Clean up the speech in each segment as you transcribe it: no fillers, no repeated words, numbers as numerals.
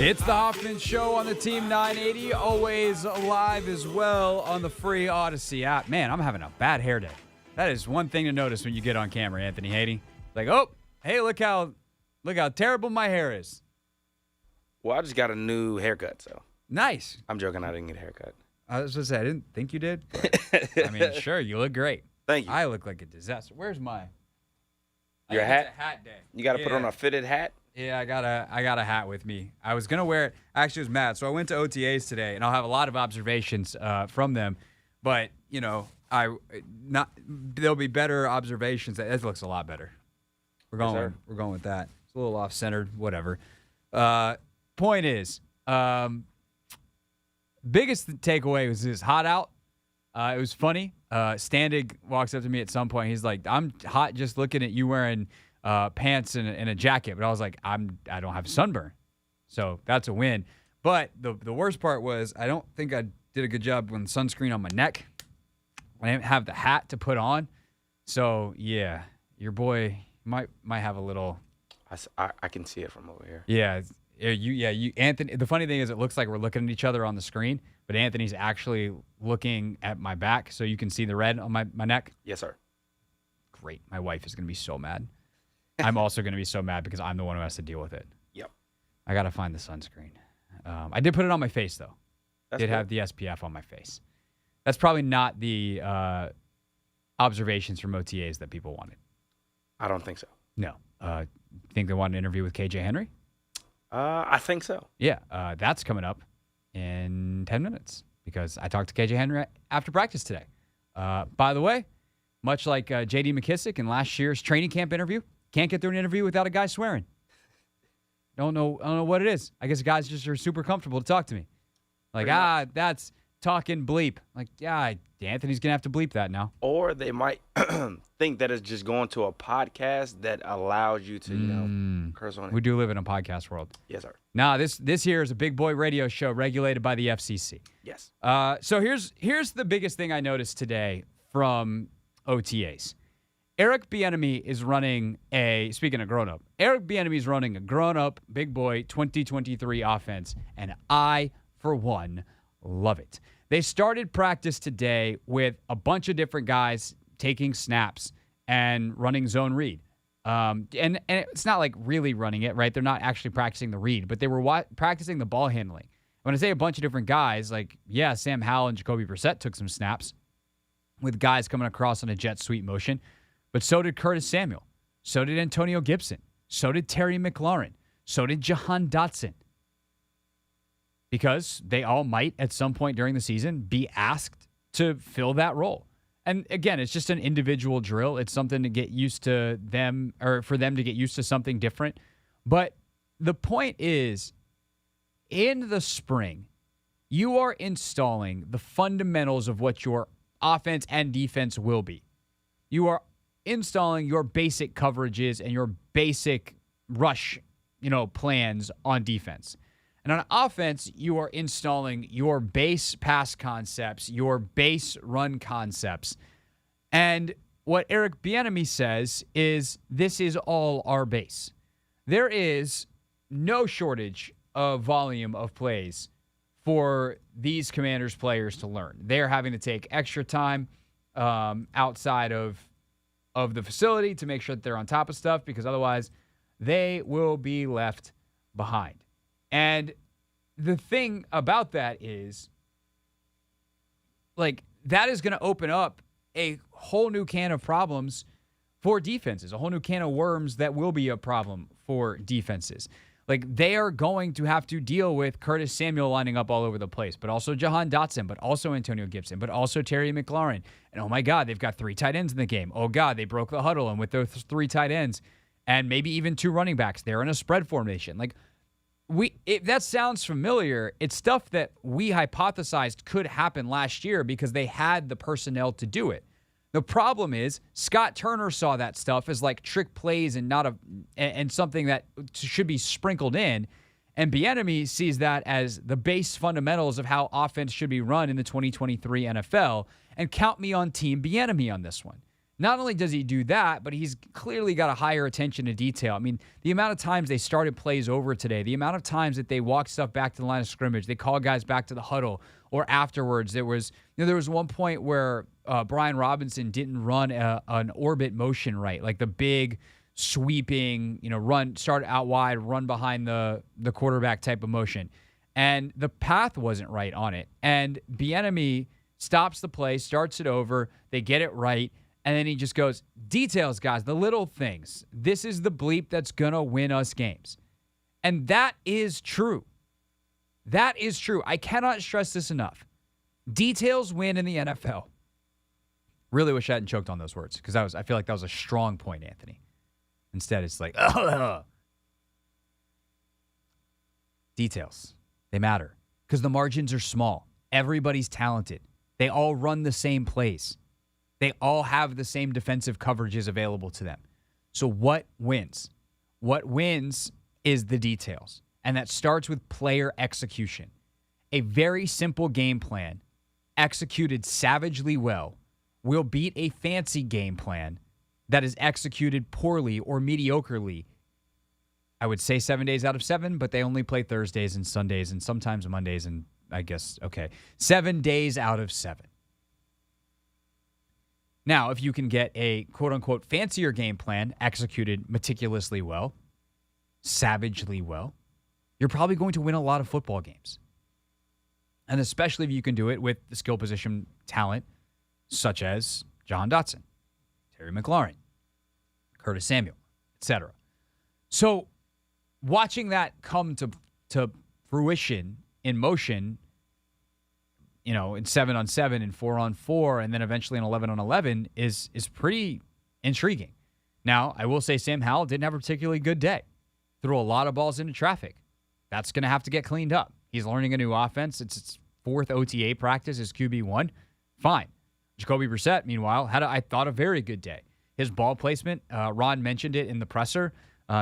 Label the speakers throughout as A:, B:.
A: It's the Hoffman Show on the Team 980, always live as well on the free Odyssey app. Man, I'm having a bad hair day. That is one thing to notice when you get on camera, Anthony Haiti. Like, oh, hey, look how terrible my hair is.
B: Well, I just got a new haircut, so.
A: Nice.
B: I'm joking, I didn't get a haircut.
A: I was going to say, I didn't think you did. But, I mean, sure, you look great.
B: Thank you.
A: I look like a disaster. Where's my...
B: Your hat?
A: It's a hat day.
B: You got to put on a fitted hat?
A: Yeah, I got a hat with me. I was gonna wear it. Actually, it was mad. So I went to OTAs today, and I'll have a lot of observations from them. But you know, there'll be better observations. That looks a lot better. We're going with that. It's a little off centered. Whatever. Point is, biggest takeaway was it's hot out. It was funny. Standig walks up to me at some point. He's like, I'm hot just looking at you wearing pants and a jacket. But I was like, I don't have sunburn. So that's a win. But the worst part was I don't think I did a good job with sunscreen on my neck. I didn't have the hat to put on. So, yeah, your boy might have a little.
B: I can see it from over here.
A: Yeah. You, Anthony. The funny thing is, it looks like we're looking at each other on the screen, but Anthony's actually looking at my back, so you can see the red on my neck.
B: Yes, sir.
A: Great. My wife is going to be so mad. I'm also going to be so mad because I'm the one who has to deal with it.
B: Yep.
A: I got to find the sunscreen. I did put it on my face, though.
B: That's
A: did
B: cool.
A: have the SPF on my face. That's probably not the observations from OTAs that people wanted.
B: I don't think so.
A: No. Think they want an interview with KJ Henry?
B: I think so.
A: Yeah, that's coming up in 10 minutes because I talked to KJ Henry after practice today. By the way, much like J.D. McKissick in last year's training camp interview, can't get through an interview without a guy swearing. I don't know what it is. I guess guys just are super comfortable to talk to me. Like, that's talking bleep. Like, yeah, Anthony's going to have to bleep that now.
B: Or they might think that it's just going to a podcast that allows you to, curse on it.
A: We do live in a podcast world.
B: Yes, sir.
A: Nah, this here is a big boy radio show regulated by the FCC.
B: Yes.
A: So here's the biggest thing I noticed today from OTAs. Eric Bieniemy is running speaking of grown-up, Eric Bieniemy is running a grown-up, big boy 2023 offense, and I, for one, love it. They started practice today with a bunch of different guys taking snaps and running zone read. And it's not like really running it, right? They're not actually practicing the read, but they were practicing the ball handling. When I say a bunch of different guys, like, yeah, Sam Howell and Jacoby Brissett took some snaps with guys coming across on a jet sweep motion, but so did Curtis Samuel. So did Antonio Gibson. So did Terry McLaurin. So did Jahan Dotson. Because they all might, at some point during the season, be asked to fill that role. And again, it's just an individual drill. It's something to get used to them, or for them to get used to something different. But the point is, in the spring, you are installing the fundamentals of what your offense and defense will be. You are installing your basic coverages and your basic rush, plans on defense. And on offense, you are installing your base pass concepts, your base run concepts. And what Eric Bieniemy says is this is all our base. There is no shortage of volume of plays for these Commanders players to learn. They're having to take extra time outside of the facility to make sure that they're on top of stuff because otherwise they will be left behind. And the thing about that is, like, that is going to open up a whole new can of problems for defenses, a whole new can of worms that will be a problem for defenses. Like, they are going to have to deal with Curtis Samuel lining up all over the place, but also Jahan Dotson, but also Antonio Gibson, but also Terry McLaurin. And, oh, my God, they've got 3 tight ends in the game. Oh, God, they broke the huddle, and with those 3 tight ends and maybe even 2 running backs, they're in a spread formation. Like, that sounds familiar. It's stuff that we hypothesized could happen last year because they had the personnel to do it. The problem is Scott Turner saw that stuff as like trick plays and and something that should be sprinkled in. And Bieniemy sees that as the base fundamentals of how offense should be run in the 2023 NFL. And count me on Team Bieniemy on this one. Not only does he do that, but he's clearly got a higher attention to detail. I mean, the amount of times they started plays over today, the amount of times that they walked stuff back to the line of scrimmage, they called guys back to the huddle, or afterwards, there was one point where Brian Robinson didn't run an orbit motion right, like the big sweeping, run, start out wide, run behind the quarterback type of motion. And the path wasn't right on it. And Bieniemy stops the play, starts it over, they get it right, and then he just goes, details, guys, the little things. This is the bleep that's going to win us games. And that is true. That is true. I cannot stress this enough. Details win in the NFL. Really wish I hadn't choked on those words because I feel like that was a strong point, Anthony. Instead, it's like, details. They matter because the margins are small. Everybody's talented. They all run the same plays. They all have the same defensive coverages available to them. So what wins? What wins is the details. And that starts with player execution. A very simple game plan executed savagely well will beat a fancy game plan that is executed poorly or mediocrely. I would say 7 days out of 7, but they only play Thursdays and Sundays and sometimes Mondays and I guess, 7 days out of 7. Now, if you can get a quote-unquote fancier game plan executed meticulously well, savagely well, you're probably going to win a lot of football games. And especially if you can do it with the skill position talent such as John Dotson, Terry McLaurin, Curtis Samuel, etc. So watching that come to fruition in motion, in 7-on-7 and 4-on-4, and then eventually in 11-on-11 is pretty intriguing. Now, I will say Sam Howell didn't have a particularly good day. Threw a lot of balls into traffic. That's going to have to get cleaned up. He's learning a new offense. It's his 4th OTA practice as QB1. Fine. Jacoby Brissett, meanwhile, had, I thought, a very good day. His ball placement, Ron mentioned it in the presser.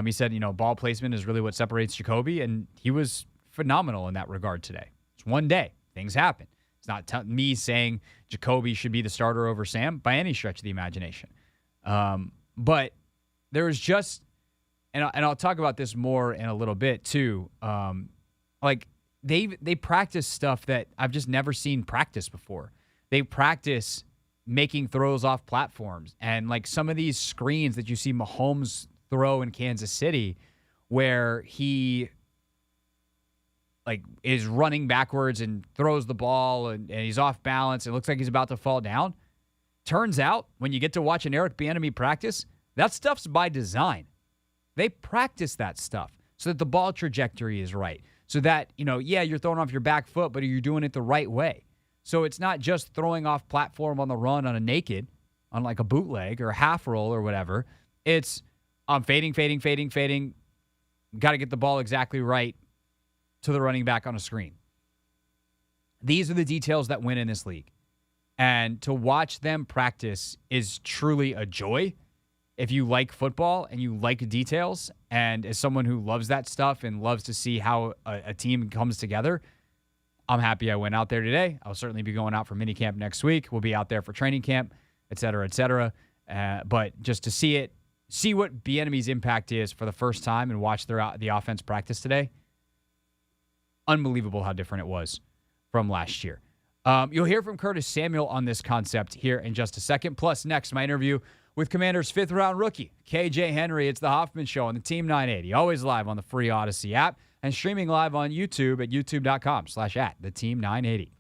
A: He said, ball placement is really what separates Jacoby, and he was phenomenal in that regard today. It's one day. Things happen. It's not me saying Jacoby should be the starter over Sam by any stretch of the imagination. But there was just, and I'll talk about this more in a little bit too. They practice stuff that I've just never seen practice before. They practice making throws off platforms and like some of these screens that you see Mahomes throw in Kansas City, where he is running backwards and throws the ball and he's off balance. It looks like he's about to fall down. Turns out, when you get to watch an Eric Bieniemy practice, that stuff's by design. They practice that stuff so that the ball trajectory is right. So that, you're throwing off your back foot, but you're doing it the right way. So it's not just throwing off platform on the run on a naked, on like a bootleg or a half roll or whatever. It's I'm fading. Got to get the ball exactly right to the running back on a screen. These are the details that win in this league. And to watch them practice is truly a joy. If you like football and you like details, and as someone who loves that stuff and loves to see how a team comes together, I'm happy I went out there today. I'll certainly be going out for minicamp next week. We'll be out there for training camp, et cetera, et cetera. But just to see what Bieniemy's impact is for the first time and watch the offense practice today, unbelievable how different it was from last year. You'll hear from Curtis Samuel on this concept here in just a second. Plus, next, my interview with Commanders' 5th-round rookie, KJ Henry. It's the Hoffman Show on the Team 980, always live on the free Odyssey app and streaming live on YouTube at youtube.com/@theteam980.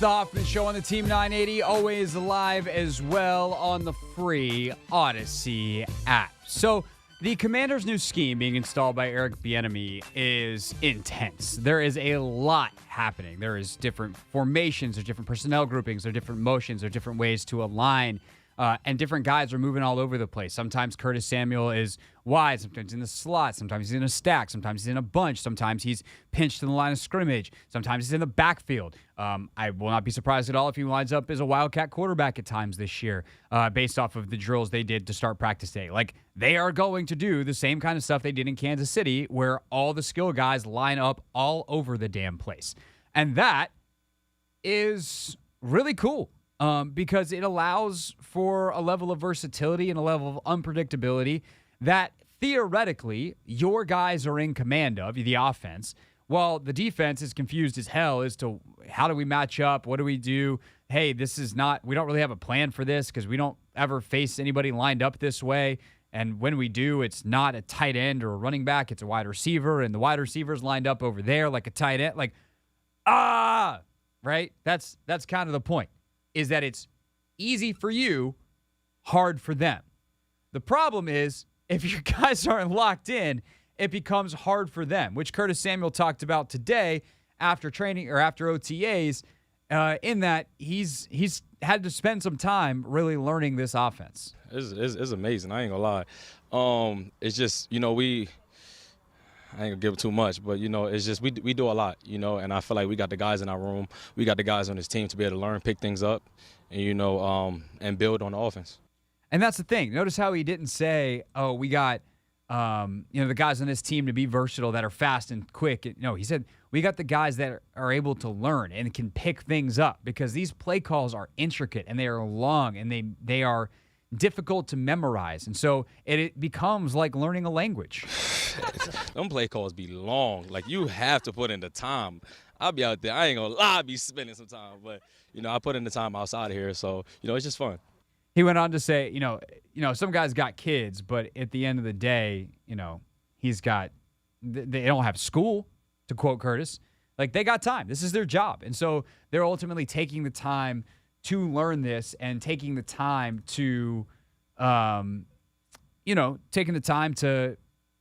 A: It's the Hoffman Show on the Team 980, always live as well on the free Odyssey app. So the Commanders' new scheme being installed by Eric Bieniemy is intense. There is a lot happening. There is different formations, there's different personnel groupings, there are different motions, there are different ways to align, and different guys are moving all over the place. Sometimes Curtis Samuel is wide, sometimes in the slot, sometimes he's in a stack, sometimes he's in a bunch, sometimes he's pinched in the line of scrimmage, sometimes he's in the backfield. I will not be surprised at all if he lines up as a Wildcat quarterback at times this year, based off of the drills they did to start practice day. Like, they are going to do the same kind of stuff they did in Kansas City, where all the skill guys line up all over the damn place. And that is really cool. Because it allows for a level of versatility and a level of unpredictability that theoretically your guys are in command of, the offense, while the defense is confused as hell as to how do we match up, what do we do? Hey, we don't really have a plan for this because we don't ever face anybody lined up this way. And when we do, it's not a tight end or a running back, it's a wide receiver, and the wide receiver's lined up over there like a tight end. Like, right? That's kind of the point. Is that it's easy for you, hard for them. The problem is, if your guys aren't locked in, it becomes hard for them, which Curtis Samuel talked about today after training or after OTAs, in that he's had to spend some time really learning this offense.
C: It's amazing. I ain't gonna lie. It's just, I ain't gonna give too much, but it's just we do a lot, and I feel like we got the guys in our room, we got the guys on this team to be able to learn, pick things up, and and build on the offense.
A: And that's the thing. Notice how he didn't say, "Oh, we got the guys on this team to be versatile, that are fast and quick." No, he said we got the guys that are able to learn and can pick things up, because these play calls are intricate and they are long and they are difficult to memorize, and so it becomes like learning a language.
C: Them play calls be long. Like, you have to put in the time. I'll be out there. I ain't gonna lie, I'll be spending some time, but I put in the time outside of here, so it's just fun.
A: He went on to say, some guys got kids, but at the end of the day, he's got they don't have school, to quote Curtis. Like, they got time. This is their job, and so they're ultimately taking the time to learn this and taking the time to,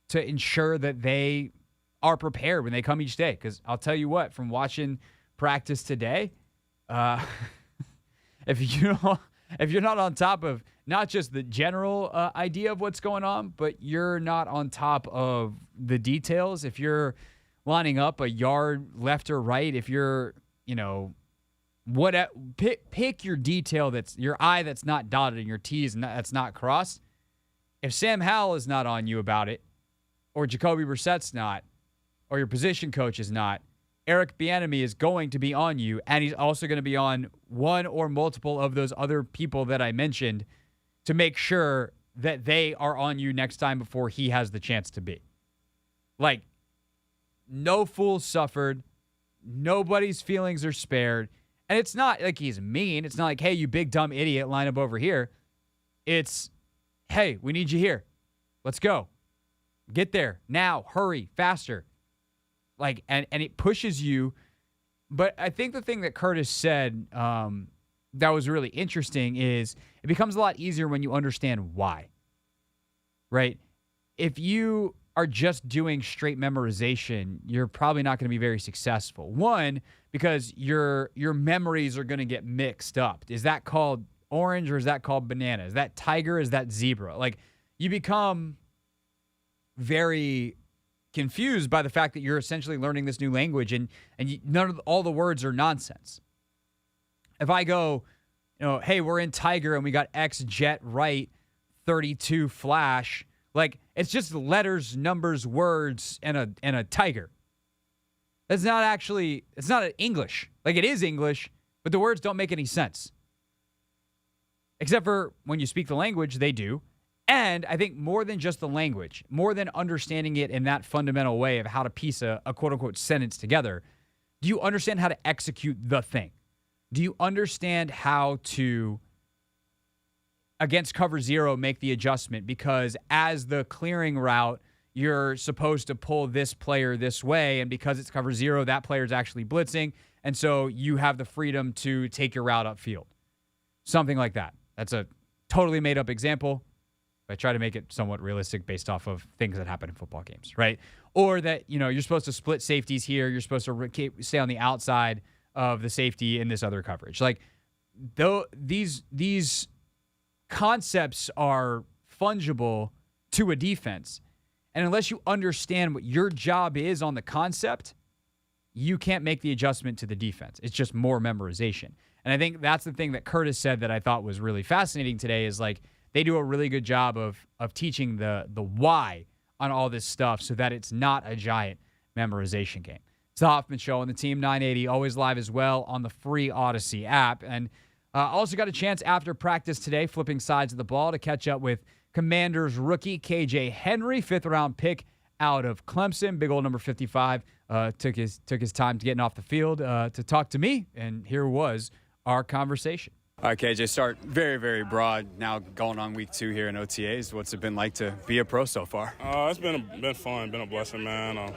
A: to ensure that they are prepared when they come each day. Because I'll tell you what, from watching practice today, if you're not on top of not just the general idea of what's going on, but you're not on top of the details, if you're lining up a yard left or right, if you're, pick your detail, that's your I that's not dotted and your T's that's not crossed. If Sam Howell is not on you about it, or Jacoby Brissett's not, or your position coach is not, Eric Bieniemy is going to be on you, and he's also going to be on one or multiple of those other people that I mentioned to make sure that they are on you next time before he has the chance to be. Like, no fool suffered. Nobody's feelings are spared. And it's not like he's mean. It's not like, hey, you big dumb idiot, line up over here. It's, hey, we need you here. Let's go. Get there now. Hurry. Faster. Like, and it pushes you. But I think the thing that Curtis said that was really interesting is it becomes a lot easier when you understand why. Right? If you are just doing straight memorization, you're probably not going to be very successful. One, because your memories are going to get mixed up. Is that called orange or is that called banana? Is that tiger? Is that zebra? Like, you become very confused by the fact that you're essentially learning this new language, and all the words are nonsense. If I go, hey, we're in tiger and we got X jet right, 32 flash, like, it's just letters, numbers, words, and a tiger. That's not actually, it's not English. Like, it is English, but the words don't make any sense. Except for when you speak the language, they do. And I think more than just the language, more than understanding it in that fundamental way of how to piece a quote-unquote sentence together, do you understand how to execute the thing? Do you understand how to, against cover zero, make the adjustment? Because as the clearing route, you're supposed to pull this player this way, and because it's cover zero, that player's actually blitzing, and so you have the freedom to take your route upfield. Something like that. That's a totally made-up example. I try to make it somewhat realistic based off of things that happen in football games, right? Or that, you're supposed to split safeties here. You're supposed to stay on the outside of the safety in this other coverage. Like, though these concepts are fungible to a defense, and unless you understand what your job is on the concept, you can't make the adjustment to the defense. It's just more memorization. And I think that's the thing that Curtis said that I thought was really fascinating today is, like, they do a really good job of teaching the why on all this stuff so that it's not a giant memorization game. It's the Hoffman Show on the Team 980, always live as well on the free Odyssey app. And also got a chance after practice today, flipping sides of the ball, to catch up with Commanders rookie KJ Henry, 5th-round pick out of Clemson. Big old number 55 took his time to getting off the field to talk to me, and here was our conversation.
D: All right, KJ, start very, very broad. Now going on week 2 here in OTAs. What's it been like to be a pro so far?
E: It's been fun, been a blessing, man.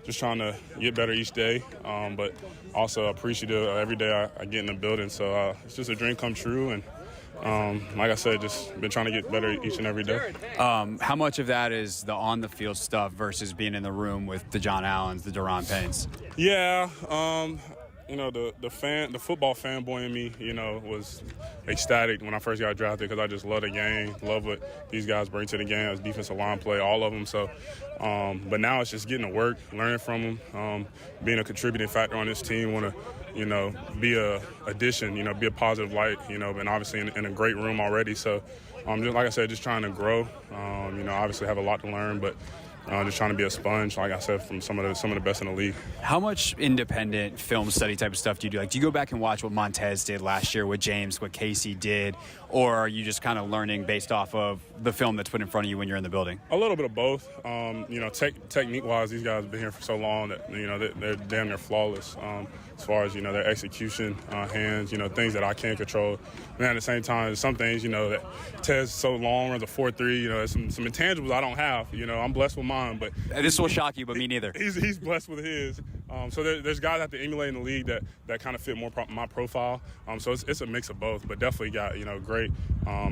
E: Just trying to get better each day, but also appreciative every day I get in the building. So it's just a dream come true, and like I said, just been trying to get better each and every day.
D: How much of that is the on-the-field stuff versus being in the room with the John Allens, the Daron Paynes?
E: Yeah, the football fanboy in me, was ecstatic when I first got drafted because I just love the game, love what these guys bring to the game as defensive line play, all of them. So, but now it's just getting to work, learning from them, being a contributing factor on this team. Want to, be a addition, be a positive light, and obviously in a great room already. So, just like I said, just trying to grow. Obviously have a lot to learn, but. Just trying to be a sponge, like I said, from some of the best in the league.
D: How much independent film study type of stuff do you do? Like, do you go back and watch what Montez did last year, what James, what Casey did, or are you just kind of learning based off of the film that's put in front of you when you're in the building?
E: A little bit of both. Technique-wise, these guys have been here for so long that they're damn near flawless. As far as their execution, hands, things that I can't control. And at the same time, some things that Tez so long, runs a 4.3. Some intangibles I don't have. I'm blessed with mine, but
D: this will shock you, but me neither.
E: He's blessed with his. So there's guys I have to emulate in the league that kind of fit more my profile. So it's a mix of both, but definitely got great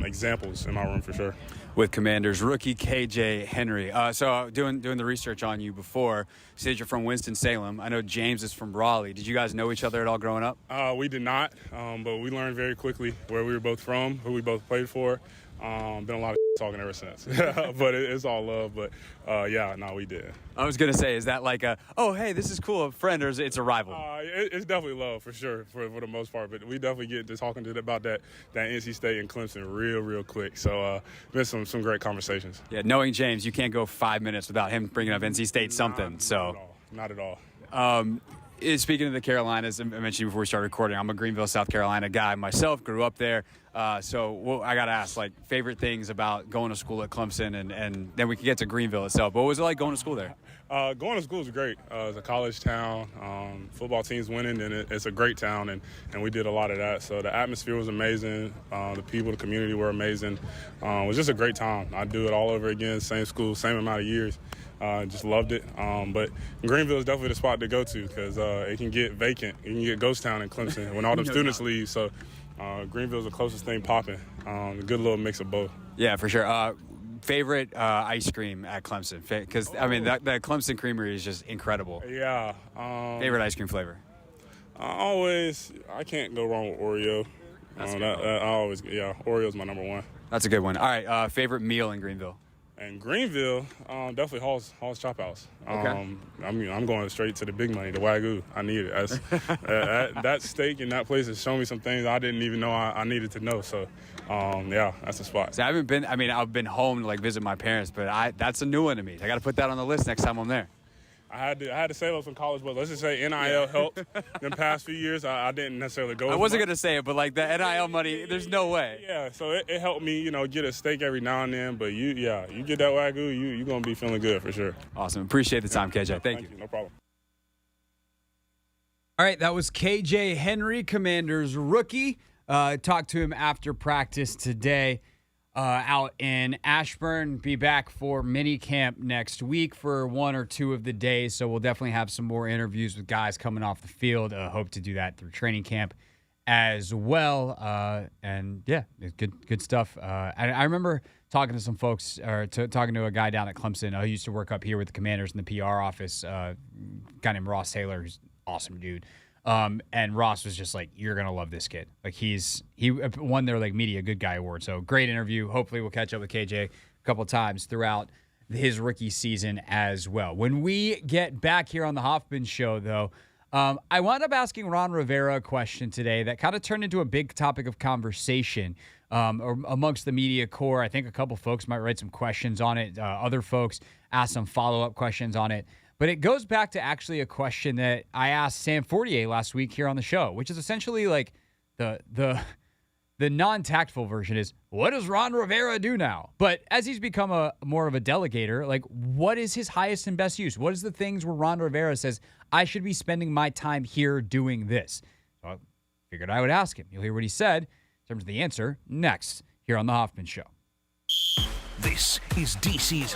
E: examples in my room for sure.
D: With Commanders rookie KJ Henry. So doing the research on you before, said you're from Winston-Salem. I know James is from Raleigh. Did you guys know each other at all growing up?
E: We did not, but we learned very quickly where we were both from, who we both played for. Been a lot of talking ever since, but it's all love. But we did.
D: I was gonna say, is that like oh hey, this is cool, a friend, or is it's a rival?
E: It's definitely love for sure for the most part. But we definitely get to talking about that NC State and Clemson real quick. So been some great conversations.
D: Yeah, knowing James, you can't go 5 minutes without him bringing up NC State something.
E: Not at all.
D: Speaking of the Carolinas, I mentioned before we started recording, I'm a Greenville, South Carolina guy myself, grew up there. So I got to ask, like, favorite things about going to school at Clemson, and then we can get to Greenville itself. But what was it like going to school there?
E: Going to school is great. It's a college town. Football team's winning, and it's a great town, and we did a lot of that. So the atmosphere was amazing. The people, the community were amazing. It was just a great time. I'd do it all over again, same school, same amount of years. Just loved it. But Greenville is definitely the spot to go to because it can get vacant. You can get ghost town in Clemson when all them students leave. So Greenville is the closest thing popping. A good little mix of both.
D: Yeah, for sure. Favorite ice cream at Clemson? Because, I mean, that Clemson Creamery is just incredible.
E: Yeah.
D: Favorite ice cream flavor?
E: I can't go wrong with Oreo. Oreo's my number one.
D: That's a good one. All right, favorite meal in Greenville?
E: In Greenville, definitely Hall's Chop House.
D: Okay.
E: I'm going straight to the big money, the Wagyu. I need it. That steak in that place has shown me some things I didn't even know I needed to know. So, that's the spot.
D: See, I've been home to visit my parents, but that's a new one to me. I got to put that on the list next time I'm there.
E: I had to save up some college, but let's just say NIL helped the past few years. I didn't necessarily go.
D: I wasn't going to say it, but the NIL money, there's no way.
E: Yeah, so it helped me, get a steak every now and then. But you get that Wagyu, you're going to be feeling good for sure.
D: Awesome. Appreciate the time, KJ. Thank you.
E: No problem.
A: All right, that was KJ Henry, Commanders rookie. Talked to him after practice today.
D: out in Ashburn. Be back for mini camp next week for 1 or 2 of the days. So we'll definitely have some more interviews with guys coming off the field. Hope to do that through training camp as well. And yeah, it's good stuff. I remember talking to some folks, talking to a guy down at Clemson who used to work up here with the Commanders in the PR office, a guy named Ross Taylor, who's an awesome dude. And Ross was just like, you're going to love this kid. Like he won their like Media Good Guy Award. So great interview. Hopefully we'll catch up with KJ a couple of times throughout his rookie season as well. When we get back here on the Hoffman Show, though, I wound up asking Ron Rivera a question today that kind of turned into a big topic of conversation amongst the media core. I think a couple folks might write some questions on it. Other folks asked some follow-up questions on it. But it goes back to actually a question that I asked Sam Fortier last week here on the show, which is essentially like the non-tactful version is, what does Ron Rivera do now? But as he's become more of a delegator, like what is his highest and best use? What is the things where Ron Rivera says, I should be spending my time here doing this? So I figured I would ask him. You'll hear what he said in terms of the answer next here on the Hoffman Show.
F: This is DC's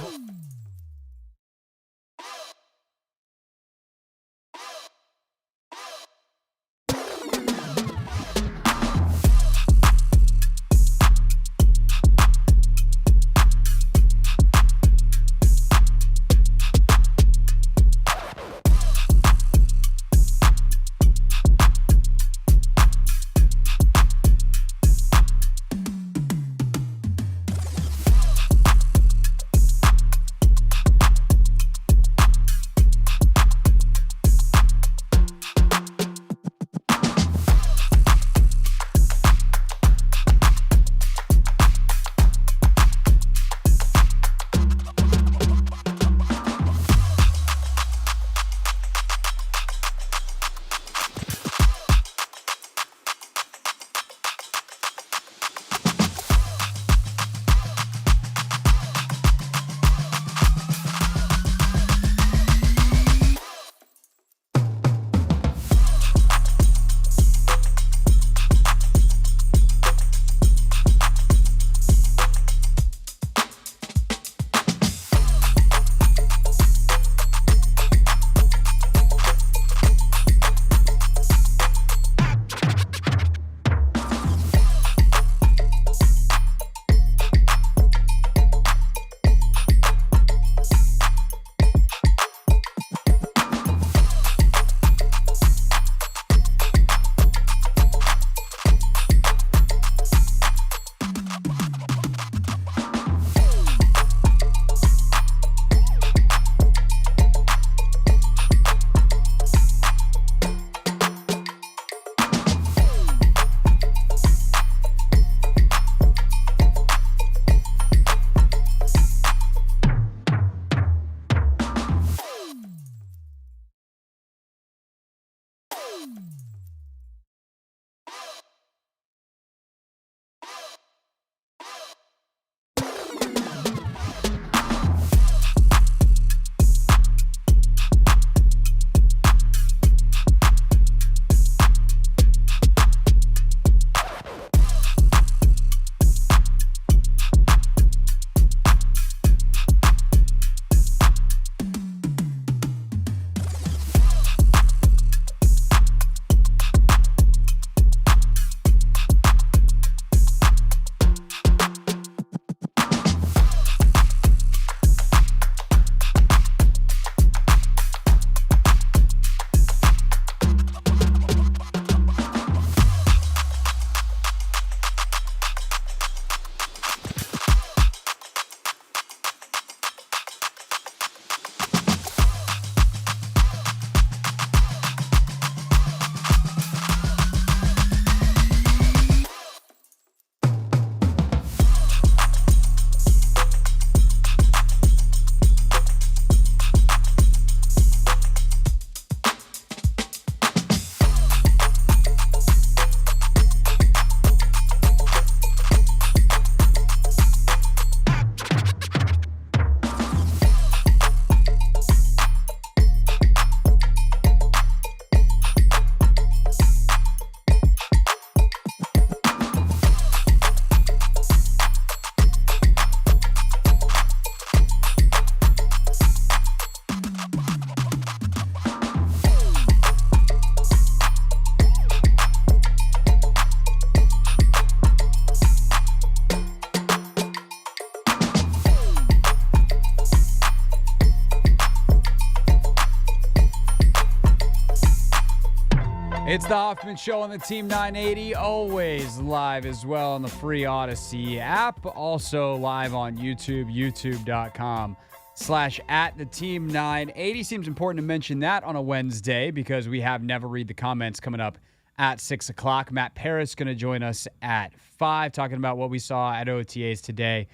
A: It's the Hoffman Show on the Team 980, always live as well on the free Odyssey app. Also live on YouTube, youtube.com/@the-team980. Seems important to mention that on a Wednesday because we have Never Read the Comments coming up at 6 o'clock. Matt Paris going to join us at 5, talking about what we saw at OTAs today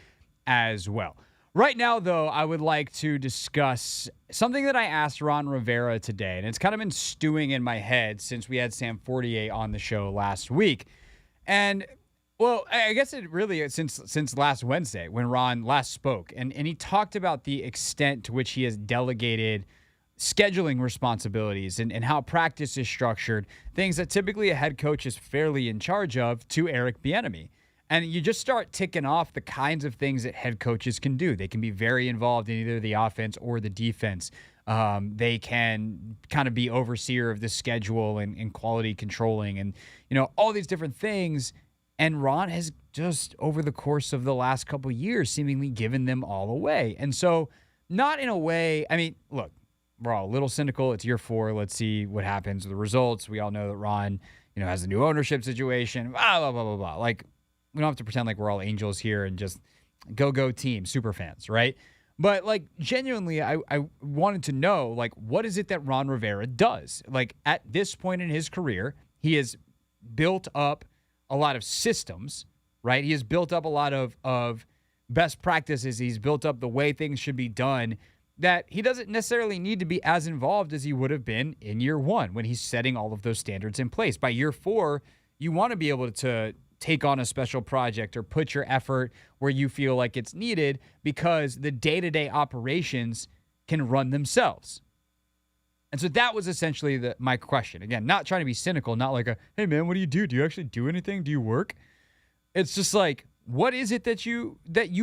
A: as well. Right now, though, I would like to discuss something that I asked Ron Rivera today, and it's kind of been stewing in my head since we had Sam Fortier on the show last week. And, well, I guess it really since last Wednesday when Ron last spoke, and he talked about the extent to which he has delegated scheduling responsibilities and how practice is structured, things that typically a head coach is fairly in charge of, to Eric Bieniemy. And you just start ticking off the kinds of things that head coaches can do. They can be very involved in either the offense or the defense. They can kind of be overseer of the schedule and quality controlling and, all these different things. And Ron has just, over the course of the last couple of years, seemingly given them all away. And so not in a way, I mean, look, we're all a little cynical. It's year 4. Let's see what happens with the results. We all know that Ron, has a new ownership situation, blah, blah, blah, blah, blah. Like, we don't have to pretend like we're all angels here and just go team, super fans, right? But, genuinely, I wanted to know, what is it that Ron Rivera does? At this point in his career, he has built up a lot of systems, right? He has built up a lot of best practices. He's built up the way things should be done that he doesn't necessarily need to be as involved as he would have been in year 1 when he's setting all of those standards in place. By year 4, you want to be able to take on a special project or put your effort where you feel like it's needed because the day-to-day operations can run themselves. And so that was essentially my question. Again, not trying to be cynical, not like hey man, what do? Do you actually do anything? Do you work? It's just what is it that you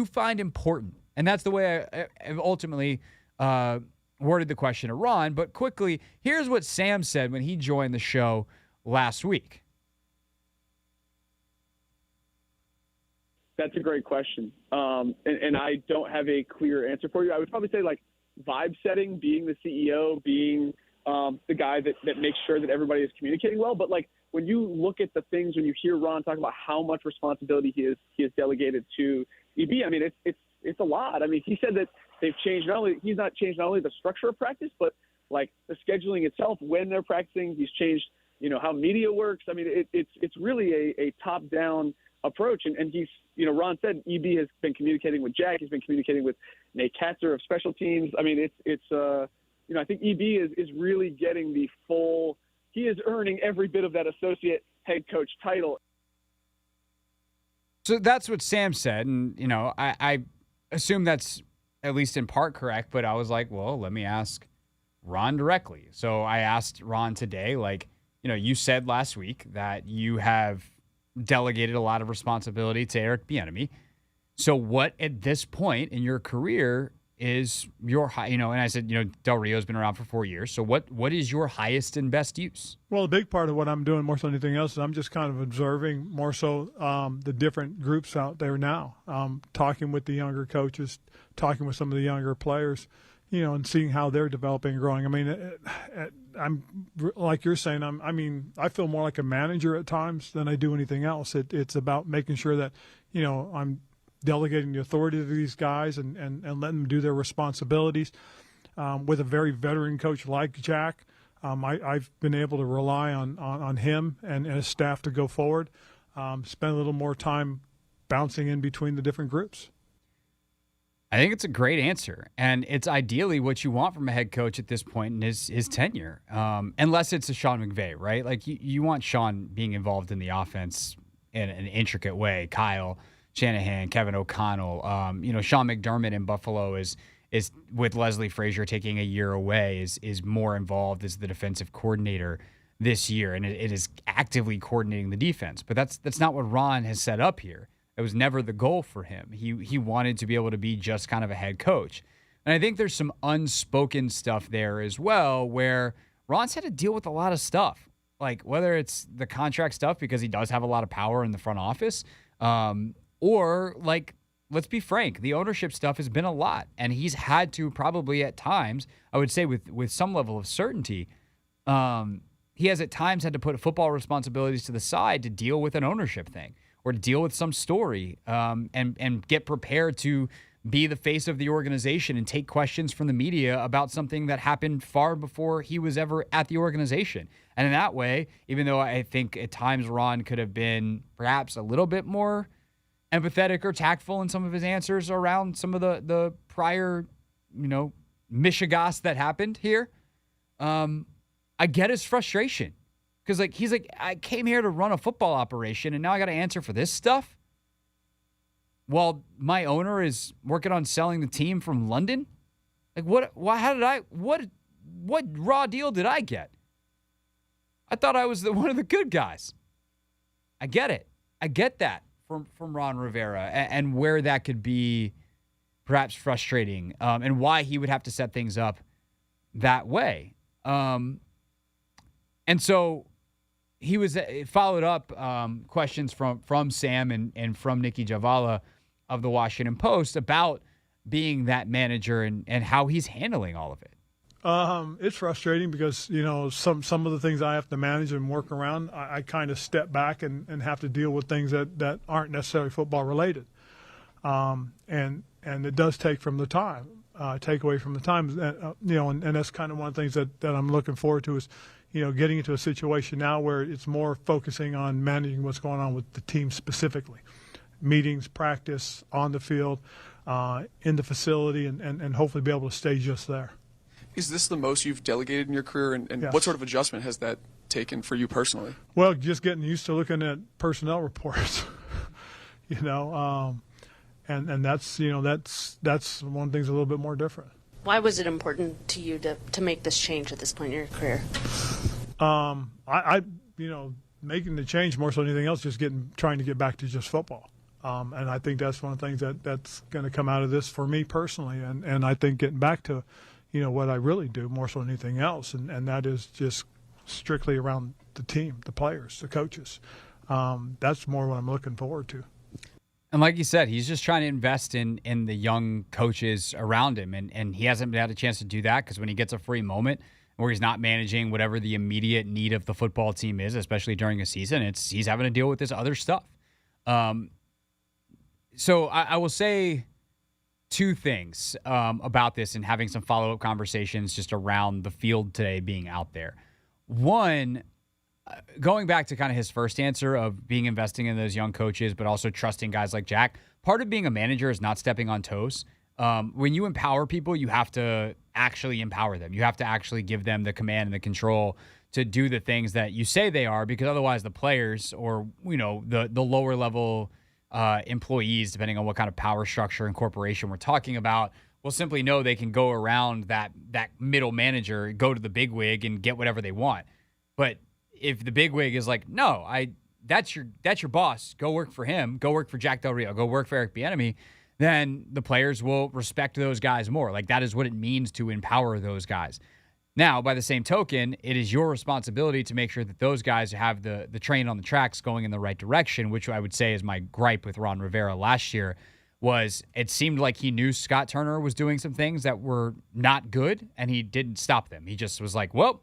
A: find important? And that's the way I ultimately worded the question to Ron. But quickly, here's what Sam said when he joined the show last week.
G: That's a great question. And I don't have a clear answer for you. I would probably say vibe setting, being the CEO, being the guy that makes sure that everybody is communicating well. But when you look at the things, when you hear Ron talk about how much responsibility he has delegated to EB, I mean, it's a lot. I mean, he said that he's not changed not only the structure of practice, but the scheduling itself, when they're practicing. He's changed, how media works. I mean, it's really a top-down approach. And he's, Ron said EB has been communicating with Jack. He's been communicating with Nate Katzer of special teams. I mean, I think EB is really getting the full, he is earning every bit of that associate head coach title.
A: So that's what Sam said. And, I assume that's at least in part correct, but I was like, well, let me ask Ron directly. So I asked Ron today, you said last week that you have delegated a lot of responsibility to Eric Bieniemy. So what at this point in your career is your high, and I said, Del Rio's been around for 4 years. So what is your highest and best use?
H: Well, a big part of what I'm doing more so than anything else is I'm just kind of observing more so the different groups out there now, talking with the younger coaches, talking with some of the younger players, and seeing how they're developing and growing. I mean, I'm like you're saying, I feel more like a manager at times than I do anything else. It's about making sure that, I'm delegating the authority to these guys and letting them do their responsibilities. With a very veteran coach like Jack, I've been able to rely on him and his staff to go forward, spend a little more time bouncing in between the different groups.
A: I think it's a great answer, and it's ideally what you want from a head coach at this point in his tenure, unless it's a Sean McVay, right? You want Sean being involved in the offense in an intricate way. Kyle Shanahan, Kevin O'Connell, Sean McDermott in Buffalo is with Leslie Frazier taking a year away is more involved as the defensive coordinator this year, and it is actively coordinating the defense. But that's not what Ron has set up here. It was never the goal for him. He wanted to be able to be just kind of a head coach. And I think there's some unspoken stuff there as well where Ron's had to deal with a lot of stuff, whether it's the contract stuff because he does have a lot of power in the front office, or let's be frank, the ownership stuff has been a lot. And he's had to probably at times, I would say with some level of certainty, he has at times had to put football responsibilities to the side to deal with an ownership thing or to deal with some story and get prepared to be the face of the organization and take questions from the media about something that happened far before he was ever at the organization. And in that way, even though I think at times Ron could have been perhaps a little bit more empathetic or tactful in some of his answers around some of the prior, mishigas that happened here, I get his frustration. Because he's like, I came here to run a football operation, and now I got to answer for this stuff? While my owner is working on selling the team from London? What raw deal did I get? I thought I was one of the good guys. I get it. I get that from Ron Rivera and where that could be perhaps frustrating and why he would have to set things up that way. And so he was followed up questions from Sam and from Nikki Javala of the Washington Post about being that manager and how he's handling all of it.
H: It's frustrating because, some of the things I have to manage and work around, I kind of step back and have to deal with things that aren't necessarily football related. And it does take from the time, take away from the time, and that's kind of one of the things that I'm looking forward to is, getting into a situation now where it's more focusing on managing what's going on with the team specifically. Meetings, practice, on the field, in the facility, and hopefully be able to stay just there.
I: Is this the most you've delegated in your career, and
H: Yes.
I: what sort of adjustment has that taken for you personally?
H: Well, just getting used to looking at personnel reports, and that's that's one of the things a little bit more different.
J: Why was it important to you to make this change at this point in your career?
H: Making the change more so than anything else, just trying to get back to just football. And I think that's one of the things that's going to come out of this for me personally. And I think getting back to, what I really do more so than anything else. And that is just strictly around the team, the players, the coaches. That's more what I'm looking forward to.
A: And like you said, he's just trying to invest in the young coaches around him. And he hasn't had a chance to do that because when he gets a free moment where he's not managing whatever the immediate need of the football team is, especially during a season, he's having to deal with this other stuff. So I will say two things about this and having some follow-up conversations just around the field today being out there. One, going back to kind of his first answer of being investing in those young coaches, but also trusting guys like Jack, part of being a manager is not stepping on toes. When you empower people, you have to actually empower them. You have to actually give them the command and the control to do the things that you say they are, because otherwise the players or, the lower level employees, depending on what kind of power structure and corporation we're talking about, will simply know they can go around that middle manager, go to the bigwig and get whatever they want. But if the bigwig is like, no, that's your boss, go work for him, go work for Jack Del Rio, go work for Eric Bieniemy, then the players will respect those guys more. Like, that is what it means to empower those guys. Now, by the same token, it is your responsibility to make sure that those guys have the train on the tracks going in the right direction, which I would say is my gripe with Ron Rivera last year. Was it seemed like he knew Scott Turner was doing some things that were not good, and he didn't stop them. He just was like, well,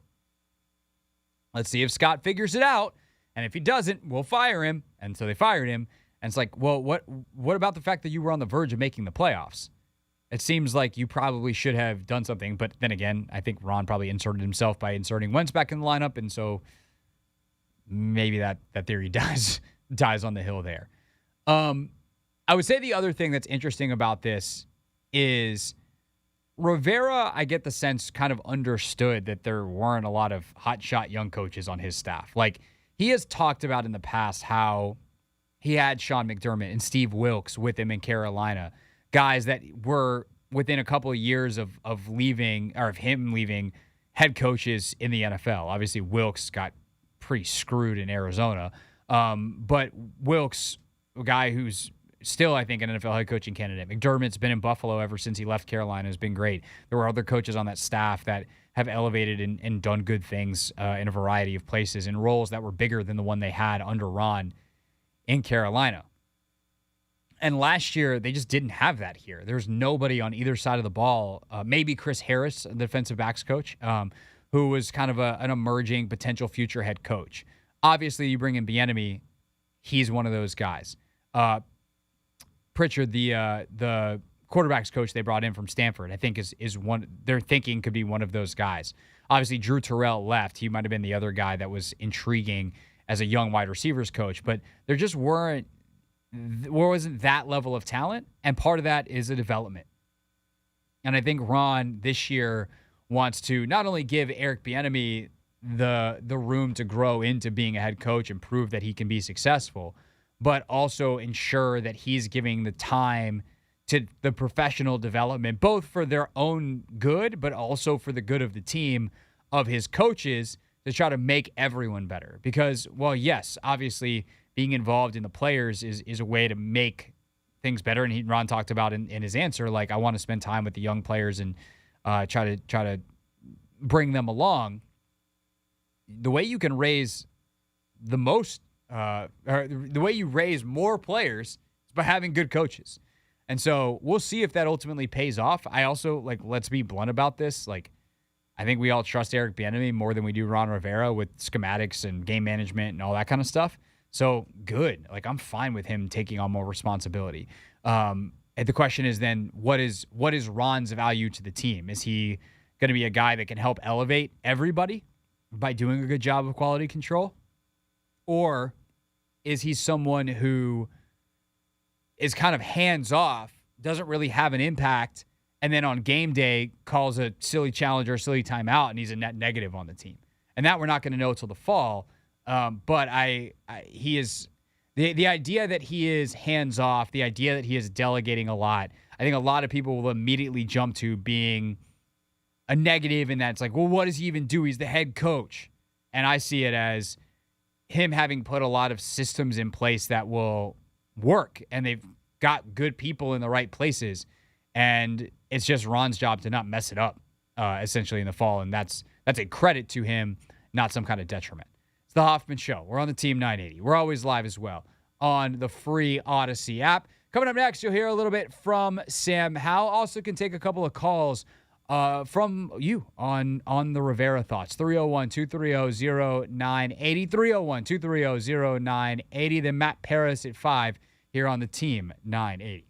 A: let's see if Scott figures it out, and if he doesn't, we'll fire him. And so they fired him. And it's like, well, what about the fact that you were on the verge of making the playoffs? It seems like you probably should have done something. But then again, I think Ron probably inserted himself by inserting Wentz back in the lineup, and so maybe that theory dies on the hill there. I would say the other thing that's interesting about this is Rivera, I get the sense, kind of understood that there weren't a lot of hotshot young coaches on his staff. Like, he has talked about in the past how he had Sean McDermott and Steve Wilkes with him in Carolina, guys that were within a couple of years of leaving, or of him leaving, head coaches in the NFL. Obviously, Wilkes got pretty screwed in Arizona. But Wilkes, a guy who's still, I think, an NFL head coaching candidate. McDermott's been in Buffalo ever since he left Carolina, has been great. There were other coaches on that staff that have elevated and done good things in a variety of places in roles that were bigger than the one they had under Ron in Carolina. And last year, they just didn't have that here. There's nobody on either side of the ball. Maybe Chris Harris, the defensive backs coach, who was kind of an emerging potential future head coach. Obviously, you bring in Bieniemy, he's one of those guys. Pritchard, the quarterbacks coach they brought in from Stanford, I think is one they're thinking could be one of those guys. Obviously, Drew Terrell left. He might have been the other guy that was intriguing as a young wide receivers coach, but there just wasn't that level of talent, and part of that is a development. And I think Ron this year wants to not only give Eric Bieniemy the room to grow into being a head coach and prove that he can be successful, but also ensure that he's giving the time to the professional development, both for their own good, but also for the good of the team, of his coaches, to try to make everyone better. Because, well, yes, obviously being involved in the players is a way to make things better. And Ron talked about in his answer, like, I want to spend time with the young players and try to bring them along. The way you can raise the most, or the way you raise more players is by having good coaches. And so we'll see if that ultimately pays off. I also, like, let's be blunt about this. Like, I think we all trust Eric Bieniemy more than we do Ron Rivera with schematics and game management and all that kind of stuff. So good. Like, I'm fine with him taking on more responsibility. And the question is then, what is Ron's value to the team? Is he going to be a guy that can help elevate everybody by doing a good job of quality control? Or is he someone who is kind of hands-off, doesn't really have an impact, and then on game day calls a silly challenge or a silly timeout, and he's a net negative on the team? And that we're not going to know till the fall. But he is the idea that he is hands-off, the idea that he is delegating a lot, I think a lot of people will immediately jump to being a negative, and that's like, well, what does he even do? He's the head coach. And I see it as him having put a lot of systems in place that will work, and they've got good people in the right places, and it's just Ron's job to not mess it up, essentially, in the fall, and that's a credit to him, not some kind of detriment. It's the Hoffman Show. We're on the Team 980. We're always live as well on the free Odyssey app. Coming up next, you'll hear a little bit from Sam Howell. Also can take a couple of calls from you on the Rivera thoughts. 301-230-0980. 301-230-0980. Then Matt Paris at 5 here on the Team 980.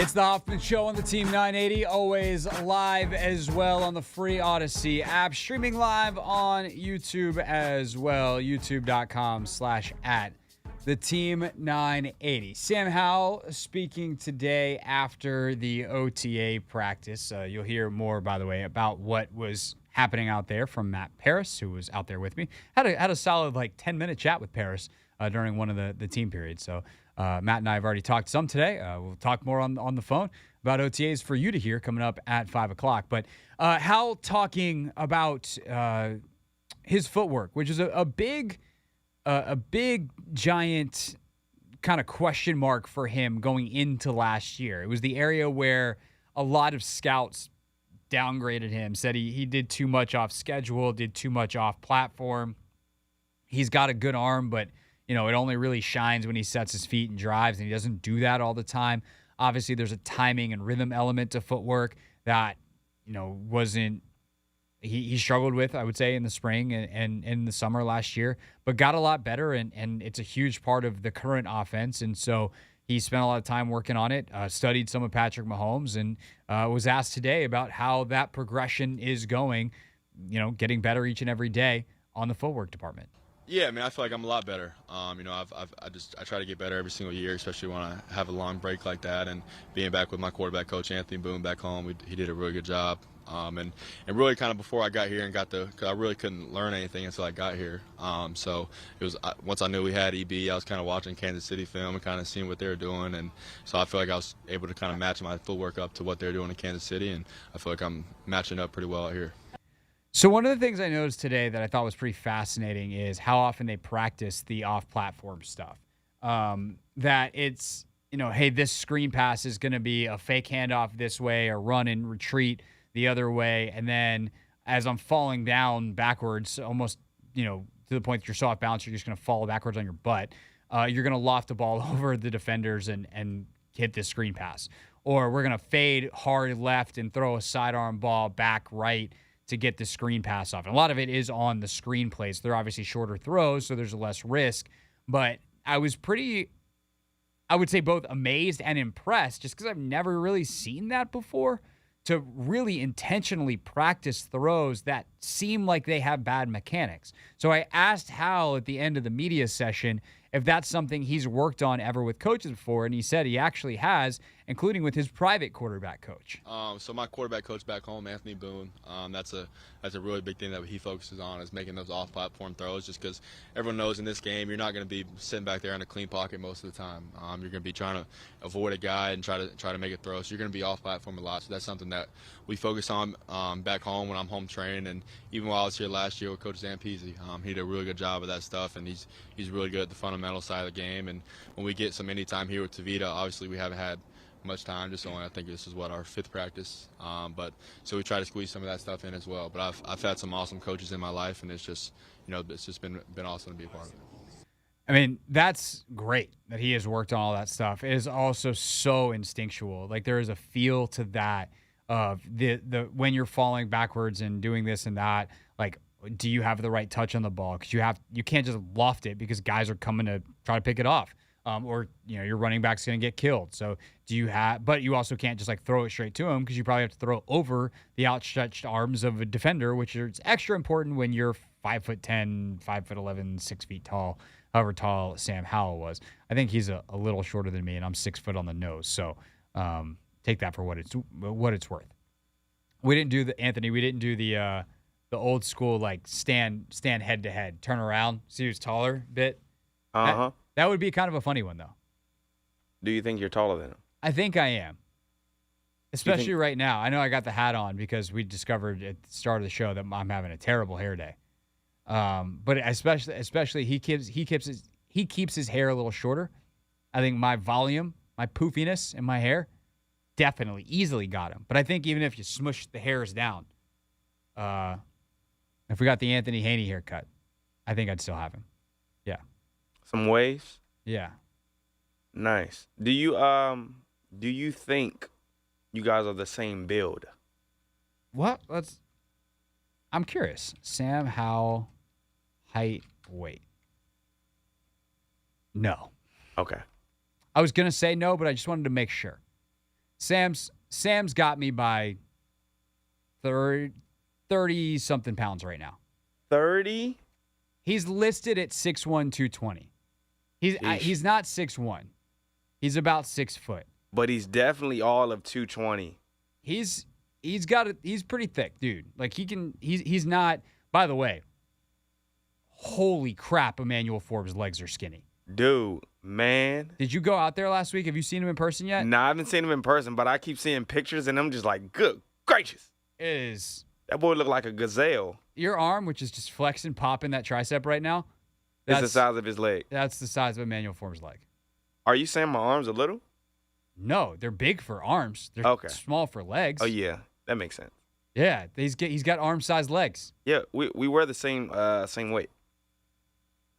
A: It's the Hoffman Show on the Team 980, always live as well on the free Odyssey app, streaming live on YouTube as well, youtube.com/@ the Team 980. Sam Howell speaking today after the OTA practice. You'll hear more, by the way, about what was happening out there from Matt Paris, who was out there with me. Had a solid 10-minute chat with Paris during one of the team periods. So Matt and I have already talked some today. We'll talk more on the phone about OTAs for you to hear coming up at 5 o'clock. But Hal talking about his footwork, which is a big giant kind of question mark for him going into last year. It was the area where a lot of scouts downgraded him, said he did too much off schedule, did too much off platform. He's got a good arm, but it only really shines when he sets his feet and drives, and he doesn't do that all the time. Obviously, there's a timing and rhythm element to footwork that, wasn't he struggled with, I would say, in the spring and in the summer last year, but got a lot better, and it's a huge part of the current offense. And so he spent a lot of time working on it, studied some of Patrick Mahomes, and was asked today about how that progression is going, getting better each and every day on the footwork department.
C: Yeah, I feel like I'm a lot better. I try to get better every single year, especially when I have a long break like that. And being back with my quarterback coach, Anthony Boone, back home, he did a really good job. And really kind of before I got here and because I really couldn't learn anything until I got here. So it was once I knew we had EB, I was kind of watching Kansas City film and kind of seeing what they were doing. And so I feel like I was able to kind of match my footwork up to what they're doing in Kansas City. And I feel like I'm matching up pretty well out here.
A: So one of the things I noticed today that I thought was pretty fascinating is how often they practice the off-platform stuff. That it's, hey, this screen pass is going to be a fake handoff this way, or run and retreat the other way. And then as I'm falling down backwards, almost, to the point that you're so off balance, you're just going to fall backwards on your butt. You're going to loft the ball over the defenders and hit this screen pass. Or we're going to fade hard left and throw a sidearm ball back right to get the screen pass off. And a lot of it is on the screen plays. They're obviously shorter throws, so there's less risk. But I was I would say both amazed and impressed, just because I've never really seen that before, to really intentionally practice throws that seem like they have bad mechanics. So I asked Hal at the end of the media session if that's something he's worked on ever with coaches before, and he said he actually has, including with his private quarterback coach.
C: So my quarterback coach back home, Anthony Boone, that's a really big thing that he focuses on, is making those off-platform throws, just because everyone knows in this game you're not going to be sitting back there in a clean pocket most of the time. You're going to be trying to avoid a guy and try to make a throw, so you're going to be off-platform a lot. So that's something that we focus on back home when I'm home training, and even while I was here last year with Coach Zampese, he did a really good job of that stuff, and he's really good at the fundamental side of the game. And when we get some any time here with Tavita, obviously we haven't had much time, just only I think this is our fifth practice, but so we try to squeeze some of that stuff in as well. But I've had some awesome coaches in my life, and it's just been awesome to be a part of it.
A: I mean, that's great that he has worked on all that stuff. It is also so instinctual. Like, there is a feel to that of the when you're falling backwards and doing this and that, like, do you have the right touch on the ball? Because you can't just loft it because guys are coming to try to pick it off. Or your running back's going to get killed. So but you also can't just throw it straight to him, because you probably have to throw over the outstretched arms of a defender, which is extra important when you're 5'10", 5'11", 6 feet tall, however tall Sam Howell was. I think he's a little shorter than me, and I'm 6 foot on the nose. So take that for what it's worth. We didn't do the old school stand head to head, turn around, see who's taller bit. That would be kind of a funny one, though.
B: Do you think you're taller than him?
A: I think I am. Especially right now. I know I got the hat on because we discovered at the start of the show that I'm having a terrible hair day. But especially he keeps his hair a little shorter. I think my volume, my poofiness in my hair definitely, easily got him. But I think even if you smush the hairs down, if we got the Anthony Haney haircut, I think I'd still have him. Yeah.
B: Some waves?
A: Yeah.
B: Nice. Do you think you guys are the same build?
A: What? I'm curious. Sam Howell, height, weight. No.
B: Okay.
A: I was going to say no, but I just wanted to make sure. Sam's got me by 30-something pounds right now.
B: 30?
A: He's listed at 6'1", 220. He's not 6'1". He's about 6 foot.
B: But he's definitely all of 220.
A: He's pretty thick, dude. Like he's not, by the way, holy crap, Emmanuel Forbes' legs are skinny.
B: Dude, man.
A: Did you go out there last week? Have you seen him in person yet?
B: Nah, I haven't seen him in person, but I keep seeing pictures, and I'm just like, good gracious. That boy look like a gazelle.
A: Your arm, which is just flexing, popping that tricep right now.
B: It's the size of his leg.
A: That's the size of Emmanuel Forbes' leg.
B: Are you saying my arms are little?
A: No, they're big for arms. They're small for legs.
B: Oh, yeah. That makes sense.
A: Yeah, he's got arm-sized legs.
B: Yeah, we wear the same weight.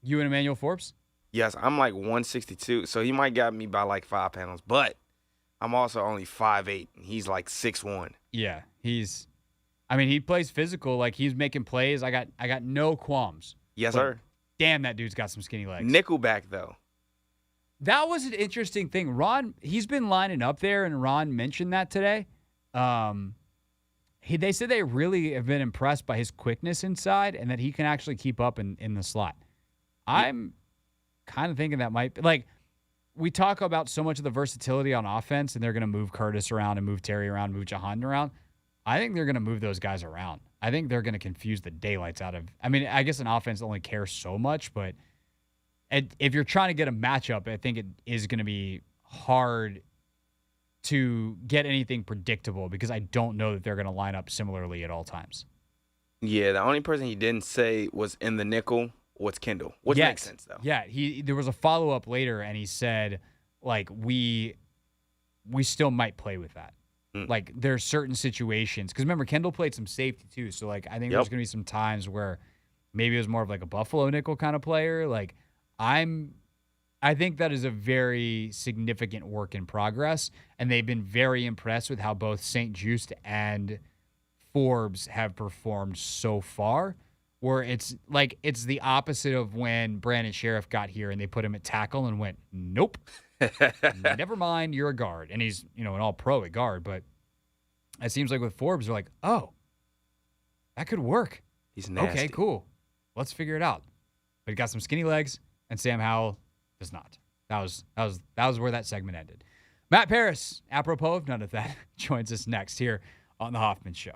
A: You and Emmanuel Forbes?
B: Yes, I'm like 162, so he might got me by like 5 pounds. But I'm also only 5'8", and he's like 6'1".
A: Yeah, he plays physical. Like, he's making plays. I got no qualms.
B: Yes, sir.
A: Damn, that dude's got some skinny legs.
B: Nickelback, though.
A: That was an interesting thing. Ron, he's been lining up there, and Ron mentioned that today. They said they really have been impressed by his quickness inside and that he can actually keep up in the slot. I'm kind of thinking that might be, like, we talk about so much of the versatility on offense, and they're going to move Curtis around and move Terry around, move Jahan around. I think they're going to move those guys around. I think they're going to confuse the daylights out of, I guess an offense only cares so much, but if you're trying to get a matchup, I think it is going to be hard to get anything predictable because I don't know that they're going to line up similarly at all times.
B: Yeah, the only person he didn't say was in the nickel was Kendall, which makes sense, though.
A: Yeah, there was a follow-up later, and he said, like, we still might play with that. Like, there's certain situations. Because remember, Kendall played some safety, too. So, like, I think there's going to be some times where maybe it was more of like a Buffalo nickel kind of player. Like, I think that is a very significant work in progress, and they've been very impressed with how both St. Juste and Forbes have performed so far, where it's the opposite of when Brandon Sheriff got here and they put him at tackle and went, nope, never mind, you're a guard. And he's, an all-pro at guard, but it seems like with Forbes, they're like, oh, that could work.
B: He's nasty.
A: Okay, cool. Let's figure it out. But he got some skinny legs, and Sam Howell does not. That was where that segment ended. Matt Paris, apropos of none of that, joins us next here on The Hoffman Show.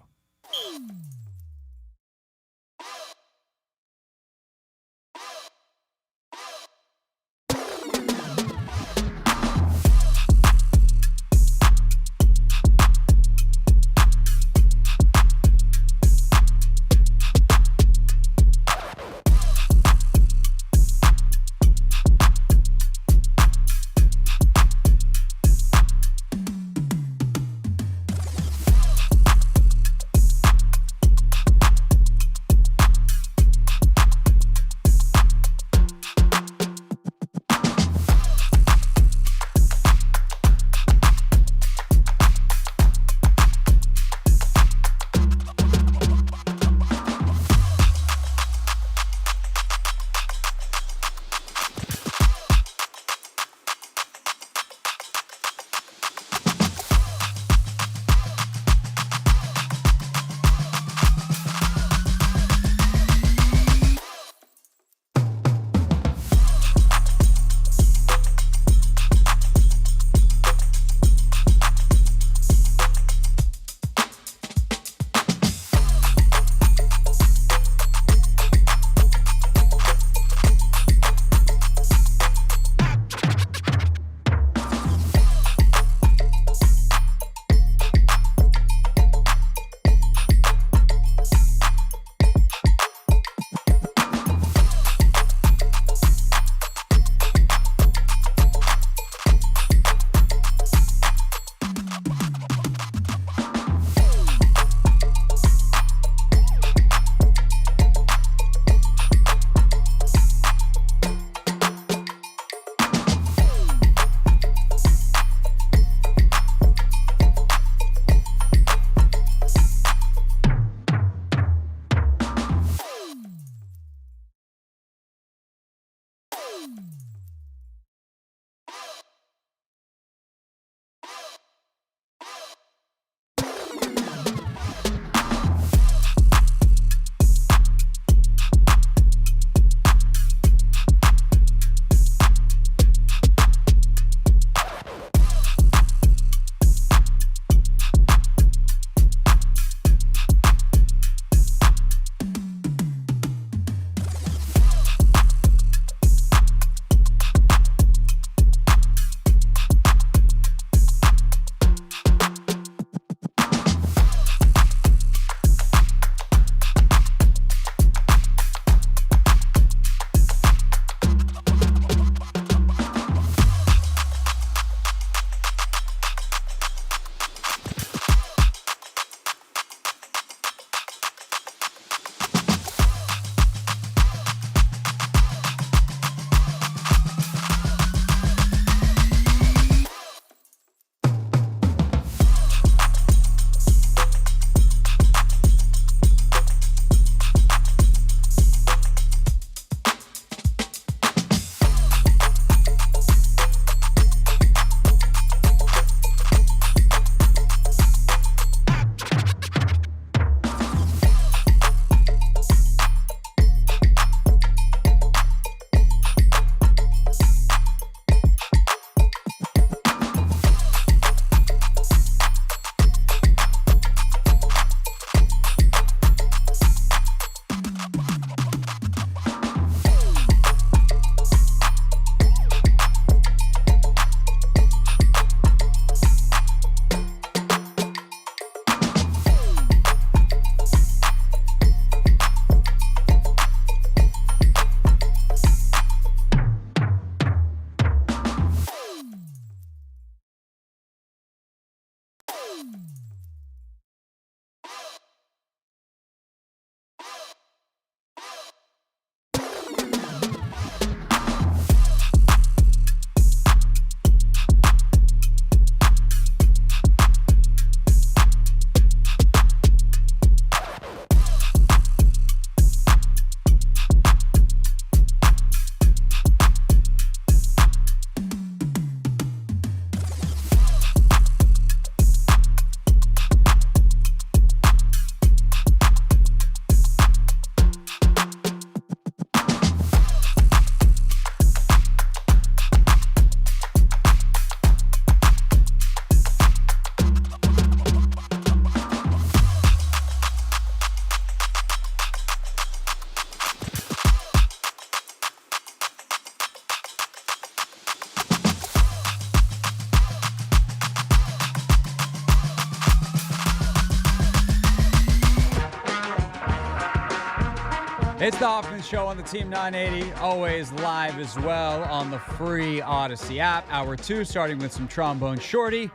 A: It's the Hoffman Show on the Team 980, always live as well on the free Odyssey app. Hour 2, starting with some Trombone Shorty.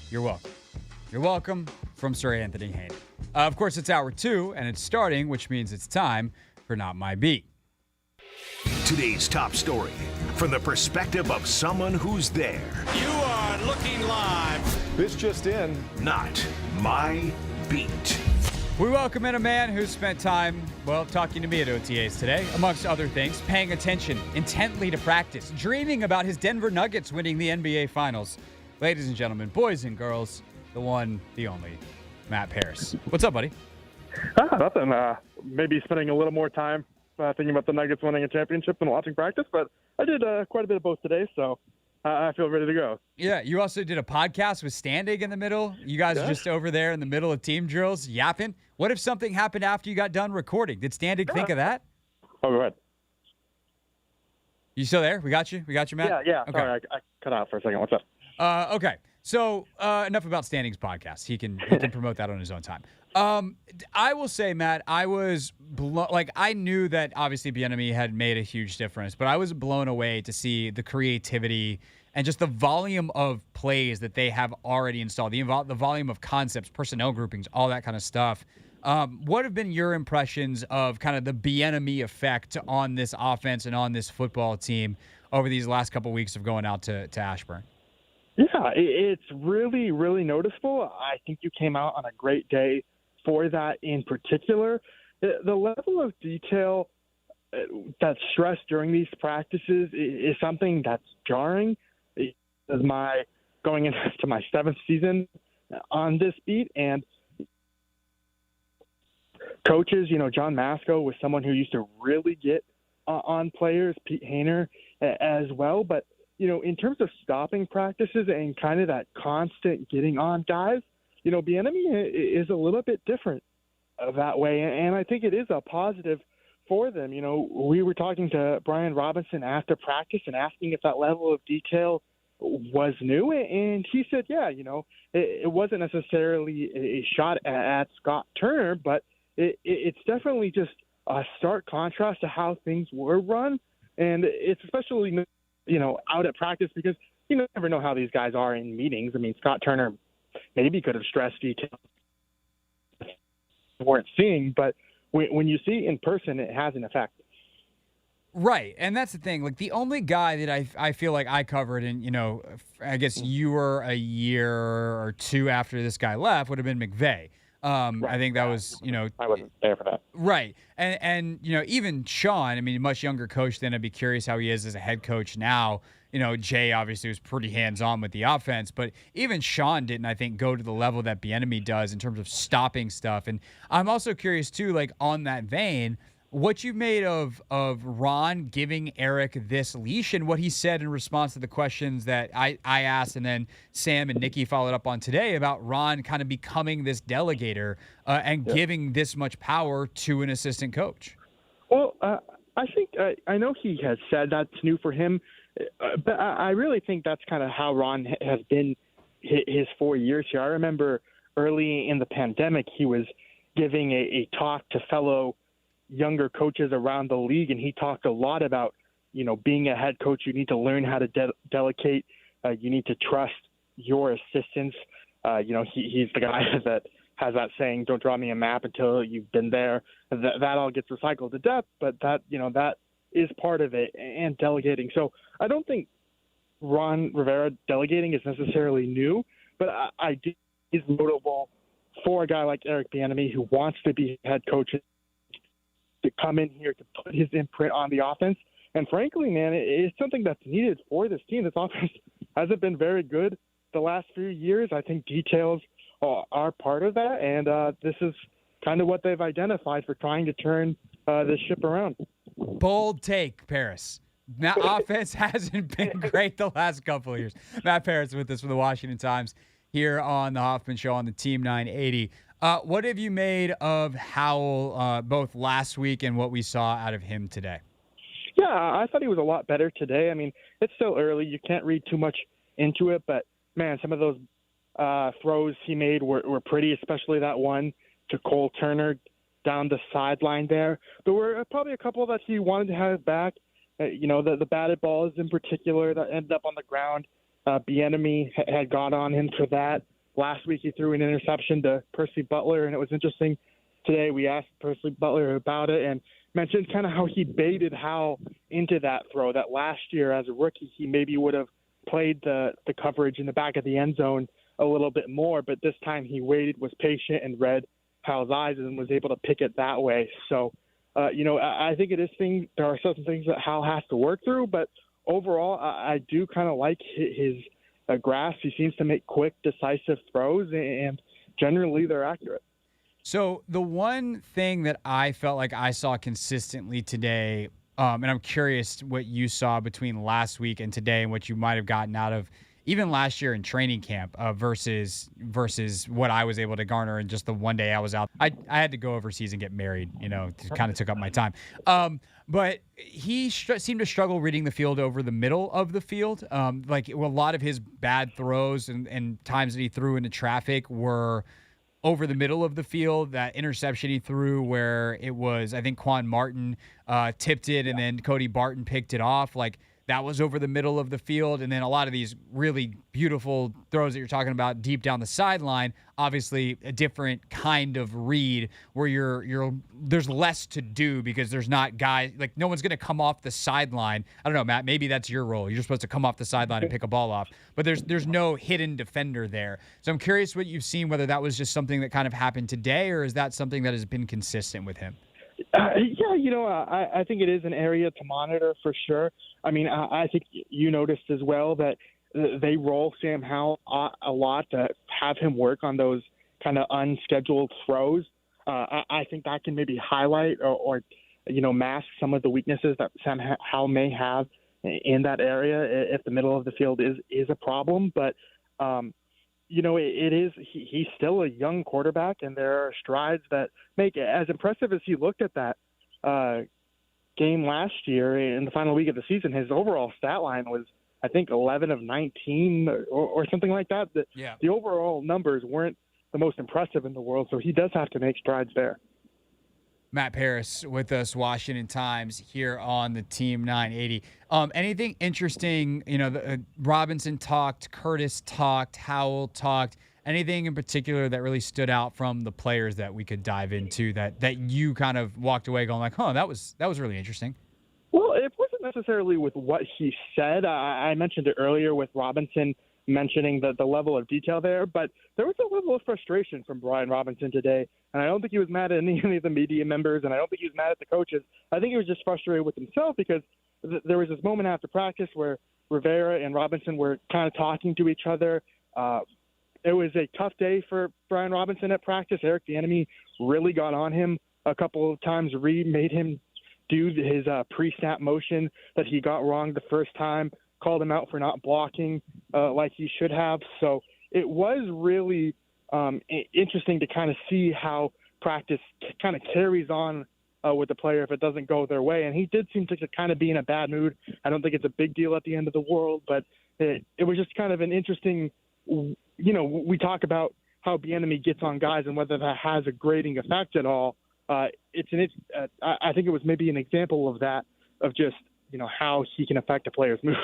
A: You're welcome. You're welcome from Sir Anthony Haney. Of course, it's Hour 2, and it's starting, which means it's time for Not My Beat.
F: Today's top story from the perspective of someone who's there.
K: You are looking live.
L: This just in.
F: Not My Beat.
A: We welcome in a man who spent time, talking to me at OTAs today, amongst other things, paying attention intently to practice, dreaming about his Denver Nuggets winning the NBA Finals. Ladies and gentlemen, boys and girls, the one, the only, Matt Paris. What's up, buddy?
L: Nothing. Maybe spending a little more time thinking about the Nuggets winning a championship than watching practice, but I did quite a bit of both today, so I feel ready to go.
A: Yeah, you also did a podcast with Standig in the middle. You guys are just over there in the middle of team drills, yapping. What if something happened after you got done recording? Did Standig think of that?
L: Oh, go ahead.
A: You still there? We got you? We got you, Matt?
L: Yeah.
A: Okay.
L: Sorry, I cut out for a second. What's up?
A: Okay. So enough about Standing's podcast. He can promote that on his own time. I will say, Matt, I was I knew that obviously Bieniemy had made a huge difference, but I was blown away to see the creativity and just the volume of plays that they have already installed, the volume of concepts, personnel groupings, all that kind of stuff. What have been your impressions of kind of the Bieniemy effect on this offense and on this football team over these last couple of weeks of going out to Ashburn?
L: Yeah, it's really, really noticeable. I think you came out on a great day for that in particular. The level of detail that's stressed during these practices is something that's jarring. As my going into my 7th season on this beat, and coaches, John Masco was someone who used to really get on players, Pete Hainer as well, but in terms of stopping practices and kind of that constant getting on guys, Bieniemy is a little bit different that way, and I think it is a positive for them. We were talking to Brian Robinson after practice and asking if that level of detail was new, and he said, yeah, it wasn't necessarily a shot at Scott Turner, but it's definitely just a stark contrast to how things were run, and it's especially out at practice because you never know how these guys are in meetings. I mean, Scott Turner maybe could have stressed details we weren't seeing, but when you see in person, it has an effect.
A: Right, and that's the thing. Like, the only guy that I feel like I covered, and, I guess you were a year or two after this guy left, would have been McVay. Right. I think that was,
L: I wasn't there for that.
A: Right. And even Sean, I mean, a much younger coach then, I'd be curious how he is as a head coach now. Jay obviously was pretty hands-on with the offense, but even Sean didn't, I think, go to the level that Bieniemy does in terms of stopping stuff. And I'm also curious, too, like, on that vein, what you made of Ron giving Eric this leash and what he said in response to the questions that I asked, and then Sam and Nikki followed up on today about Ron kind of becoming this delegator and giving this much power to an assistant coach.
L: Well, I think I know he has said that's new for him, but I really think that's kind of how Ron has been his 4 years here. I remember early in the pandemic, he was giving a talk to fellow younger coaches around the league, and he talked a lot about, being a head coach, you need to learn how to delegate. You need to trust your assistants. He's the guy that has that saying, don't draw me a map until you've been there. That all gets recycled to death, but that is part of it, and delegating. So I don't think Ron Rivera delegating is necessarily new, but I do is notable for a guy like Eric Bieniemy who wants to be head coach, to come in here to put his imprint on the offense. And frankly, man, it's something that's needed for this team. This offense hasn't been very good the last few years. I think details are part of that, and this is kind of what they've identified for trying to turn this ship around.
A: Bold take, Paris. That offense hasn't been great the last couple of years. Matt Paris with us from the Washington Times here on the Hoffman Show on the Team 980. What have you made of Howell both last week and what we saw out of him today?
L: Yeah, I thought he was a lot better today. I mean, it's still early. You can't read too much into it, but, man, some of those throws he made were pretty, especially that one to Cole Turner. down the sideline there. There were probably a couple that he wanted to have back. The batted balls in particular that ended up on the ground. Bieniemy had got on him for that. Last week he threw an interception to Percy Butler, and it was interesting. Today we asked Percy Butler about it and mentioned kind of how he baited Howell into that throw, that last year as a rookie he maybe would have played the coverage in the back of the end zone a little bit more, but this time he waited, was patient, and read Howell's eyes and was able to pick it that way. So, I think there are certain things that Howell has to work through, but overall I do kind of like his grasp. He seems to make quick, decisive throws, and generally they're accurate.
A: So the one thing that I felt like I saw consistently today, and I'm curious what you saw between last week and today and what you might have gotten out of even last year in training camp versus what I was able to garner in just the one day I was out. I had to go overseas and get married, it kind of took up my time. But he seemed to struggle reading the field over the middle of the field. A lot of his bad throws and times that he threw into traffic were over the middle of the field. That interception he threw where it was, I think Quan Martin tipped it and then Cody Barton picked it off. That was over the middle of the field. And then a lot of these really beautiful throws that you're talking about deep down the sideline, obviously a different kind of read where there's less to do because there's not guys, no one's going to come off the sideline. I don't know, Matt, maybe that's your role. You're supposed to come off the sideline and pick a ball off, but there's no hidden defender there. So I'm curious what you've seen, whether that was just something that kind of happened today or is that something that has been consistent with him?
L: I think it is an area to monitor for sure. I mean, I think you noticed as well that they roll Sam Howell a lot to have him work on those kind of unscheduled throws. I think that can maybe highlight or mask some of the weaknesses that Sam Howell may have in that area if the middle of the field is a problem. But he's still a young quarterback, and there are strides that make it as impressive as he looked at that game last year in the final week of the season. His overall stat line was, I think, 11 of 19 or something like that. The overall numbers weren't the most impressive in the world, so he does have to make strides there.
A: Matt Paris with us, Washington Times, here on the Team 980. Anything interesting? Robinson talked, Curtis talked, Howell talked. Anything in particular that really stood out from the players that we could dive into that you kind of walked away going like, that was really interesting?
L: Well, it wasn't necessarily with what he said. I mentioned it earlier with Robinson mentioning the level of detail there, but there was a level of frustration from Brian Robinson today, and I don't think he was mad at any of the media members, and I don't think he was mad at the coaches. I think he was just frustrated with himself because there was this moment after practice where Rivera and Robinson were kind of talking to each other. It was a tough day for Brian Robinson at practice. Eric Bieniemy really got on him a couple of times. Reed made him do his pre-snap motion that he got wrong the first time, called him out for not blocking like he should have. So it was really interesting to kind of see how practice kind of carries on with the player if it doesn't go their way. And he did seem to kind of be in a bad mood. I don't think it's a big deal at the end of the world, but it was just kind of an interesting, we talk about how Bieniemy gets on guys and whether that has a grading effect at all. I think it was maybe an example of that, of just, how he can affect a player's mood.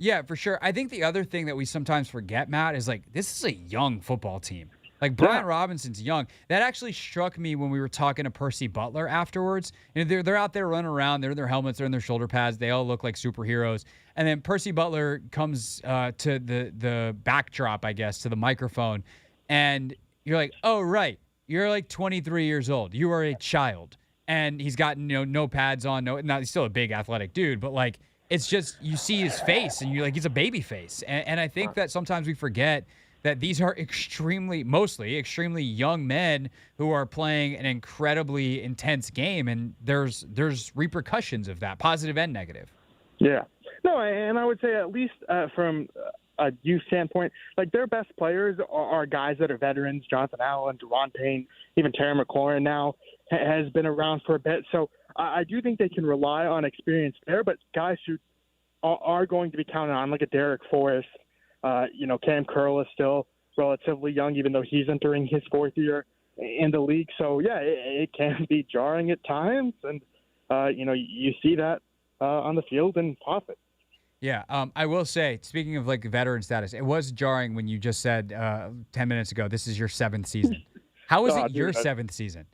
A: Yeah, for sure. I think the other thing that we sometimes forget, Matt, is this is a young football team. Brian Robinson's young. That actually struck me when we were talking to Percy Butler afterwards. They're out there running around. They're in their helmets. They're in their shoulder pads. They all look like superheroes. And then Percy Butler comes to the backdrop, I guess, to the microphone. And you're like, oh, right. You're 23 years old. You are a child. And he's got no pads on. He's still a big athletic dude, but it's just you see his face and you're like, he's a baby face. And I think that sometimes we forget that these are mostly extremely young men who are playing an incredibly intense game, and there's repercussions of that, positive and negative.
L: Yeah. No, and I would say at least from a youth standpoint, their best players are guys that are veterans. Jonathan Allen, Deron Payne, even Terry McLaurin now has been around for a bit. So I do think they can rely on experience there, but guys who are going to be counted on, like a Derek Forrest, Cam Curl is still relatively young, even though he's entering his fourth year. in the league. So, yeah, it can be jarring at times. And, you see that on the field and off it.
A: Yeah, I will say, speaking of like veteran status, it was jarring when you just said 10 minutes ago, this is your 7th season. How is it your 7th season?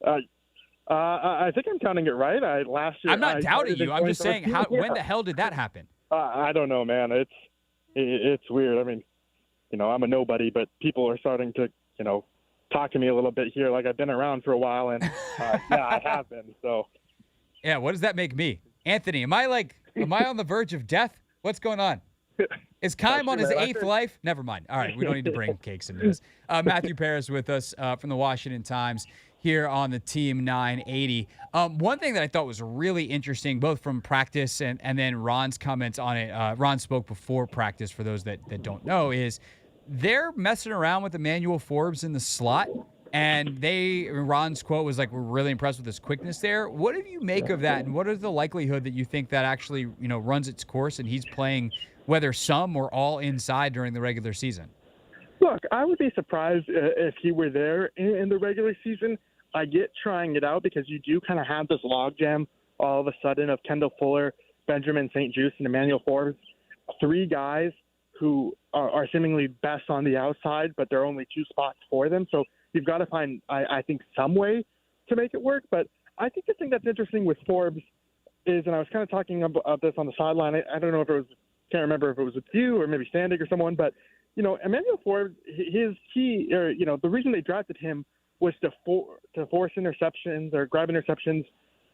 L: I think I'm counting it right. Last year,
A: I'm not doubting you. I'm just saying, when the hell did that happen?
L: I don't know, man. It's weird. I mean, I'm a nobody, but people are starting to, talk to me a little bit here. Like I've been around for a while, and yeah, I have been. So,
A: yeah. What does that make me, Anthony? Am I on the verge of death? What's going on? Is Keim on his 8th life? Never mind. All right, we don't need to bring cakes into this. Matthew Paris with us from the Washington Times here on the Team 980. One thing that I thought was really interesting, both from practice and then Ron's comments on it, Ron spoke before practice for those that don't know, is they're messing around with Emmanuel Forbes in the slot. And Ron's quote was like, we're really impressed with his quickness there. What do you make of that? And what is the likelihood that you think that actually, runs its course and he's playing whether some or all inside during the regular season?
L: Look, I would be surprised if he were there in the regular season. I get trying it out because you do kind of have this logjam all of a sudden of Kendall Fuller, Benjamin St-Juste, and Emmanuel Forbes. 3 guys who are seemingly best on the outside, but there are only 2 spots for them. So you've got to find, I think, some way to make it work. But I think the thing that's interesting with Forbes is, and I was kind of talking about this on the sideline, I don't know if it was, can't remember if it was with you or maybe Standig or someone, but, Emmanuel Forbes, his key, or, the reason they drafted him was to force interceptions or grab interceptions.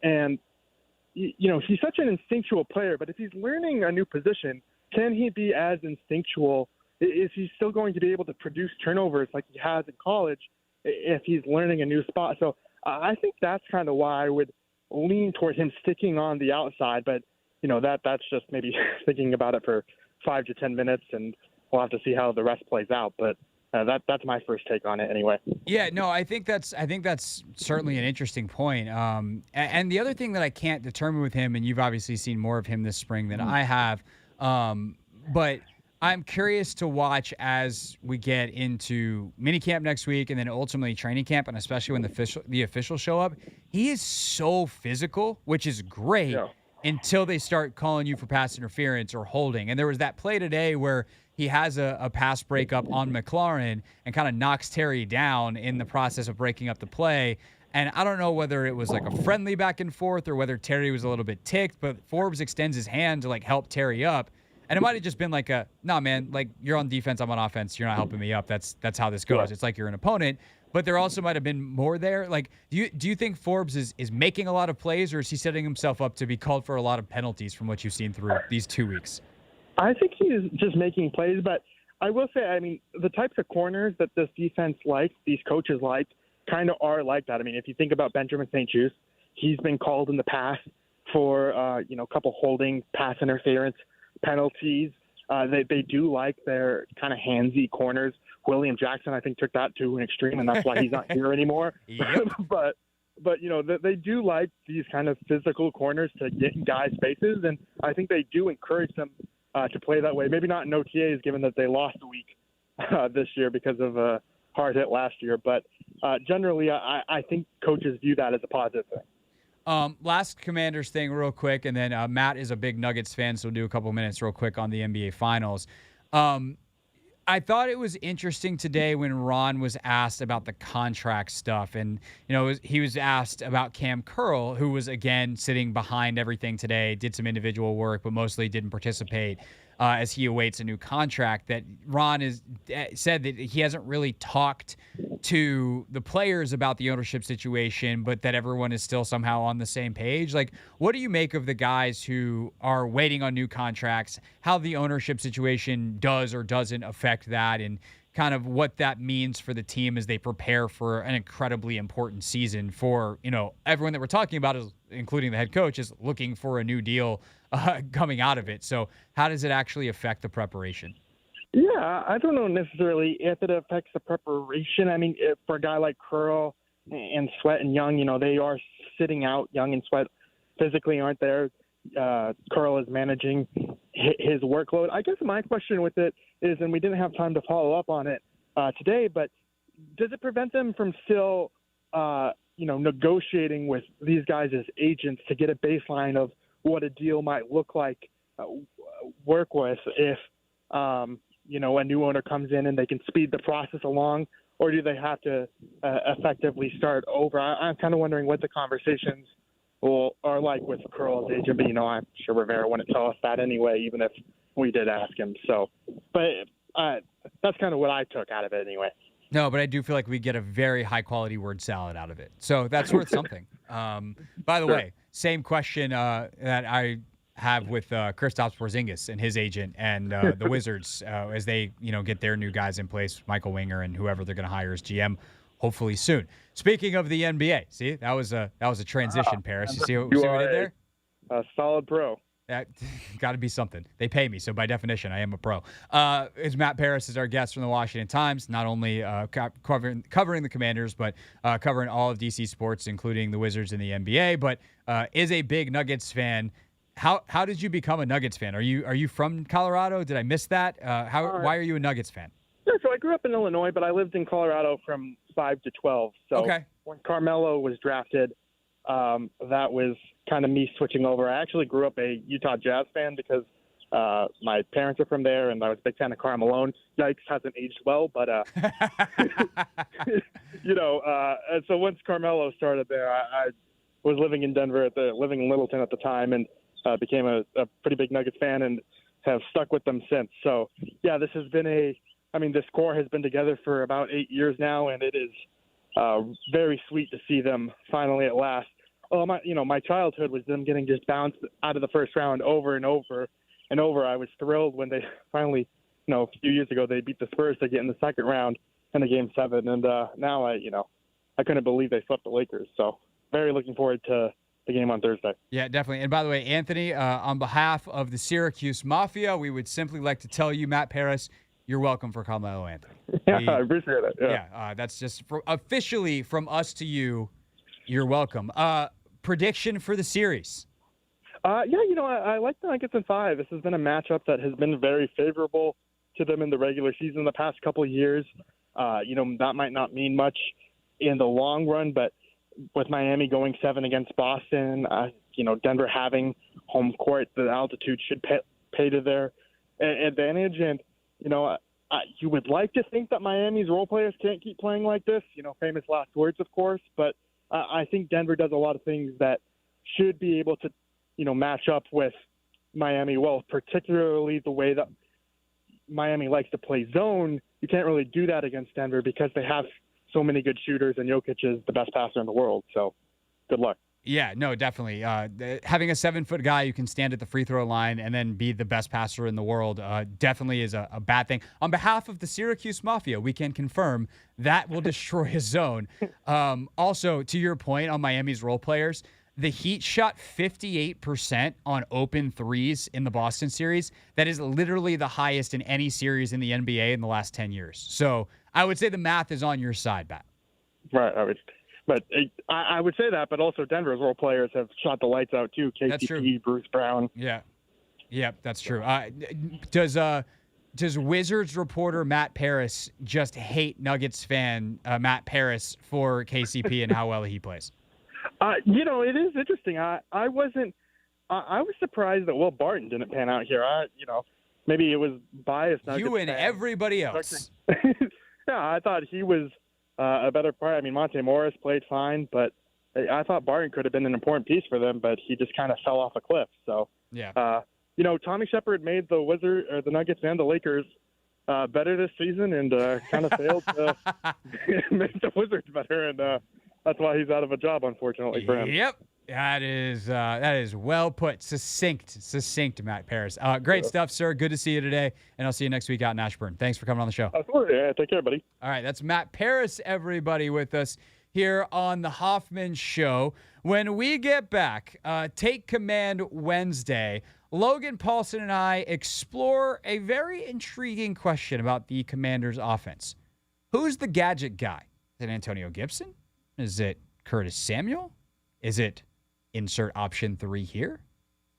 L: And, he's such an instinctual player, but if he's learning a new position, can he be as instinctual? Is he still going to be able to produce turnovers like he has in college if he's learning a new spot? So I think that's kind of why I would lean toward him sticking on the outside. But, that's just maybe thinking about it for 5 to 10 minutes, and we'll have to see how the rest plays out. But that's my first take on it anyway.
A: Yeah, no, I think that's certainly an interesting point. And the other thing that I can't determine with him, and you've obviously seen more of him this spring than I have, but I'm curious to watch as we get into minicamp next week and then ultimately training camp, and especially when the officials show up. He is so physical, which is great, until they start calling you for pass interference or holding. And there was that play today where he has a pass breakup on McLaurin and kind of knocks Terry down in the process of breaking up the play. And I don't know whether it was like a friendly back and forth or whether Terry was a little bit ticked, but Forbes extends his hand to like help Terry up. And it might have just been like nah, man, like you're on defense, I'm on offense. You're not helping me up. That's how this goes. It's like you're an opponent. But there also might have been more there. Like, do you think Forbes is making a lot of plays, or is he setting himself up to be called for a lot of penalties from what you've seen through these 2 weeks?
L: I think he's just making plays, but I will say, I mean, the types of corners that this defense likes, these coaches like, kind of are like that. I mean, if you think about Benjamin St-Juste, he's been called in the past for, a couple holding, pass interference penalties. They do like their kind of handsy corners. William Jackson, I think, took that to an extreme, and that's why he's not here anymore. But they do like these kind of physical corners to get in guys' faces, and I think they do encourage them to play that way. Maybe not in OTAs, given that they lost a week this year because of a hard hit last year. But generally, I think coaches view that as a positive thing.
A: Last Commanders thing real quick, and then Matt is a big Nuggets fan, so we'll do a couple minutes real quick on the NBA Finals. I thought it was interesting today when Ron was asked about the contract stuff. And, he was asked about Cam Curl, who was, again, sitting behind everything today, did some individual work, but mostly didn't participate as he awaits a new contract. That Ron said that he hasn't really talked to the players about the ownership situation, but that everyone is still somehow on the same page. Like, what do you make of the guys who are waiting on new contracts, how the ownership situation does or doesn't affect that, and kind of what that means for the team as they prepare for an incredibly important season for, everyone that we're talking about, is including the head coach, is looking for a new deal coming out of it. So how does it actually affect the preparation?
L: Yeah, I don't know necessarily if it affects the preparation. I mean, for a guy like Curl and Sweat and Young, they are sitting out. Young and Sweat physically aren't there. Curl is managing his workload. I guess my question with it is, and we didn't have time to follow up on it today, but does it prevent them from still, negotiating with these guys as agents to get a baseline of what a deal might look like, work with if, a new owner comes in and they can speed the process along, or do they have to effectively start over? I'm kind of wondering what the conversations are like with Curl's agent, but, I'm sure Rivera wouldn't tell us that anyway, even if we did ask him. So, but that's kind of what I took out of it anyway.
A: No, but I do feel like we get a very high-quality word salad out of it. So that's worth something. By the way, same question that I have with Kristaps Porzingis and his agent and the Wizards as they, get their new guys in place, Michael Winger and whoever they're going to hire as GM, hopefully soon. Speaking of the NBA, see, that was a transition, Paris. You see what we did there?
L: A solid pro.
A: That got to be something. They pay me, so by definition, I am a pro. It's Matt Paris is our guest from the Washington Times, not only covering the Commanders, but covering all of DC sports, including the Wizards and the NBA, but is a big Nuggets fan. How did you become a Nuggets fan? Are you from Colorado? Did I miss that? Why are you a Nuggets fan?
L: Yeah, so I grew up in Illinois, but I lived in Colorado from 5 to 12. So when Carmelo was drafted, that was kind of me switching over. I actually grew up a Utah Jazz fan because my parents are from there, and I was a big fan of Karl Malone. Yikes, hasn't aged well, but and so once Carmelo started there, I was living in Denver living in Littleton at the time, and became a pretty big Nuggets fan and have stuck with them since. So yeah, this has been this core has been together for about 8 years now, and it is very sweet to see them finally at last. My childhood was them getting just bounced out of the first round over and over and over. I was thrilled when they finally, a few years ago, they beat the Spurs to get in the second round in the Game 7. And now I couldn't believe they swept the Lakers. So very looking forward to the game on Thursday.
A: Yeah, definitely. And by the way, Anthony, on behalf of the Syracuse Mafia, we would simply like to tell you, Matt Paris, you're welcome for Carmelo Anthony.
L: Yeah, I appreciate it.
A: Yeah, that's just officially from us to you. You're welcome. Prediction for the series?
L: I like the Nuggets in 5. This has been a matchup that has been very favorable to them in the regular season the past couple of years. That might not mean much in the long run, but with Miami going 7 against Boston, Denver having home court, the altitude should pay to their advantage. And, you would like to think that Miami's role players can't keep playing like this, famous last words, of course, but I think Denver does a lot of things that should be able to, match up with Miami well, particularly the way that Miami likes to play zone. You can't really do that against Denver because they have so many good shooters, and Jokic is the best passer in the world. So good luck.
A: Yeah, no, definitely. Having a 7-foot guy who can stand at the free throw line and then be the best passer in the world definitely is a bad thing. On behalf of the Syracuse Mafia, we can confirm that will destroy his zone. Also, to your point on Miami's role players, the Heat shot 58% on open threes in the Boston series. That is literally the highest in any series in the NBA in the last 10 years. So I would say the math is on your side, Bat.
L: Right, But I would say that, but also Denver's role players have shot the lights out too. KCP, Bruce Brown.
A: Yeah, that's true. Does Wizards reporter Matt Paris just hate Nuggets fan Matt Paris for KCP and how well he plays?
L: It is interesting. I was surprised that Will Barton didn't pan out here. Maybe it was biased.
A: You and everybody else.
L: Yeah, I thought he was a better part. Monte Morris played fine, but I thought Barton could have been an important piece for them, but he just kind of fell off a cliff. So,
A: yeah.
L: Tommy Shepard made the Nuggets and the Lakers better this season, and kind of failed to make the Wizards better, and that's why he's out of a job, unfortunately for him.
A: Yep. That is well put. Succinct, Matt Paris. Great stuff, sir. Good to see you today, and I'll see you next week out in Ashburn. Thanks for coming on the show.
L: Absolutely. Yeah, take care, buddy.
A: All right, that's Matt Paris, everybody, with us here on the Hoffman Show. When we get back, Take Command Wednesday, Logan Paulson and I explore a very intriguing question about the Commanders' offense. Who's the gadget guy? Is it Antonio Gibson? Is it Curtis Samuel? Is it insert option 3 here?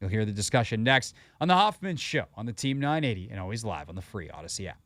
A: You'll hear the discussion next on the Hoffman Show on the Team 980 and always live on the free Odyssey app.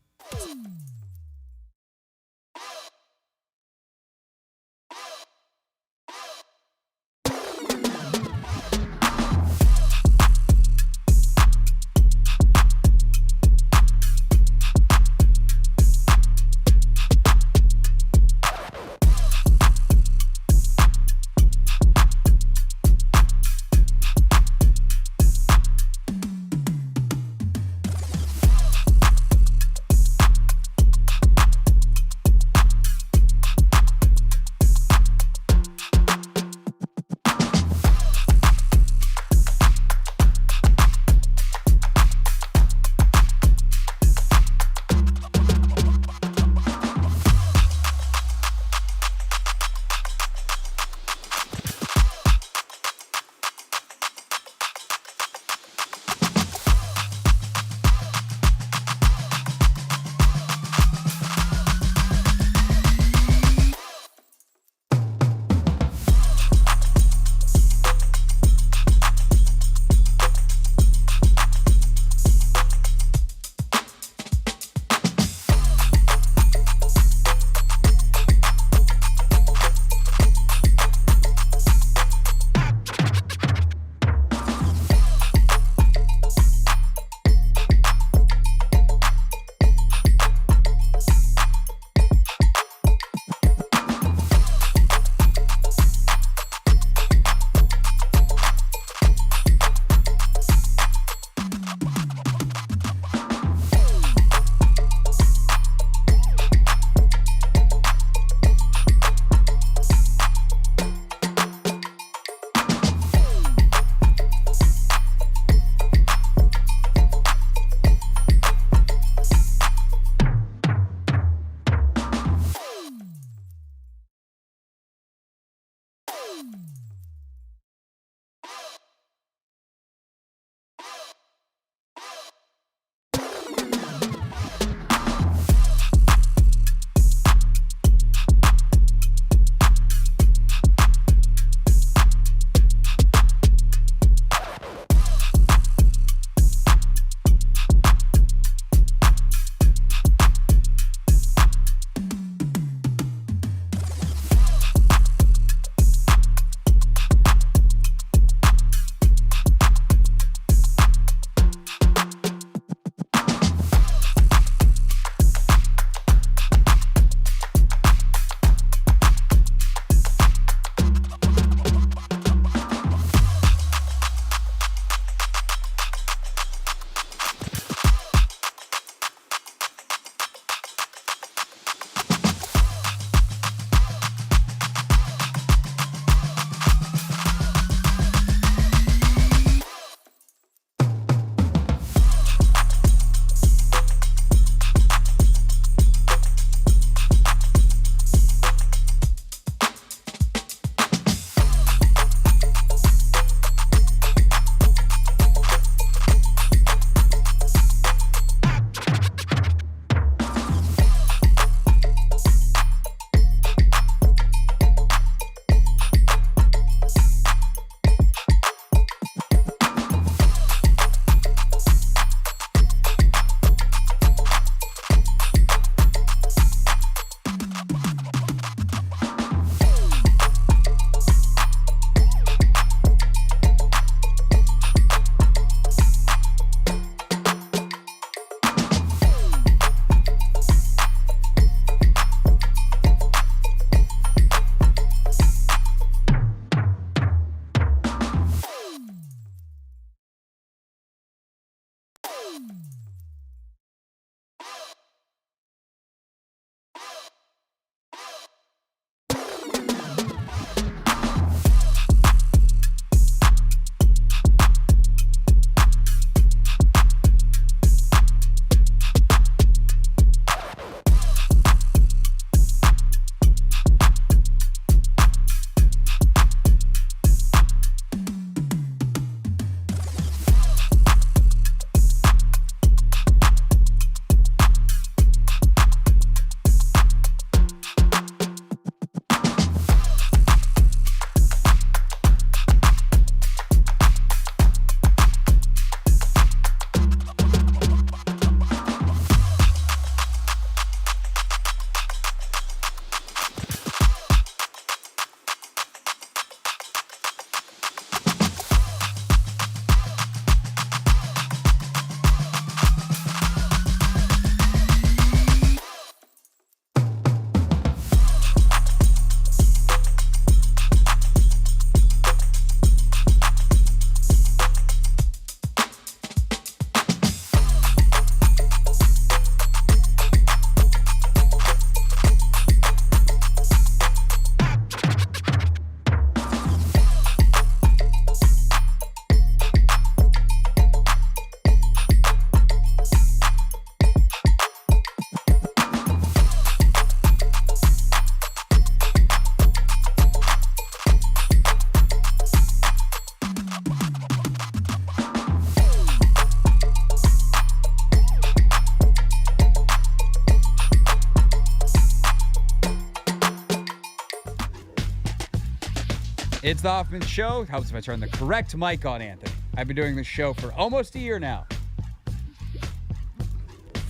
A: It's the Hoffman Show. Helps if I turn the correct mic on, Anthony. I've been doing this show for almost a year now.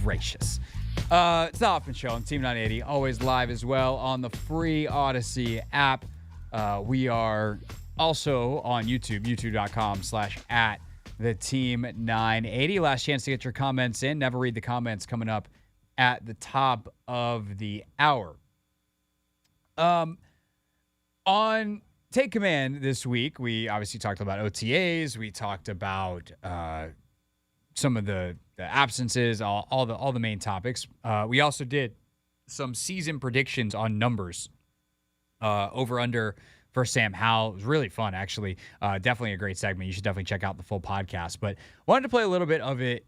A: Gracious. It's the Hoffman Show on Team 980. Always live as well on the free Odyssey app. We are also on YouTube, youtube.com/@theteam980. Last chance to get your comments in. Never read the comments coming up at the top of the hour. On Take Command this week, we obviously talked about OTAs. We talked about some of the absences, all the main topics. We also did some season predictions on numbers over under for Sam Howell. It was really fun, actually. Definitely a great segment. You should definitely check out the full podcast. But wanted to play a little bit of it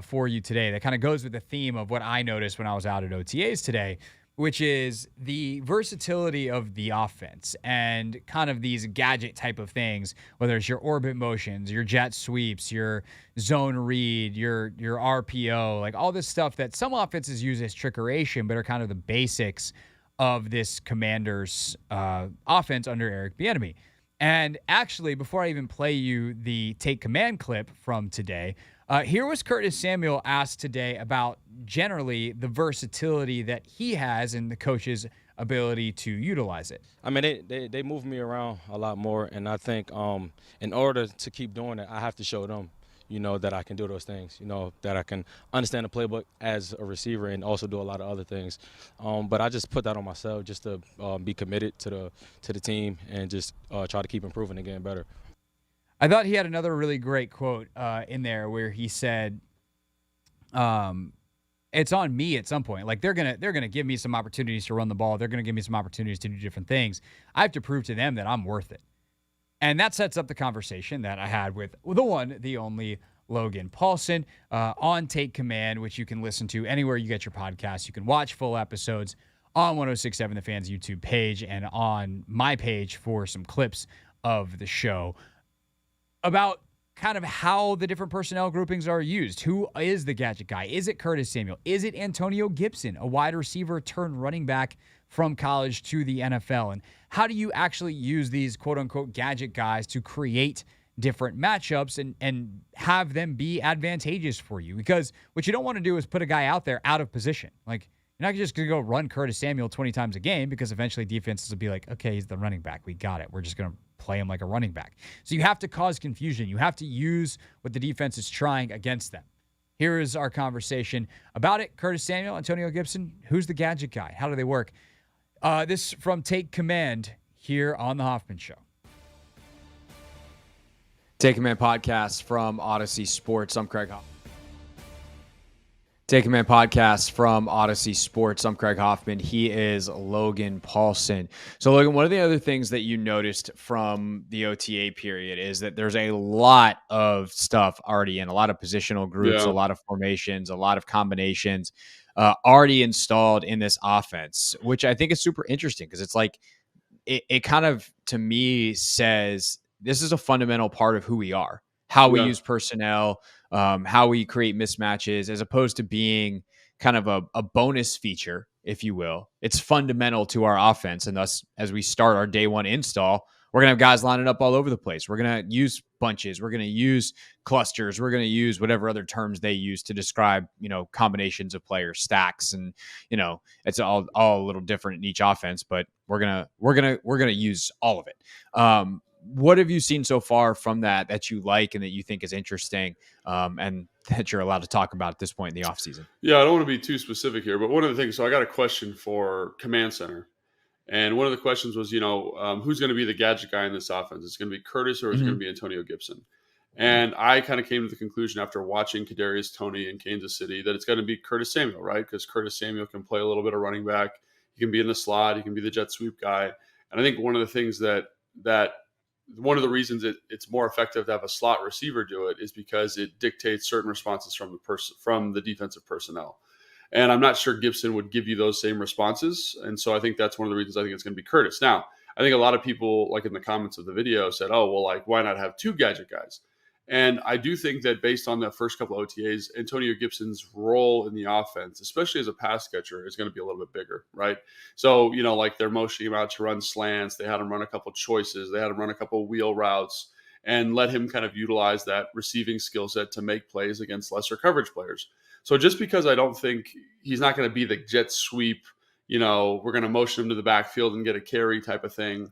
A: for you today. That kind of goes with the theme of what I noticed when I was out at OTAs today, which is the versatility of the offense and kind of these gadget type of things, whether it's your orbit motions, your jet sweeps, your zone read, your RPO, like all this stuff that some offenses use as trickeration, but are kind of the basics of this Commanders offense under Eric Bieniemy. And actually, before I even play you the Take Command clip from today, here was Curtis Samuel asked today about generally the versatility that he has and the coach's ability to utilize it.
C: I mean, they move me around a lot more, and I think in order to keep doing it, I have to show them, that I can do those things, that I can understand the playbook as a receiver and also do a lot of other things. But I just put that on myself just to be committed to the team and just try to keep improving and getting better.
A: I thought he had another really great quote in there where he said, it's on me at some point. Like they're gonna give me some opportunities to run the ball. They're gonna give me some opportunities to do different things. I have to prove to them that I'm worth it. And that sets up the conversation that I had with the one, the only Logan Paulson on Take Command, which you can listen to anywhere you get your podcasts. You can watch full episodes on 106.7 The Fans YouTube page and on my page for some clips of the show about kind of how the different personnel groupings are used. Who is the gadget guy? Is it Curtis Samuel? Is it Antonio Gibson, a wide receiver turned running back from college to the NFL? And how do you actually use these quote-unquote gadget guys to create different matchups and have them be advantageous for you? Because what you don't want to do is put a guy out there out of position. Like, you're not just going to go run Curtis Samuel 20 times a game because eventually defenses will be like, okay, he's the running back. We got it. We're just going to play him like a running back. So you have to cause confusion. You have to use what the defense is trying against them. Here is our conversation about it. Curtis Samuel, Antonio Gibson, who's the gadget guy? How do they work? This from Take Command here on The Hoffman Show.
M: Take Command podcast from Odyssey Sports. I'm Craig Hoffman.
A: Take a Man podcast from Odyssey Sports. I'm Craig Hoffman. He is Logan Paulson. So, Logan, one of the other things that you noticed from the OTA period is that there's a lot of stuff already in, a lot of positional groups, a lot of formations, a lot of combinations already installed in this offense, which I think is super interesting because it's like it kind of, to me, says this is a fundamental part of who we are, how we use personnel, how we create mismatches, as opposed to being kind of a bonus feature, if you will. It's fundamental to our offense. And thus, as we start our day one install, we're going to have guys lining up all over the place. We're going to use bunches. We're going to use clusters. We're going to use whatever other terms they use to describe, combinations of players, stacks. And, it's all a little different in each offense, but we're going to use all of it. What have you seen so far from that you like and that you think is interesting, and that you're allowed to talk about at this point in the offseason?
M: Yeah, I don't want to be too specific here, but one of the things, so I got a question for Command Center. And one of the questions was, who's going to be the gadget guy in this offense? Is it going to be Curtis or is it going to be Antonio Gibson? And I kind of came to the conclusion after watching Kadarius Toney in Kansas City that it's going to be Curtis Samuel, right? Because Curtis Samuel can play a little bit of running back. He can be in the slot. He can be the jet sweep guy. And I think one of the things one of the reasons it's more effective to have a slot receiver do it is because it dictates certain responses from the defensive personnel. And I'm not sure Gibson would give you those same responses. And so I think that's one of the reasons I think it's going to be Curtis. Now, I think a lot of people, like in the comments of the video, said, oh, well, like, why not have two gadget guys? And I do think that based on the first couple of OTAs, Antonio Gibson's role in the offense, especially as a pass catcher, is going to be a little bit bigger, right? So, like they're motioning him out to run slants. They had him run a couple choices. They had him run a couple wheel routes and let him kind of utilize that receiving skill set to make plays against lesser coverage players. So just because I don't think he's not going to be the jet sweep, we're going to motion him to the backfield and get a carry type of thing.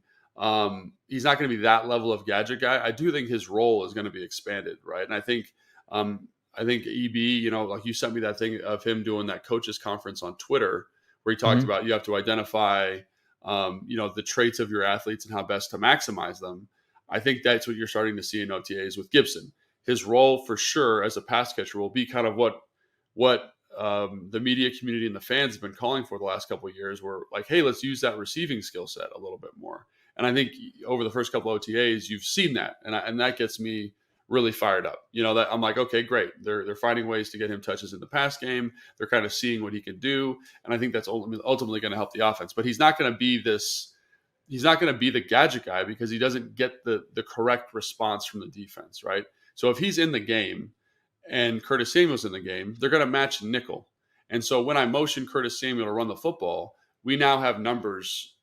M: He's not going to be that level of gadget guy. I do think his role is going to be expanded, right? And I think EB, like you sent me that thing of him doing that coaches conference on Twitter where he talked about you have to identify, the traits of your athletes and how best to maximize them. I think that's what you're starting to see in OTAs with Gibson. His role for sure as a pass catcher will be kind of what the media community and the fans have been calling for the last couple of years. Were like, hey, let's use that receiving skill set a little bit more. And I think over the first couple of OTAs, you've seen that, and that gets me really fired up. That I'm like, okay, great. They're finding ways to get him touches in the pass game. They're kind of seeing what he can do, and I think that's ultimately going to help the offense. But he's not going to be this. He's not going to be the gadget guy because he doesn't get the correct response from the defense, right? So if he's in the game and Curtis Samuel's in the game, they're going to match nickel. And so when I motion Curtis Samuel to run the football, we now have numbers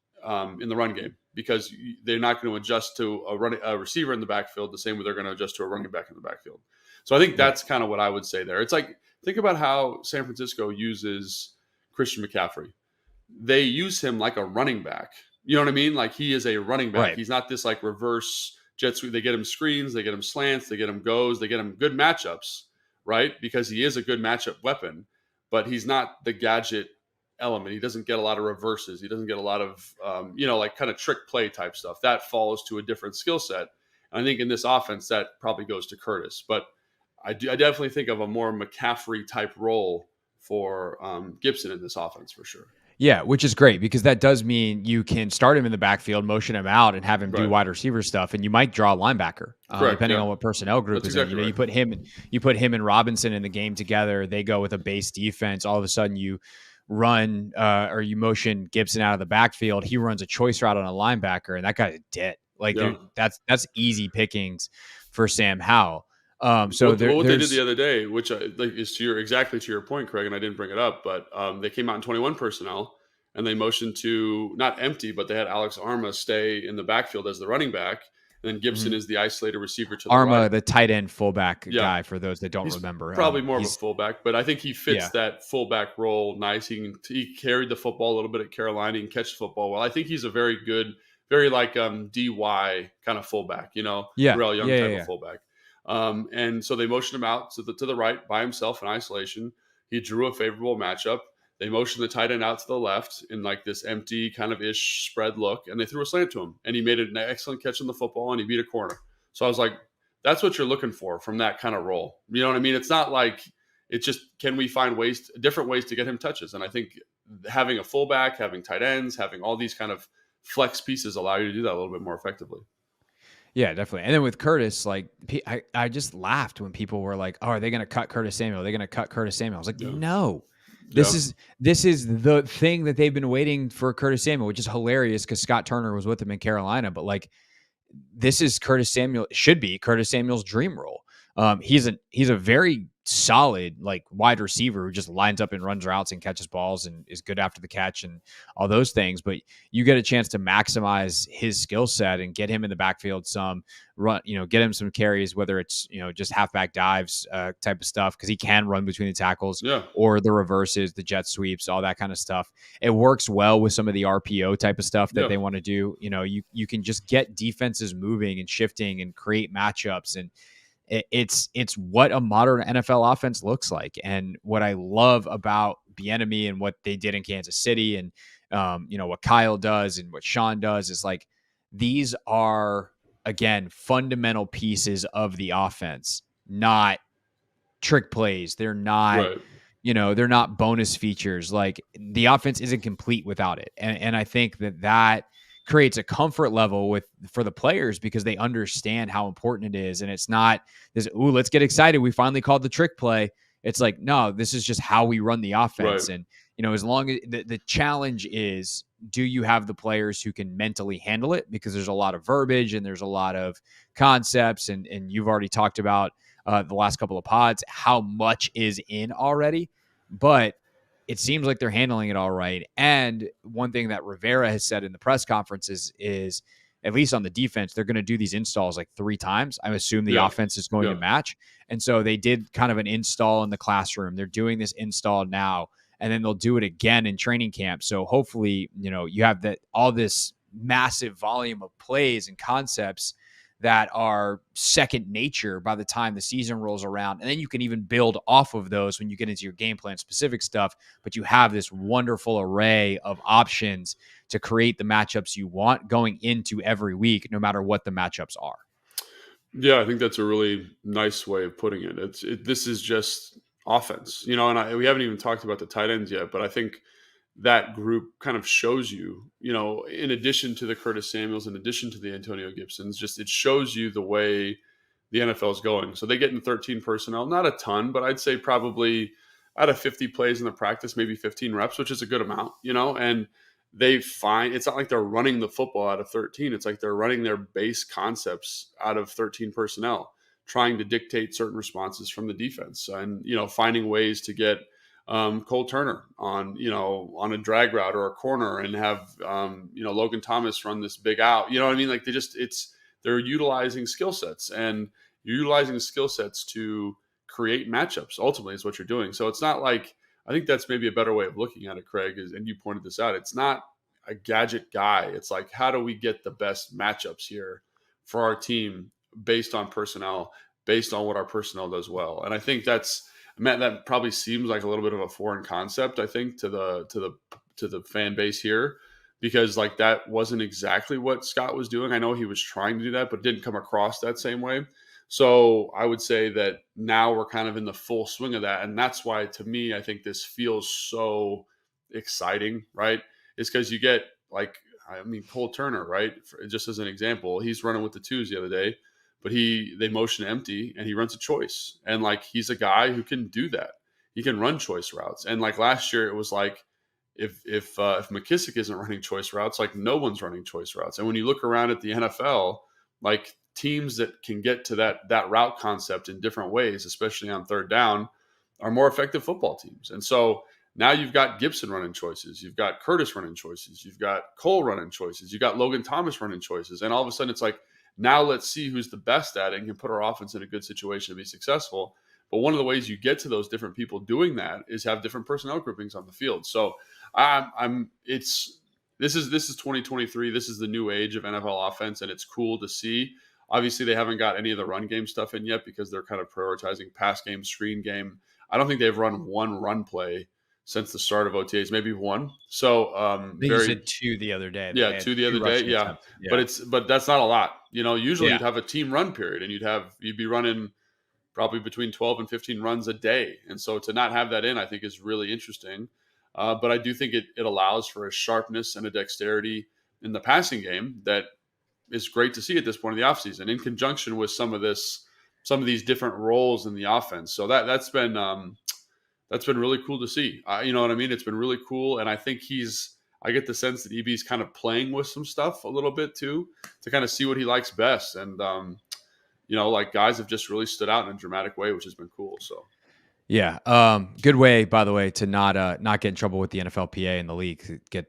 M: in the run game because they're not going to adjust to a receiver in the backfield the same way they're going to adjust to a running back in the backfield. So I think that's kind of what I would say there. It's like, think about how San Francisco uses Christian McCaffrey. They use him like a running back. You know what I mean? Like he is a running back. Right. He's not this like reverse jet sweep. They get him screens, they get him slants, they get him goes, they get him good matchups, right? Because he is a good matchup weapon, but he's not the gadget element. He doesn't get a lot of reverses. He doesn't get a lot of, like kind of trick play type stuff. That falls to a different skill set. And I think in this offense, that probably goes to Curtis. But I definitely think of a more McCaffrey type role for Gibson in this offense for sure.
A: Yeah, which is great because that does mean you can start him in the backfield, motion him out, and have him do wide receiver stuff, and you might draw a linebacker depending on what personnel group is in. You put him and Robinson in the game together. They go with a base defense. All of a sudden, you run or you motion Gibson out of the backfield. He runs a choice route on a linebacker, and that guy's dead. Like that's easy pickings for Sam Howell. What
M: they did the other day, which is exactly to your point, Craig, and I didn't bring it up, but they came out in 21 personnel and they motioned to not empty, but they had Alex Arma stay in the backfield as the running back. And then Gibson is the isolated receiver to the
A: Arma,
M: right.
A: The tight end fullback guy, for those that don't remember.
M: Probably more of a fullback, but I think he fits that fullback role nice. He carried the football a little bit at Carolina and catch the football well. I think he's a very good, very like DY kind of fullback, real young type of fullback. And so they motioned him out to the right by himself in isolation. He drew a favorable matchup. They motioned the tight end out to the left in like this empty kind of ish spread look, and they threw a slant to him, and he made an excellent catch on the football, and he beat a corner. So I was like, that's what you're looking for from that kind of role. You know what I mean? It's not like It's just, can we find different ways to get him touches? And I think having a fullback, having tight ends, having all these kind of flex pieces allow you to do that a little bit more effectively.
A: Yeah, definitely. And then with Curtis, like I just laughed when people were like, "Oh, are they going to cut Curtis Samuel? Are they going to cut Curtis Samuel?" I was like, "No, this is the thing that they've been waiting for Curtis Samuel," which is hilarious because Scott Turner was with him in Carolina. But like, this is Curtis Samuel. Should be Curtis Samuel's dream role. He's a very solid like wide receiver who just lines up and runs routes and catches balls and is good after the catch and all those things. But you get a chance to maximize his skill set and get him in the backfield some, run, get him some carries, whether it's just halfback dives type of stuff, because he can run between the tackles, or the reverses, the jet sweeps, all that kind of stuff. It works well with some of the RPO type of stuff that they want to do. You can just get defenses moving and shifting and create matchups, and it's what a modern NFL offense looks like. And what I love about Bieniemy and what they did in Kansas City, and what Kyle does and what Sean does, is like, these are, again, fundamental pieces of the offense, not trick plays. They're not, they're not bonus features. Like, the offense isn't complete without it. And I think that creates a comfort level for the players, because they understand how important it is. And it's not this, "Ooh, let's get excited, we finally called the trick play." It's like, no, this is just how we run the offense. And, as long as the challenge is, do you have the players who can mentally handle it? Because there's a lot of verbiage and there's a lot of concepts, and you've already talked about the last couple of pods, how much is in already, but it seems like they're handling it all right. And one thing that Rivera has said in the press conferences is, at least on the defense, they're going to do these installs like 3 times. I assume the offense is going to match. And so they did kind of an install in the classroom. They're doing this install now, and then they'll do it again in training camp. So hopefully, you have all this massive volume of plays and concepts that are second nature by the time the season rolls around. And then you can even build off of those when you get into your game plan specific stuff. But you have this wonderful array of options to create the matchups you want going into every week, no matter what the matchups are.
M: Yeah, I think that's a really nice way of putting it. This is just offense, and we haven't even talked about the tight ends yet, but I think that group kind of shows you, in addition to the Curtis Samuels, in addition to the Antonio Gibsons, it shows you the way the NFL is going. So they get in 13 personnel, not a ton, but I'd say probably out of 50 plays in the practice, maybe 15 reps, which is a good amount, and it's not like they're running the football out of 13. It's like they're running their base concepts out of 13 personnel, trying to dictate certain responses from the defense, and, finding ways to get Cole Turner on a drag route or a corner, and have Logan Thomas run this big out. You know what I mean? Like, they're utilizing skill sets, and you're utilizing the skill sets to create matchups. Ultimately, is what you're doing. So it's not like, I think that's maybe a better way of looking at it, Craig, and you pointed this out. It's not a gadget guy. It's like, how do we get the best matchups here for our team based on personnel, based on what our personnel does well? And I think that probably seems like a little bit of a foreign concept, I think, to the fan base here, because like, that wasn't exactly what Scott was doing. I know he was trying to do that, but didn't come across that same way. So I would say that now we're kind of in the full swing of that. And that's why, to me, I think this feels so exciting, right? It's because you get, like, Cole Turner, right? Just as an example, he's running with the twos the other day, but they motion empty and he runs a choice. And like, he's a guy who can do that. He can run choice routes. And like last year, it was like, if McKissick isn't running choice routes, like, no one's running choice routes. And when you look around at the NFL, like, teams that can get to that route concept in different ways, especially on third down, are more effective football teams. And so now you've got Gibson running choices, you've got Curtis running choices, you've got Cole running choices, you've got Logan Thomas running choices. And all of a sudden it's like, now let's see who's the best at it and can put our offense in a good situation to be successful. But one of the ways you get to those different people doing that is have different personnel groupings on the field. So this is 2023. This is the new age of NFL offense, and it's cool to see. Obviously, they haven't got any of the run game stuff in yet because they're kind of prioritizing pass game, screen game. I don't think they've run one run play since the start of OTAs, maybe one. So
A: I think you said 2 the other day.
M: Yeah, 2 the other day. Yeah. But that's not a lot. Usually you'd have a team run period, and you'd be running probably between 12 and 15 runs a day. And so to not have that in, I think is really interesting. But I do think it allows for a sharpness and a dexterity in the passing game that is great to see at this point of the offseason in conjunction with some of these different roles in the offense. So that's been really cool to see. You know what I mean? It's been really cool. And I think I get the sense that EB's kind of playing with some stuff a little bit too, to kind of see what he likes best. And, like guys have just really stood out in a dramatic way, which has been cool. So.
A: Yeah. Good way, by the way, to not get in trouble with the NFLPA and the league. Get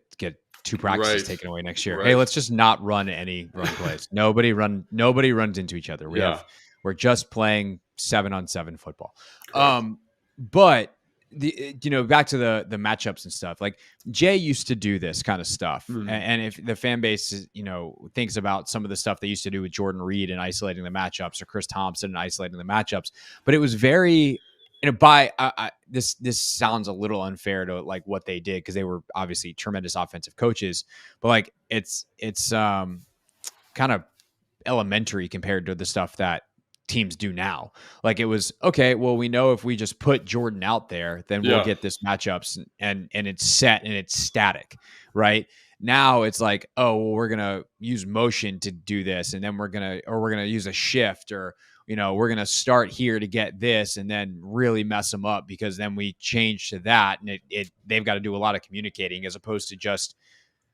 A: 2 practices taken away next year.
M: Right.
A: Hey, let's just not run any run plays. Nobody runs into each other. We're just playing 7-on-7 football. But back to the matchups and stuff. Like Jay used to do this kind of stuff, and if the fan base thinks about some of the stuff they used to do with Jordan Reed and isolating the matchups, or Chris Thompson and isolating the matchups, but it was very. This sounds a little unfair to like what they did, because they were obviously tremendous offensive coaches, but like it's kind of elementary compared to the stuff that teams do now. Like it was, okay, well, we know if we just put Jordan out there, then we'll get this matchups and it's set and it's static, right? Now it's like, oh, well, we're gonna use motion to do this, and then we're gonna use a shift, or we're going to start here to get this and then really mess them up, because then we change to that. And they've got to do a lot of communicating, as opposed to just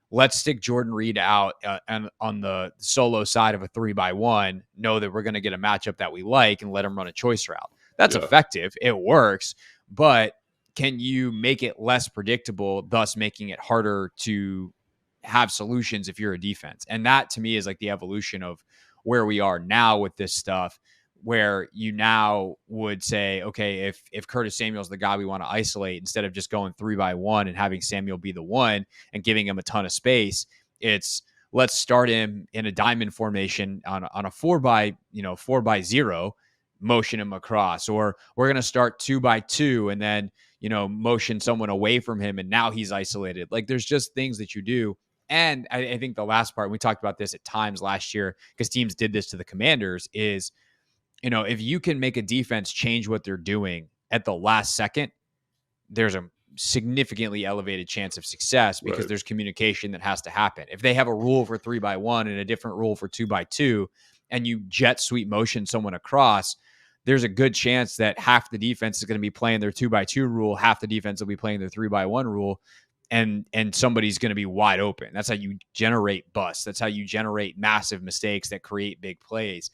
A: let's stick Jordan Reed out and on the solo side of a 3-by-1, know that we're going to get a matchup that we like and let him run a choice route. That's effective. It works. But can you make it less predictable, thus making it harder to have solutions if you're a defense? And that to me is like the evolution of where we are now with this stuff, where you now would say, okay, if Curtis Samuel's the guy we want to isolate, instead of just going 3-by-1 and having Samuel be the one and giving him a ton of space, it's let's start him in a diamond formation on a 4-by-0, motion him across, or we're going to start 2-by-2 and then, motion someone away from him, and now he's isolated. Like there's just things that you do. And I think the last part, we talked about this at times last year, because teams did this to the Commanders, is if you can make a defense change what they're doing at the last second, there's a significantly elevated chance of success, because there's communication that has to happen. If they have a rule for 3-by-1 and a different rule for 2-by-2, and you jet sweep motion someone across, there's a good chance that half the defense is going to be playing their 2-by-2 rule, half the defense will be playing their 3-by-1 rule, and somebody's going to be wide open. That's how you generate busts. That's how you generate massive mistakes that create big plays.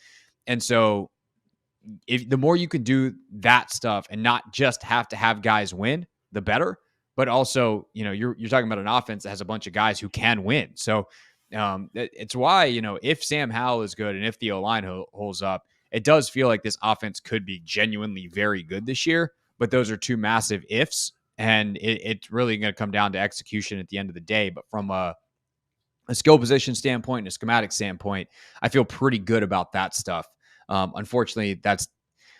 A: And so if the more you can do that stuff and not just have to have guys win, the better. But also, you're talking about an offense that has a bunch of guys who can win. So it's why, if Sam Howell is good and if the O-line holds up, it does feel like this offense could be genuinely very good this year. But those are 2 massive ifs, and it's really going to come down to execution at the end of the day. But from a skill position standpoint and a schematic standpoint, I feel pretty good about that stuff. Unfortunately, I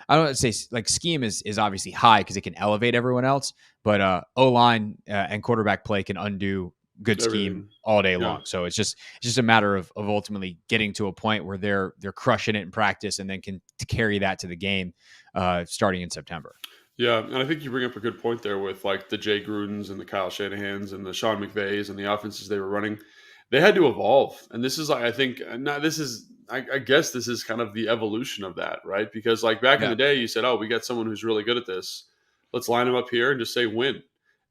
A: don't want to say like scheme is obviously high because it can elevate everyone else, but O-line and quarterback play can undo good scheme all day long. So it's just a matter of ultimately getting to a point where they're crushing it in practice and then can carry that to the game starting in September.
M: Yeah, and I think you bring up a good point there with like the Jay Grudens and the Kyle Shanahans and the Sean McVays and the offenses they were running. They had to evolve, and this is like I guess this is kind of the evolution of that, right? Because like back in the day, you said, "Oh, we got someone who's really good at this. Let's line them up here and just say win."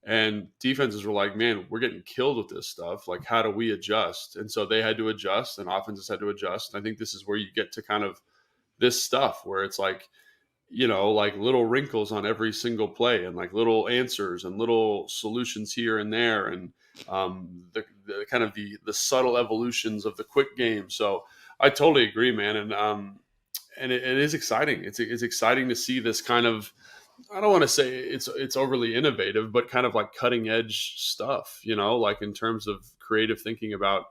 M: And defenses were like, "Man, we're getting killed with this stuff. Like, how do we adjust?" And so they had to adjust, and offenses had to adjust. And I think this is where you get to kind of this stuff where it's like, like little wrinkles on every single play, and like little answers and little solutions here and there, and the kind of the subtle evolutions of the quick game. So I totally agree, man. And it is exciting. It's exciting to see this kind of, I don't want to say it's overly innovative, but kind of like cutting edge stuff, like in terms of creative thinking about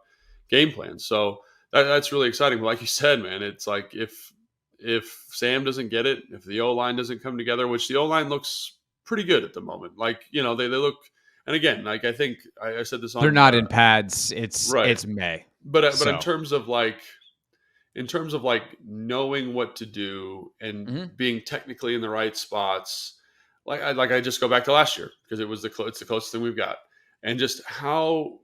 M: game plans. So that's really exciting. But like you said, man, it's like if Sam doesn't get it, if the O-line doesn't come together, which the O-line looks pretty good at the moment. Like, they look, and again, like I think I said this on.
A: They're not in pads. It's May.
M: But in terms of like, in terms of like knowing what to do and being technically in the right spots. I just go back to last year because it's the closest thing we've got, and just how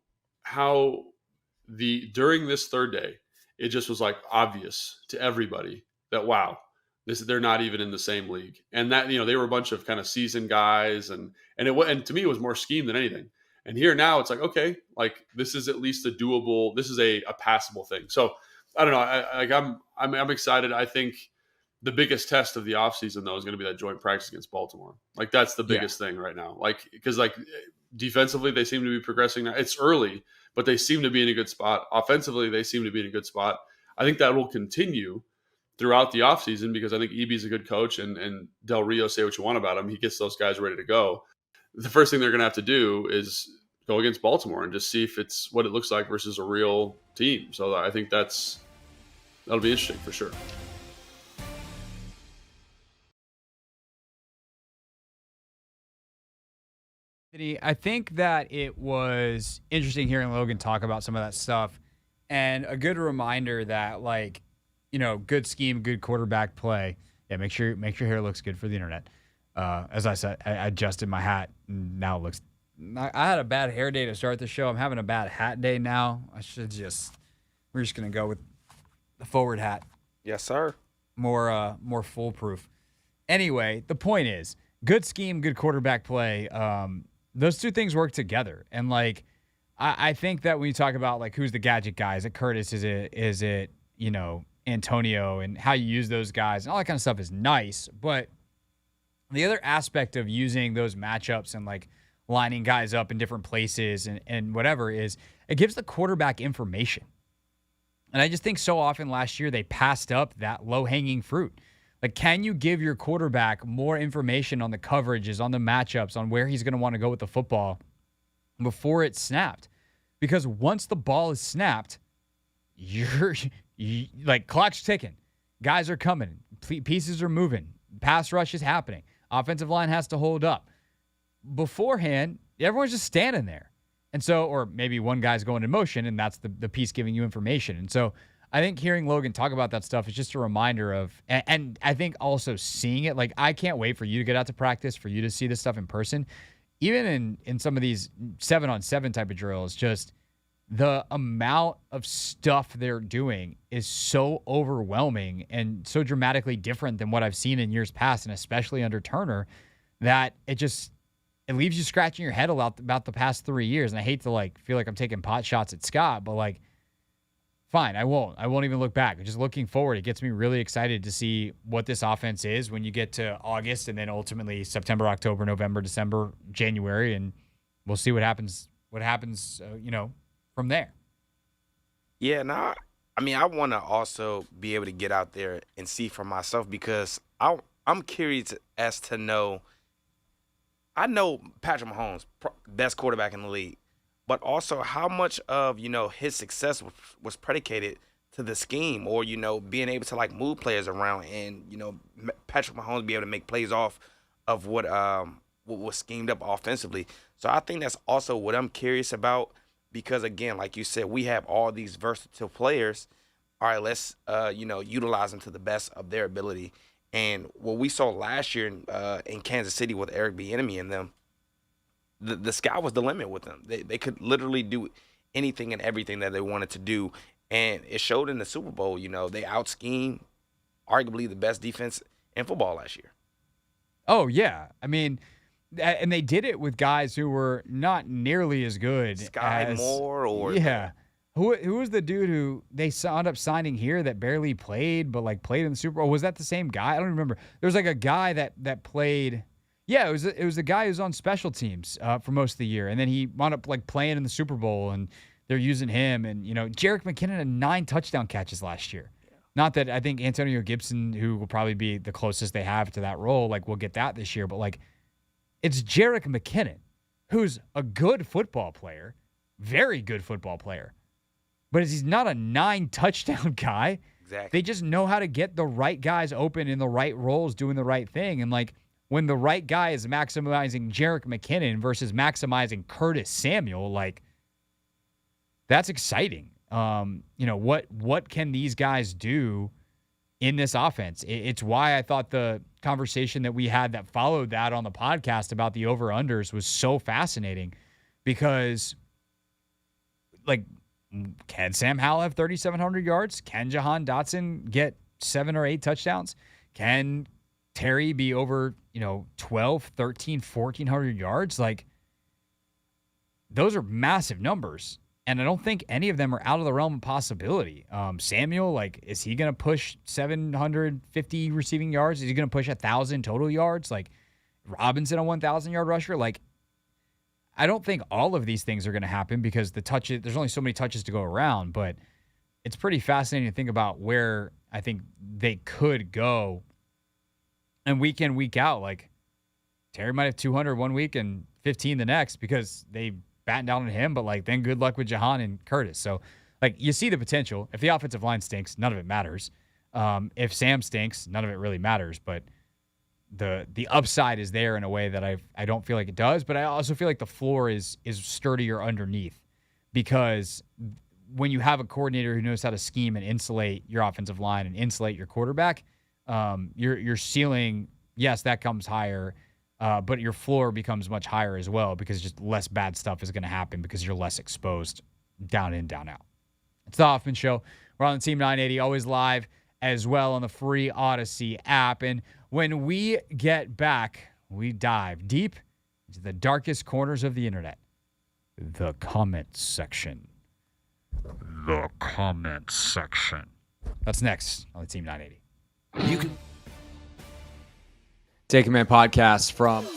M: during this third day, it just was like obvious to everybody that wow, they're not even in the same league, and that they were a bunch of kind of seasoned guys, and to me it was more scheme than anything. And here now it's like, okay, like this is at least this is a passable thing. So I don't know. I'm excited. I think the biggest test of the offseason though is going to be that joint practice against Baltimore. Like that's the biggest thing right now. Like because like defensively they seem to be progressing now. It's early, but they seem to be in a good spot. Offensively, they seem to be in a good spot. I think that will continue throughout the offseason because I think EB's a good coach and Del Rio, say what you want about him, he gets those guys ready to go. The first thing they're going to have to do is go against Baltimore and just see if it's what it looks like versus a real team. So I think that'll be interesting for sure.
A: I think that it was interesting hearing Logan talk about some of that stuff, and a good reminder that good scheme, good quarterback play. Yeah, make sure your hair looks good for the internet. As I said, I adjusted my hat, and now it looks. I had a bad hair day to start the show. I'm having a bad hat day now. We're just gonna go with the forward hat.
B: Yes, sir.
A: More foolproof. Anyway, the point is, good scheme, good quarterback play. Those two things work together, and I think that when you talk about who's the gadget guy, is it Curtis? Is it Antonio, and how you use those guys and all that kind of stuff is nice, but the other aspect of using those matchups and lining guys up in different places and whatever is it gives the quarterback information. And I just think so often last year they passed up that low-hanging fruit. Can you give your quarterback more information on the coverages, on the matchups, on where he's going to want to go with the football before it's snapped? Because once the ball is snapped, clock's ticking. Guys are coming. Pieces are moving. Pass rush is happening. Offensive line has to hold up. Beforehand, everyone's just standing there. And so, or maybe one guy's going in motion, and that's the piece giving you information. And so I think hearing Logan talk about that stuff is just a reminder of, and I think also seeing it, I can't wait for you to get out to practice, for you to see this stuff in person. Even in some of these 7-on-7 type of drills, just the amount of stuff they're doing is so overwhelming and so dramatically different than what I've seen in years past, and especially under Turner, that it leaves you scratching your head about the past 3 years. And I hate to feel like I'm taking pot shots at Scott, but fine, I won't even look back. Just looking forward, it gets me really excited to see what this offense is when you get to August and then ultimately September, October, November, December, January, and we'll see what happens from there.
B: Yeah, no, I want to also be able to get out there and see for myself because I'm curious as to know. I know Patrick Mahomes, best quarterback in the league, but also how much of his success was predicated to the scheme, or being able to move players around, and Patrick Mahomes be able to make plays off of what was schemed up offensively. So I think that's also what I'm curious about, because again, like you said, we have all these versatile players. All right, let's utilize them to the best of their ability. And what we saw last year in Kansas City with Eric Bieniemy and them, the sky was the limit with them. They could literally do anything and everything that they wanted to do, and it showed in the Super Bowl. They out-schemed arguably the best defense in football last year.
A: Oh, yeah. And they did it with guys who were not nearly as good.
B: Sky Moore or...
A: Yeah. Who was the dude who they wound up signing here that barely played, but played in the Super Bowl? Was that the same guy? I don't remember. There was a guy that played. Yeah, it was a guy who was on special teams for most of the year, and then he wound up playing in the Super Bowl, and they're using him. And Jerick McKinnon had 9 touchdown catches last year. Yeah. Not that I think Antonio Gibson, who will probably be the closest they have to that role, will get that this year. But it's Jerick McKinnon, who's a good football player, very good football player. But he's not a 9-touchdown guy.
B: Exactly.
A: They just know how to get the right guys open in the right roles, doing the right thing. And when the right guy is maximizing Jerick McKinnon versus maximizing Curtis Samuel, that's exciting. What can these guys do in this offense? It's why I thought the conversation that we had that followed that on the podcast about the over-unders was so fascinating, because can Sam Howell have 3,700 yards? Can Jahan Dotson get 7 or 8 touchdowns? Can Terry be over, 12, 13, 1,400 yards? Those are massive numbers. And I don't think any of them are out of the realm of possibility. Samuel, is he going to push 750 receiving yards? Is he going to push 1,000 total yards? Robinson, a 1,000-yard rusher? I don't think all of these things are going to happen because there's only so many touches to go around. But it's pretty fascinating to think about where I think they could go. And week in, week out, Terry might have 200 one week and 15 the next because they batten down on him, but then good luck with Jahan and Curtis. So you see the potential. If the offensive line stinks, none of it matters. If Sam stinks, none of it really matters. But the upside is there in a way that I don't feel like it does. But I also feel like the floor is sturdier underneath, because when you have a coordinator who knows how to scheme and insulate your offensive line and insulate your quarterback, your ceiling, yes, that comes higher. But your floor becomes much higher as well, because just less bad stuff is going to happen because you're less exposed down in, down out. It's the Hoffman Show. We're on the Team 980, always live as well on the free Odyssey app. And when we get back, we dive deep into the darkest corners of the internet. The comment section. The comment section. That's next on the Team 980.
F: You can
N: Take Command podcast from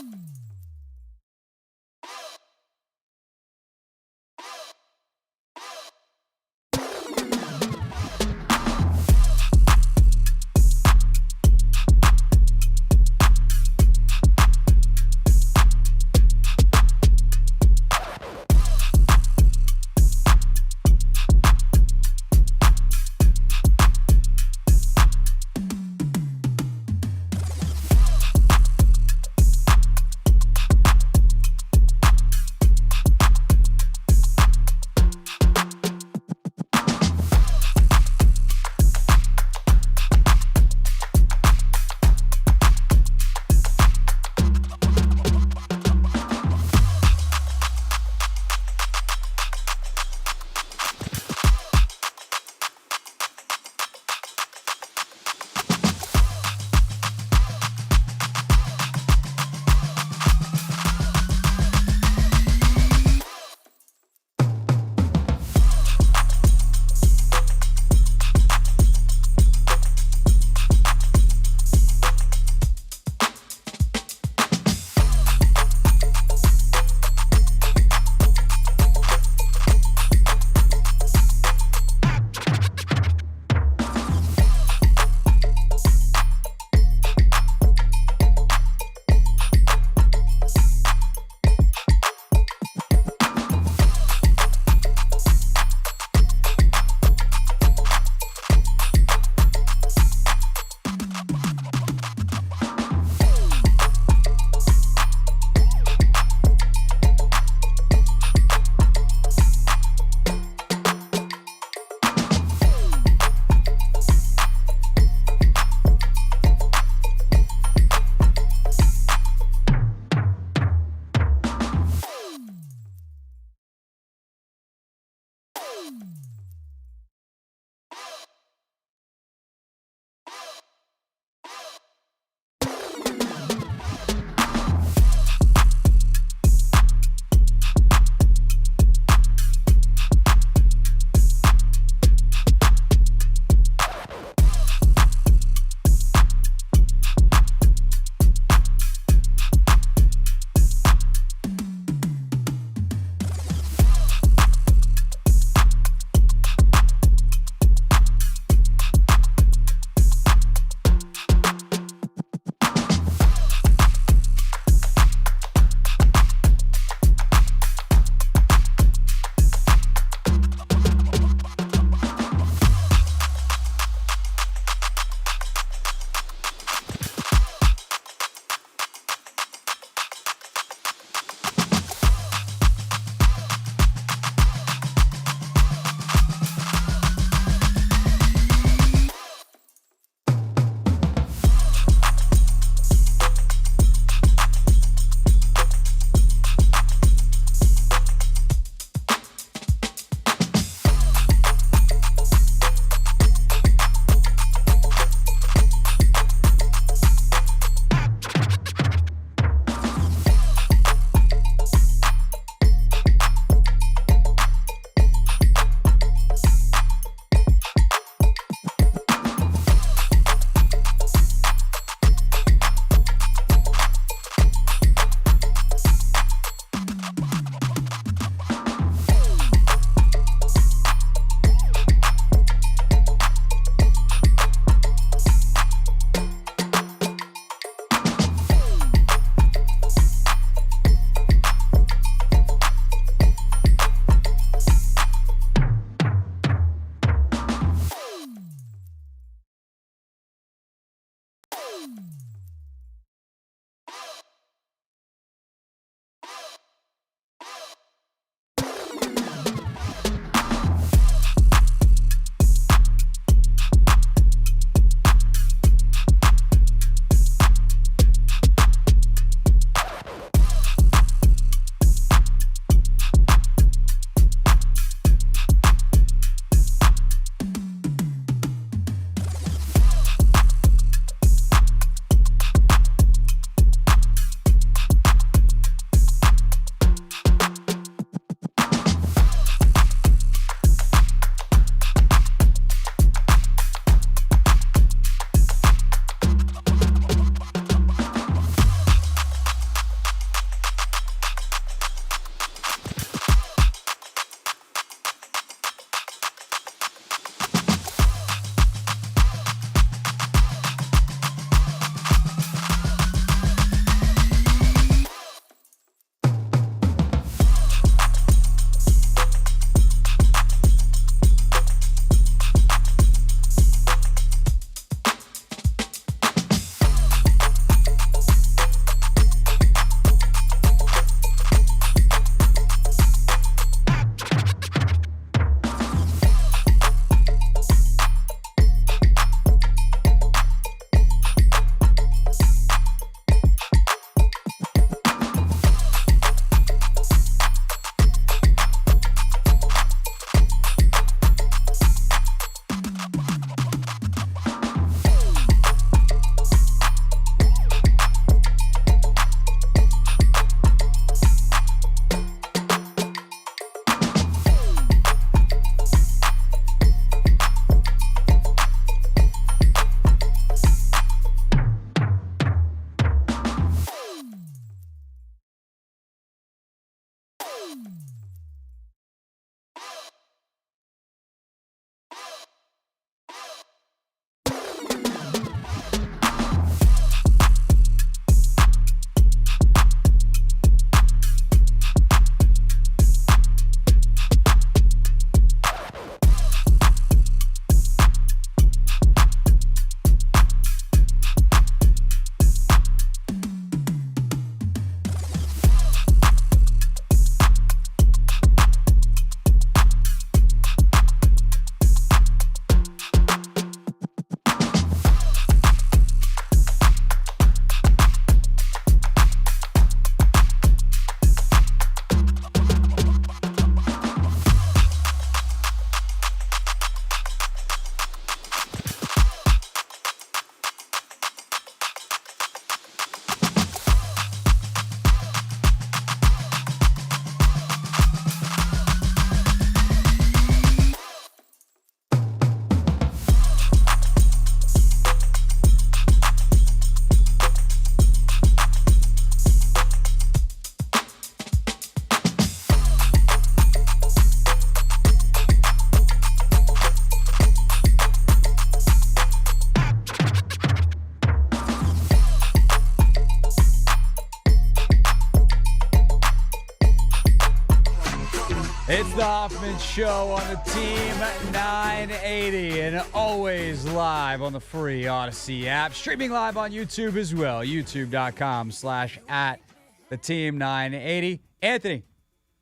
A: It's the Hoffman Show on the Team 980 and always live on the free Odyssey app. Streaming live on YouTube as well. YouTube.com/@theteam980. Anthony,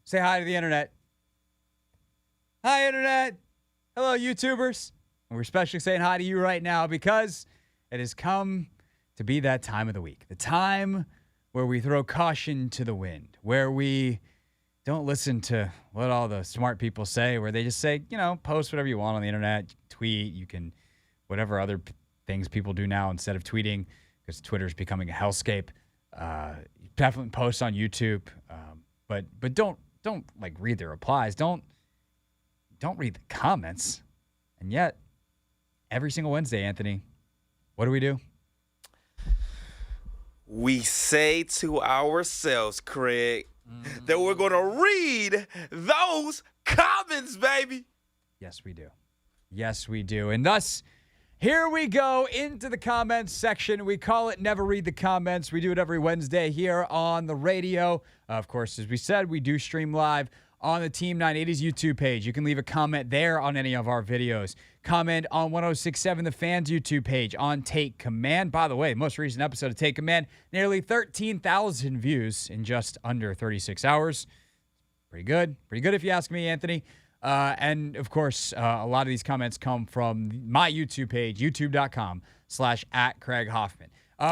A: say hi to the internet. Hi, internet. Hello, YouTubers. And we're especially saying hi to you right now because it has come to be that time of the week. The time where we throw caution to the wind, where we don't listen to what all the smart people say, where they just say, post whatever you want on the internet, tweet, you can, whatever other things people do now instead of tweeting, because Twitter's becoming a hellscape. Definitely post on YouTube, but don't like read the replies. Don't read the comments. And yet, every single Wednesday, Anthony, what do?
B: We say to ourselves, Craig, that we're going to read those comments, baby.
A: Yes, we do. Yes, we do. And thus, here we go into the comments section. We call it Never Read the Comments. We do it every Wednesday here on the radio. Of course, as we said, we do stream live on the Team 980's YouTube page. You can leave a comment there on any of our videos. Comment on 1067 The Fans YouTube page on Take Command. By the way, most recent episode of Take Command, nearly 13,000 views in just under 36 hours. Pretty good. Pretty good if you ask me, Anthony. And, of course, a lot of these comments come from my YouTube page, youtube.com/@CraigHoffman.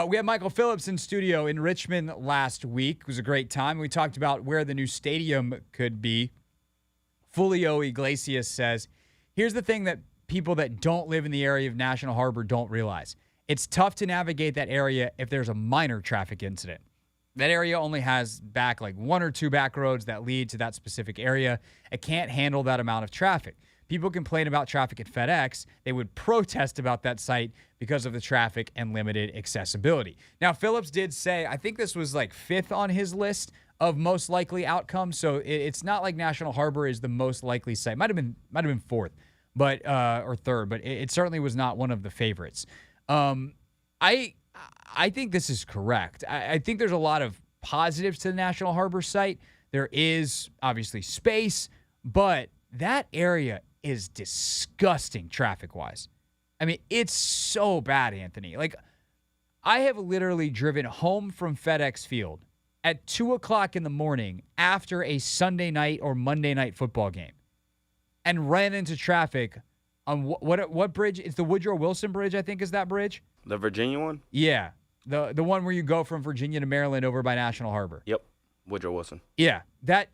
A: We had Michael Phillips in studio in Richmond last week. It was a great time. We talked about where the new stadium could be. Fulio Iglesias says, here's the thing that people that don't live in the area of National Harbor don't realize. It's tough to navigate that area if there's a minor traffic incident. That area only has back like one or two back roads that lead to that specific area. It can't handle that amount of traffic. People complain about traffic at FedEx. They would protest about that site because of the traffic and limited accessibility. Now, Phillips did say, I think this was like 5th on his list of most likely outcomes. So it's not like National Harbor is the most likely site. Might have been 4th, but or 3rd, but it certainly was not one of the favorites. I think this is correct. I think there's a lot of positives to the National Harbor site. There is obviously space, but that area is disgusting traffic-wise. I mean, it's so bad, Anthony. Like, I have literally driven home from FedEx Field at 2 o'clock in the morning after a Sunday night or Monday night football game and ran into traffic on what bridge? It's the Woodrow Wilson Bridge, I think is that bridge.
B: The Virginia one?
A: Yeah, the one where you go from Virginia to Maryland over by National Harbor.
B: Yep, Woodrow Wilson.
A: Yeah, that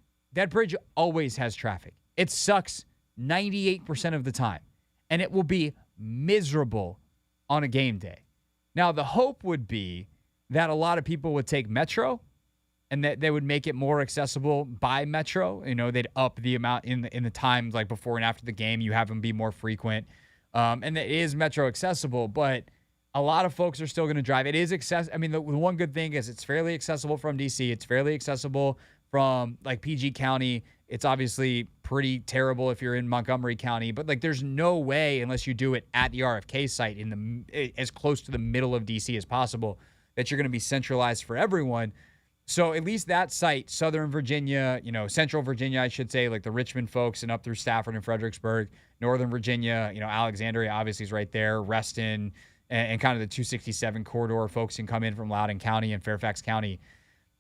A: bridge always has traffic. It sucks 98% of the time, and it will be miserable on a game day. Now, the hope would be that a lot of people would take Metro and that they would make it more accessible by Metro. They'd up the amount in the times like before and after the game. You have them be more frequent, and it is Metro accessible, but a lot of folks are still going to drive. It is accessible. I mean, the one good thing is it's fairly accessible from D.C. It's fairly accessible from like PG County. It's obviously pretty terrible if you're in Montgomery County, but like there's no way unless you do it at the RFK site as close to the middle of DC as possible that you're going to be centralized for everyone. So at least that site, Southern Virginia, Central Virginia, I should say, like the Richmond folks and up through Stafford and Fredericksburg, Northern Virginia, Alexandria obviously is right there, Reston, and kind of the 267 corridor folks can come in from Loudoun County and Fairfax County.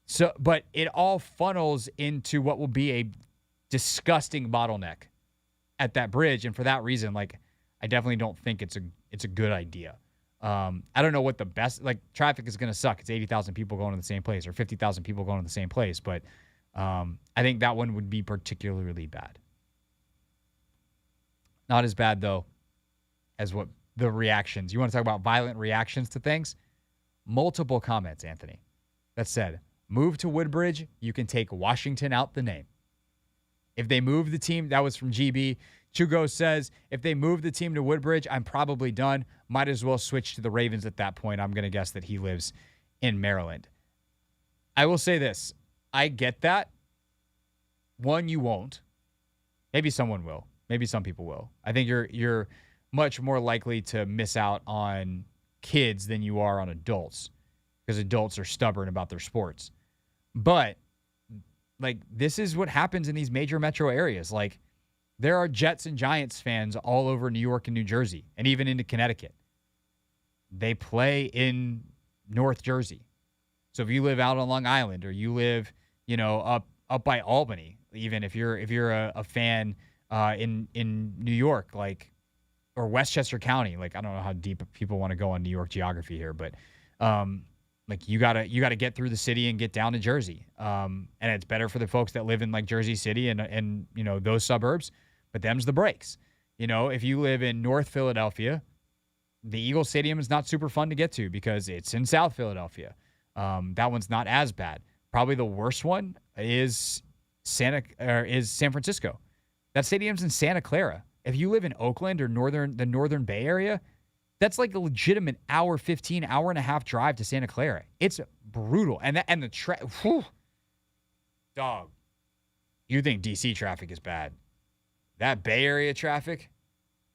A: So, but it all funnels into what will be a disgusting bottleneck at that bridge, and for that reason, like I definitely don't think it's a good idea. I don't know what the best traffic is going to suck. It's 80,000 people going to the same place or 50,000 people going to the same place, but I think that one would be particularly bad. Not as bad though as what the reactions. You want to talk about violent reactions to things? Multiple comments, Anthony, that said, move to Woodbridge, you can take Washington out the name. If they move the team, that was from GB. Chugo says, if they move the team to Woodbridge, I'm probably done. Might as well switch to the Ravens at that point. I'm going to guess that he lives in Maryland. I will say this. I get that. One, you won't. Maybe someone will. Maybe some people will. I think you're much more likely to miss out on kids than you are on adults because adults are stubborn about their sports. But like, this is what happens in these major metro areas. Like, there are Jets and Giants fans all over New York and New Jersey, and even into Connecticut. They play in North Jersey. So if you live out on Long Island, or you live, up by Albany, even if you're a fan in New York, like, or Westchester County, like, I don't know how deep people want to go on New York geography here, but like, you gotta get through the city and get down to Jersey, and it's better for the folks that live in, like, Jersey City and those suburbs. But them's the breaks. If you live in North Philadelphia, the Eagles Stadium is not super fun to get to because it's in South Philadelphia. That one's not as bad. Probably the worst one is San Francisco. That stadium's in Santa Clara. If you live in Oakland or the Northern Bay Area, that's like a legitimate hour 15, hour and a half drive to Santa Clara. It's brutal. And the dog, you think DC traffic is bad. That Bay Area traffic?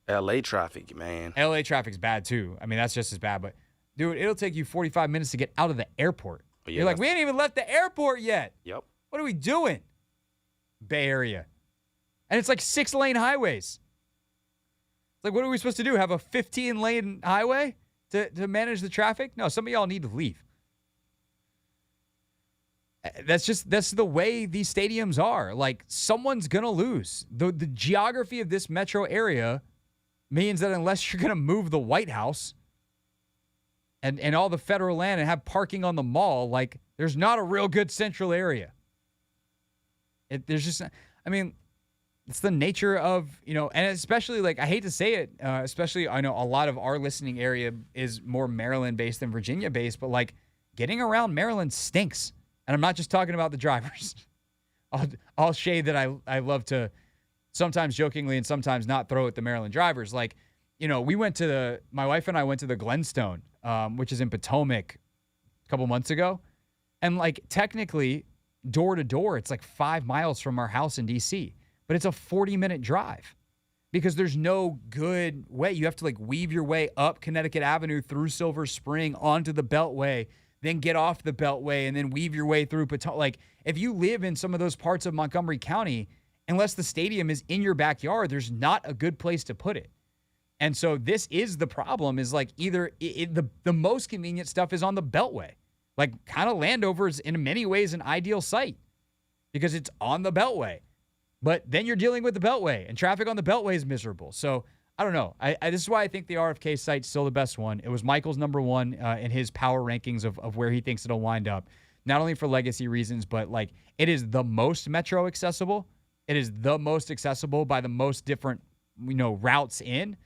B: LA traffic, man.
A: LA traffic's bad too. I mean, that's just as bad. But, dude, it'll take you 45 minutes to get out of the airport.
B: Yeah,
A: You're like, we ain't even left the airport yet.
B: Yep.
A: What are we doing? Bay Area. And it's like 6-lane highways. Like, what are we supposed to do? Have a 15-lane highway to manage the traffic? No, some of y'all need to leave. That's the way these stadiums are. Like, someone's going to lose. The geography of this metro area means that unless you're going to move the White House and all the federal land and have parking on the mall, like, there's not a real good central area. It's the nature of, and especially, like, I hate to say it, especially I know a lot of our listening area is more Maryland-based than Virginia-based, but, like, getting around Maryland stinks. And I'm not just talking about the drivers. I'll shade that I love to sometimes jokingly and sometimes not throw at the Maryland drivers. Like, my wife and I went to the Glenstone, which is in Potomac, a couple months ago. And, like, technically, door to door, it's like 5 miles from our house in D.C., but it's a 40-minute drive because there's no good way. You have to, like, weave your way up Connecticut Avenue through Silver Spring onto the Beltway, then get off the Beltway, and then weave your way through Potomac. Like, if you live in some of those parts of Montgomery County, unless the stadium is in your backyard, there's not a good place to put it. And so this is the problem, is, like, either the most convenient stuff is on the Beltway. Like, kind of Landover is in many ways an ideal site because it's on the Beltway. But then you're dealing with the Beltway, and traffic on the Beltway is miserable. So, I don't know. This is why I think the RFK site's still the best one. It was Michael's number one in his power rankings of where he thinks it'll wind up. Not only for legacy reasons, but, like, it is the most metro accessible. It is the most accessible by the most different, routes in.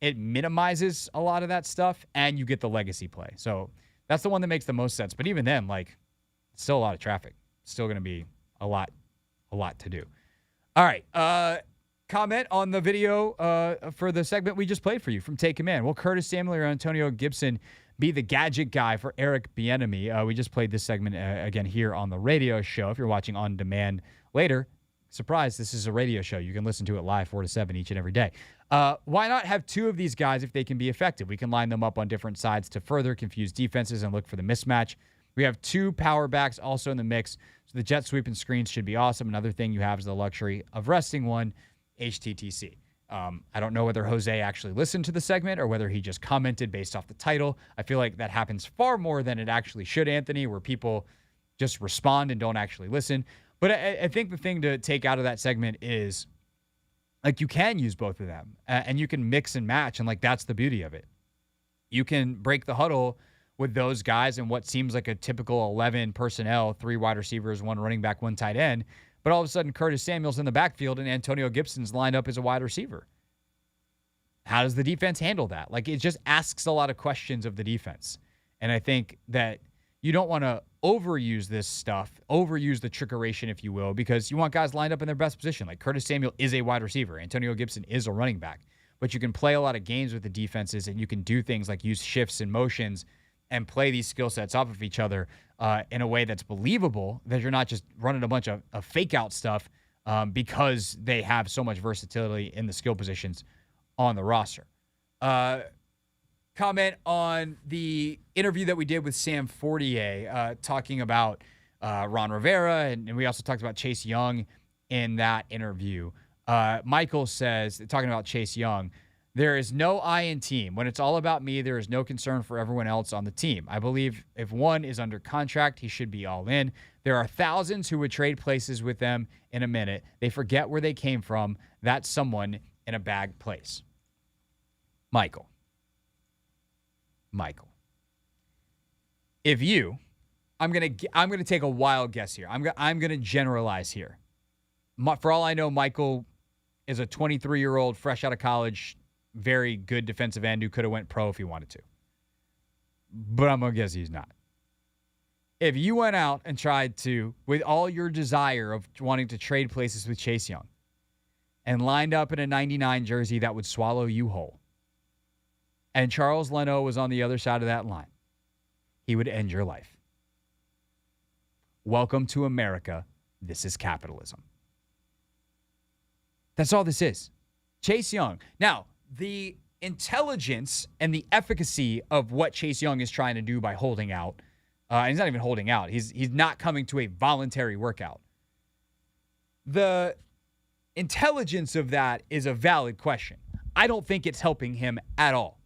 A: It minimizes a lot of that stuff, and you get the legacy play. So that's the one that makes the most sense. But even then, like, it's still a lot of traffic. It's still going to be a lot to do. All right. Comment on the video for the segment we just played for you from Take Command. Will Curtis Samuel or Antonio Gibson be the gadget guy for Eric Bieniemy? We just played this segment again here on the radio show. If you're watching on demand later, surprise, this is a radio show. You can listen to it live 4 to 7 each and every day. Why not have two of these guys if they can be effective? We can line them up on different sides to further confuse defenses and look for the mismatch. We have two power backs also in the mix, so the jet sweep and screens should be awesome. Another thing you have is the luxury of resting one, HTTC. I don't know whether Jose actually listened to the segment or whether he just commented based off the title. I feel like that happens far more than it actually should, Anthony, where people just respond and don't actually listen. But I think the thing to take out of that segment is, like, you can use both of them and you can mix and match. And, like, that's the beauty of it. You can break the huddle with those guys and what seems like a typical 11 personnel, 3 wide receivers, 1 running back, 1 tight end. But all of a sudden, Curtis Samuel's in the backfield and Antonio Gibson's lined up as a wide receiver. How does the defense handle that? Like, it just asks a lot of questions of the defense. And I think that you don't want to overuse this stuff, overuse the trickeration, if you will, because you want guys lined up in their best position. Like, Curtis Samuel is a wide receiver. Antonio Gibson is a running back. But you can play a lot of games with the defenses, and you can do things like use shifts and motions and play these skill sets off of each other in a way that's believable, that you're not just running a bunch of fake-out stuff because they have so much versatility in the skill positions on the roster. Comment on the interview that we did with Sam Fortier talking about Ron Rivera, and we also talked about Chase Young in that interview. Michael says, talking about Chase Young, there is no I in team. When it's all about me, there is no concern for everyone else on the team. I believe if one is under contract, he should be all in. There are thousands who would trade places with them in a minute. They forget where they came from. That's someone in a bad place. Michael. If you, I'm gonna take a wild guess here. I'm gonna generalize here. For all I know, Michael is a 23-year-old, fresh out of college, very good defensive end who could have went pro if he wanted to. But I'm going to guess he's not. If you went out and tried to, with all your desire of wanting to trade places with Chase Young, and lined up in a 99 jersey that would swallow you whole, and Charles Leno was on the other side of that line, he would end your life. Welcome to America. This is capitalism. That's all this is. Chase Young. Now, the intelligence and the efficacy of what Chase Young is trying to do by holding out, and he's not even holding out. He's not coming to a voluntary workout. The intelligence of that is a valid question. I don't think it's helping him at all.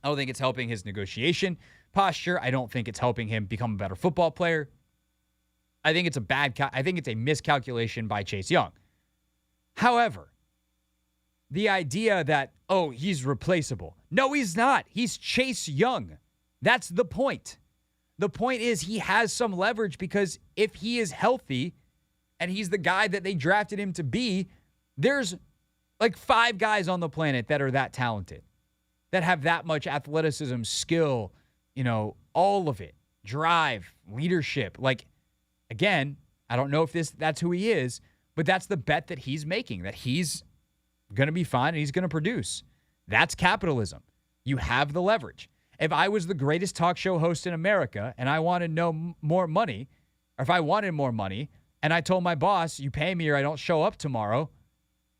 A: I don't think it's helping his negotiation posture. I don't think it's helping him become a better football player. I think it's a miscalculation by Chase Young. However, the idea that, oh, he's replaceable. No, he's not. He's Chase Young. That's the point. The point is he has some leverage because if he is healthy and he's the guy that they drafted him to be, there's like 5 guys on the planet that are that talented, that have that much athleticism, skill, all of it, drive, leadership. Like, again, I don't know if that's who he is, but that's the bet that he's making, that he's going to be fine and he's going to produce. That's capitalism. You have the leverage. If I was the greatest talk show host in America and I wanted more money, or if I wanted more money and I told my boss, you pay me or I don't show up tomorrow,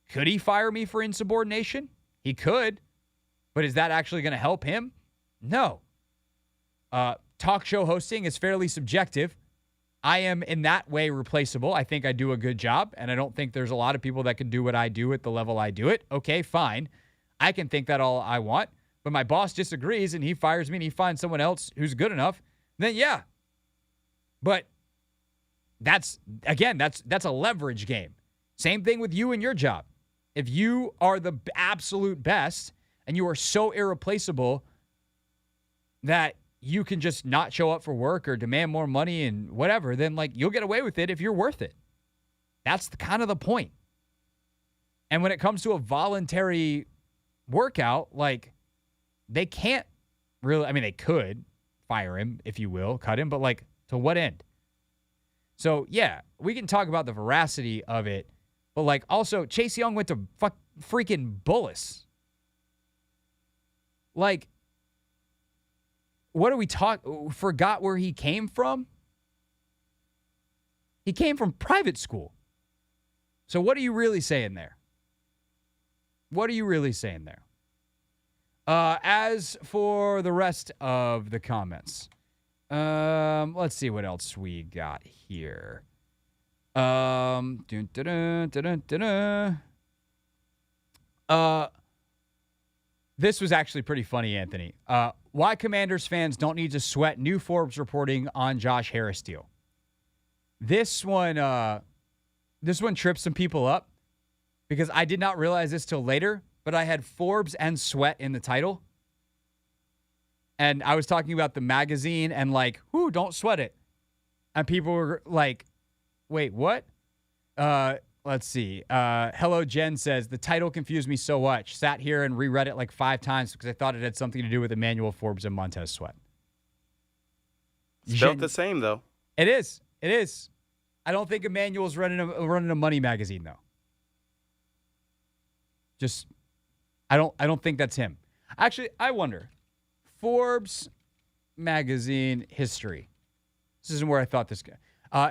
A: could he fire me for insubordination? He could. But is that actually going to help him? No. Talk show hosting is fairly subjective. I am in that way replaceable. I think I do a good job, and I don't think there's a lot of people that can do what I do at the level I do it. Okay, fine. I can think that all I want, but my boss disagrees and he fires me and he finds someone else who's good enough, then yeah. But that's a leverage game. Same thing with you and your job. If you are the absolute best and you are so irreplaceable that you can just not show up for work or demand more money and whatever, then you'll get away with it if you're worth it. That's kind of the point. And when it comes to a voluntary workout, they can't really, they could fire him, if you will, cut him, but to what end? So yeah, we can talk about the veracity of it, but also Chase Young went to freaking Bullis. What are we talking? Forgot where he came from? He came from private school. So what are you really saying there? As for the rest of the comments, let's see what else we got here. This was actually pretty funny, Anthony. Why Commanders fans don't need to sweat new Forbes reporting on Josh Harris deal. This one tripped some people up because I did not realize this till later, but I had Forbes and sweat in the title. And I was talking about the magazine and don't sweat it. And people were like, wait, what? Let's see. Hello, Jen says, the title confused me so much. Sat here and reread it 5 times because I thought it had something to do with Emmanuel Forbes and Montez Sweat.
B: Spelled the same, though.
A: It is. I don't think Emmanuel's running a money magazine, though. I don't think that's him. Actually, I wonder. Forbes magazine history. This isn't where I thought this guy.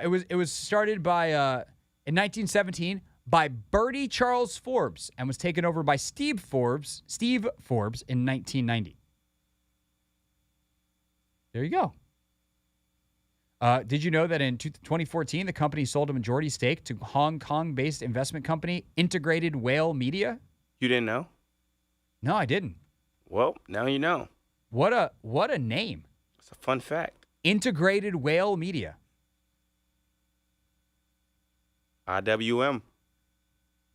A: It was started by in 1917 by Bertie Charles Forbes and was taken over by Steve Forbes in 1990. There you go. Did you know that in 2014, the company sold a majority stake to Hong Kong-based investment company Integrated Whale Media?
B: You didn't know?
A: No, I didn't.
B: Well, now you know.
A: What a name.
B: It's a fun fact.
A: Integrated Whale Media.
B: IWM.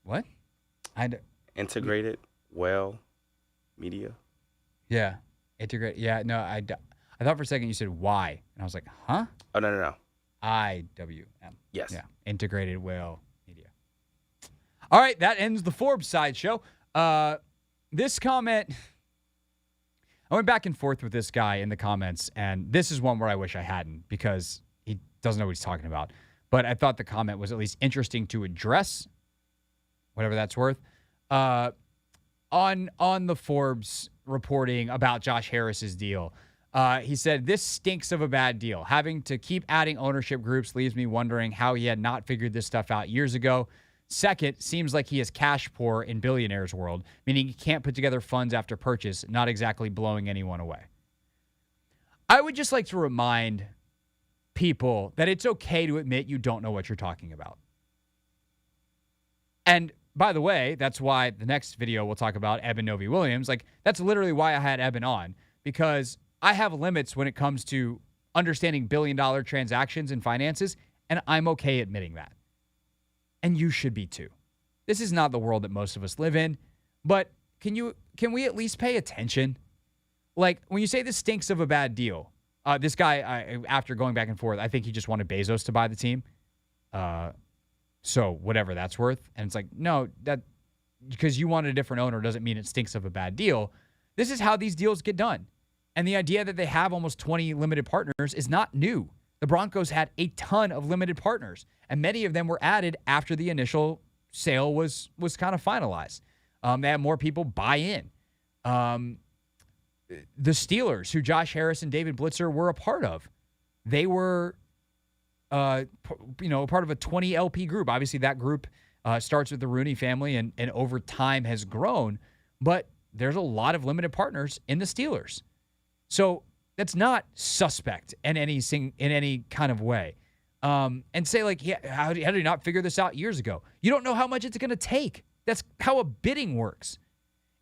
A: What?
B: Integrated Whale Media.
A: Yeah. Integrate. Yeah, no, I thought for a second you said Y, and I was like, huh?
B: Oh, no.
A: IWM.
B: Yes.
A: Yeah. Integrated Whale Media. All right, that ends the Forbes sideshow. This comment, I went back and forth with this guy in the comments, and this is one where I wish I hadn't because he doesn't know what he's talking about. But I thought the comment was at least interesting to address, whatever that's worth, on the Forbes reporting about Josh Harris's deal. He said, this stinks of a bad deal. Having to keep adding ownership groups leaves me wondering how he had not figured this stuff out years ago. Second, seems like he is cash poor in billionaires world, meaning he can't put together funds after purchase, not exactly blowing anyone away. I would just like to remind people that it's okay to admit you don't know what you're talking about. And by the way, that's why the next video we'll talk about, Eben Novy-Williams, like that's literally why I had Eben on, because I have limits when it comes to understanding billion-dollar transactions and finances, and I'm okay admitting that. And you should be too. This is not the world that most of us live in, but can we at least pay attention? Like, when you say this stinks of a bad deal, this guy, after going back and forth, I think he just wanted Bezos to buy the team. So whatever that's worth. And it's like, no, that because you wanted a different owner doesn't mean it stinks of a bad deal. This is how these deals get done. And the idea that they have almost 20 limited partners is not new. The Broncos had a ton of limited partners, and many of them were added after the initial sale was kind of finalized. They had more people buy in. The Steelers, who Josh Harris and David Blitzer were a part of, they were part of a 20 LP group. Obviously, that group starts with the Rooney family and over time has grown, but there's a lot of limited partners in the Steelers. So that's not suspect in any kind of way. And say, like, yeah, how did you not figure this out years ago? You don't know how much it's going to take. That's how a bidding works.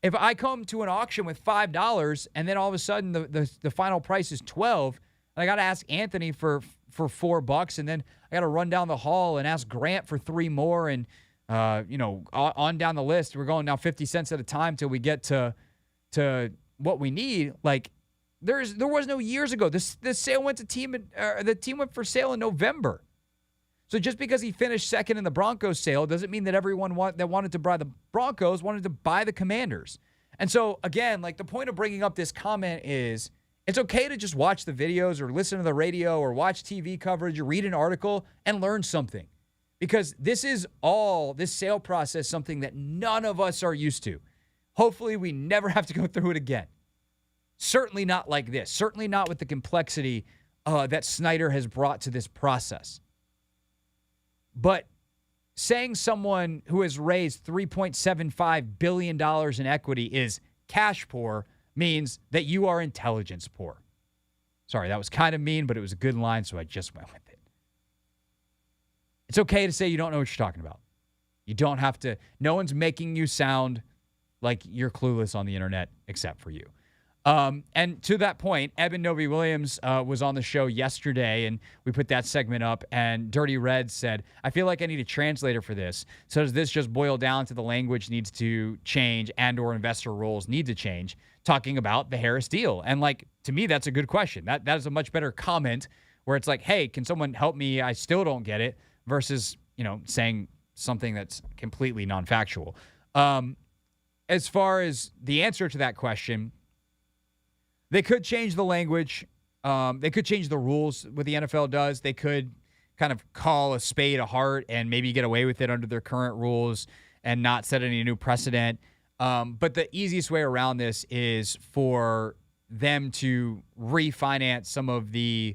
A: If I come to an auction with $5 and then all of a sudden the final price is $12, and I got to ask Anthony for $4, and then I got to run down the hall and ask Grant for 3 more, and on down the list, we're going now 50 cents at a time till we get to what we need. Like, there was no years ago. This sale went to the team went for sale in November. So just because he finished second in the Broncos sale doesn't mean that everyone that wanted to buy the Broncos wanted to buy the Commanders. And so again, like, the point of bringing up this comment is it's okay to just watch the videos or listen to the radio or watch TV coverage or read an article and learn something. Because this sale process, something that none of us are used to. Hopefully we never have to go through it again. Certainly not like this. Certainly not with the complexity that Snyder has brought to this process. But saying someone who has raised $3.75 billion in equity is cash poor means that you are intelligence poor. Sorry, that was kind of mean, but it was a good line, so I just went with it. It's okay to say you don't know what you're talking about. You don't have to. No one's making you sound like you're clueless on the internet except for you. And to that point, Eben Novy-Williams was on the show yesterday, and we put that segment up, and Dirty Red said, I feel like I need a translator for this. So does this just boil down to the language needs to change and or investor roles need to change, talking about the Harris deal? And, like, to me, that's a good question. That is a much better comment where it's like, hey, can someone help me? I still don't get it, versus, saying something that's completely non-factual. As far as the answer to that question, they could change the language. They could change the rules, what the NFL does. They could kind of call a spade a heart and maybe get away with it under their current rules and not set any new precedent. But the easiest way around this is for them to refinance some of the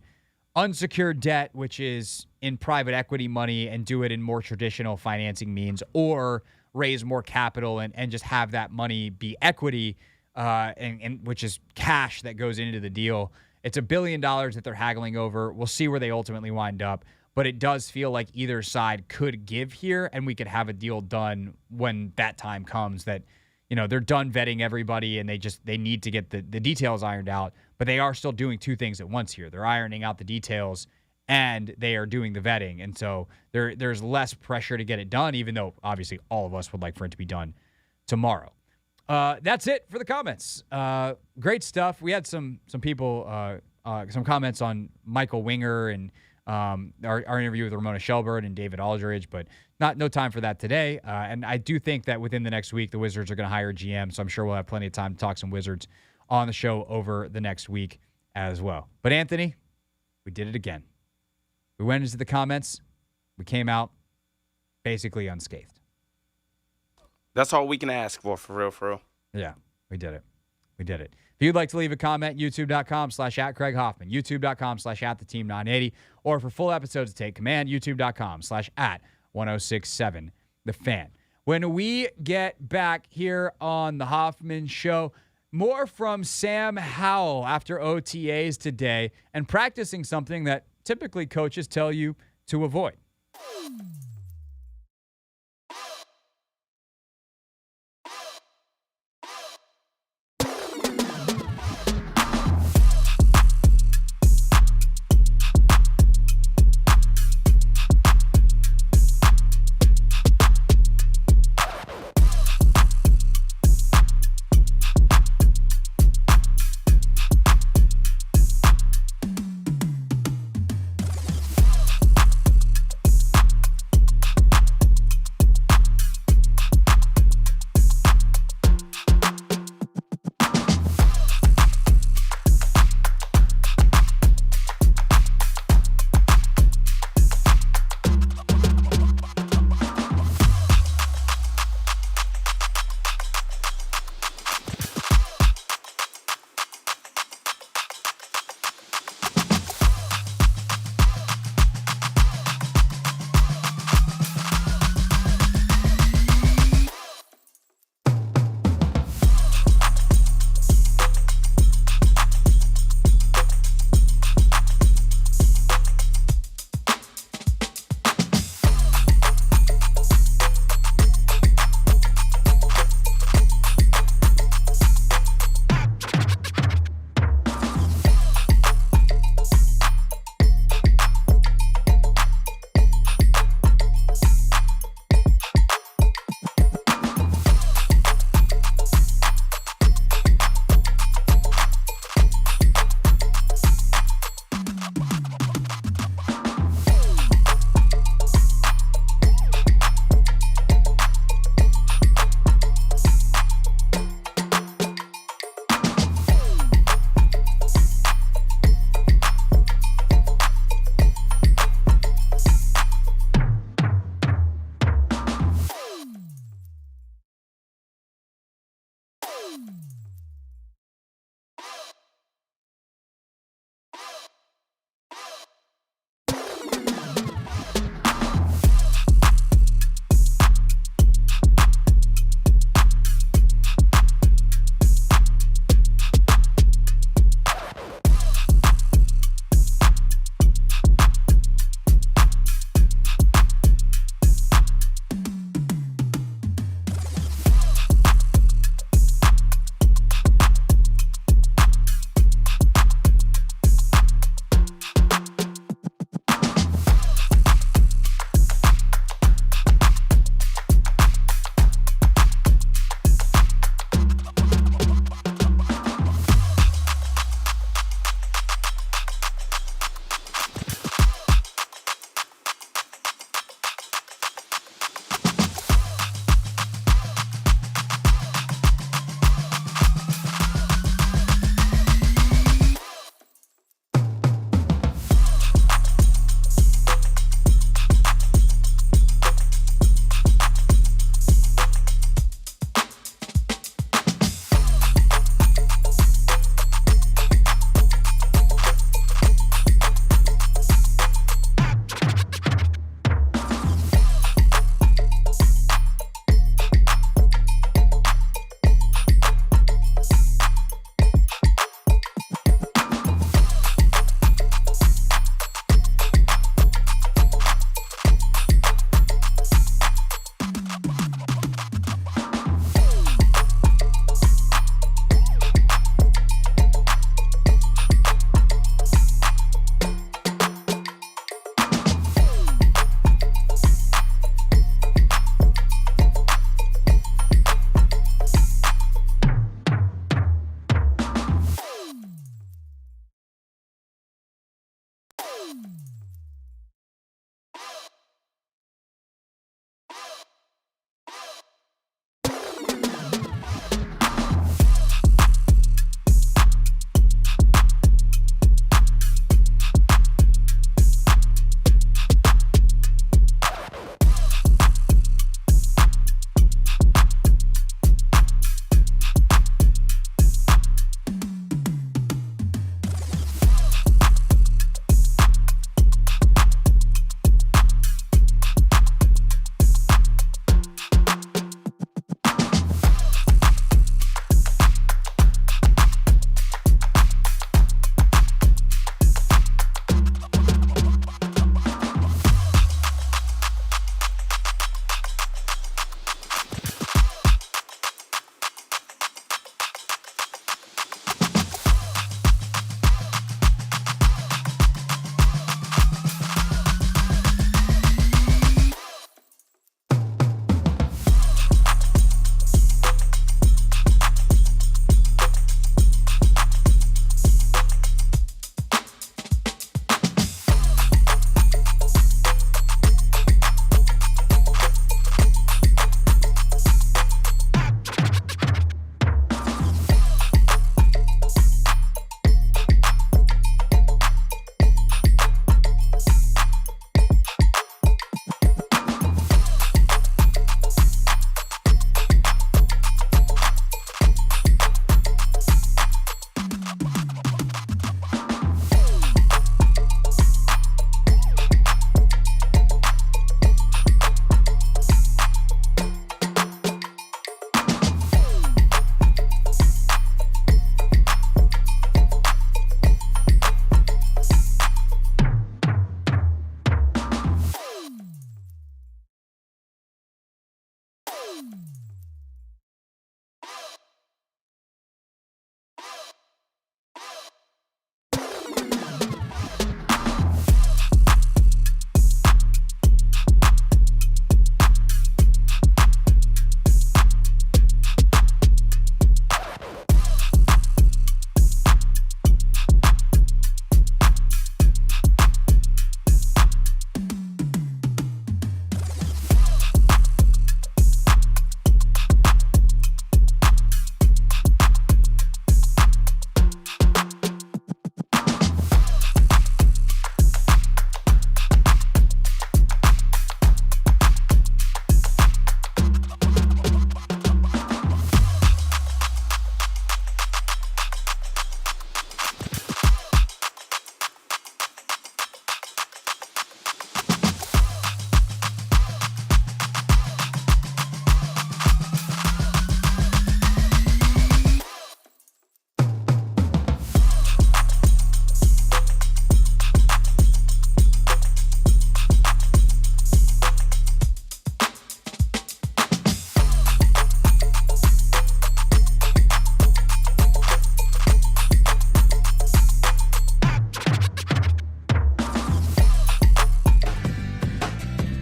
A: unsecured debt, which is in private equity money, and do it in more traditional financing means, or raise more capital and just have that money be equity, and which is cash that goes into the deal, It's $1 billion that they're haggling over. We'll see where they ultimately wind up. But it does feel like either side could give here, and we could have a deal done when that time comes that, they're done vetting everybody and they need to get the details ironed out. But they are still doing two things at once here. They're ironing out the details and they are doing the vetting. And so there's less pressure to get it done, even though obviously all of us would like for it to be done tomorrow. That's it for the comments. Great stuff. We had some people, some comments on Michael Winger and our interview with Ramona Shelburne and David Aldridge, but no time for that today. And I do think that within the next week, the Wizards are going to hire a GM, so I'm sure we'll have plenty of time to talk some Wizards on the show over the next week as well. But Anthony, we did it again. We went into the comments. We came out basically unscathed.
B: That's all we can ask for real.
A: Yeah, we did it. We did it. If you'd like to leave a comment, youtube.com/@Craig Hoffman, youtube.com/@theteam980, or for full episodes to take command, youtube.com/@1067 The Fan. When we get back here on the Hoffman Show, more from Sam Howell after OTAs today and practicing something that typically coaches tell you to avoid.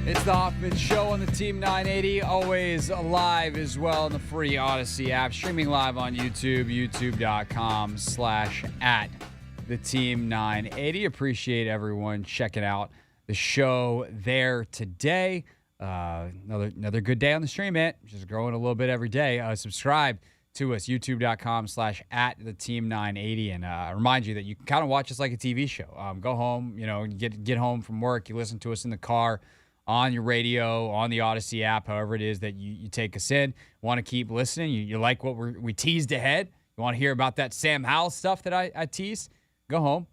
A: It's the Hoffman Show on the Team 980, always live as well on the free Odyssey app, streaming live on YouTube, youtube.com/@theteam980. Appreciate everyone checking out the show there today. Another good day on the stream, man. Just growing a little bit every day. Subscribe to us, youtube.com/@theteam980. And I remind you that you can kind of watch us like a TV show. Go home, get home from work. You listen to us in the car, on your radio, on the Odyssey app, however it is that you take us in. Want to keep listening? You like what we teased ahead? You want to hear about that Sam Howell stuff that I teased? Go home.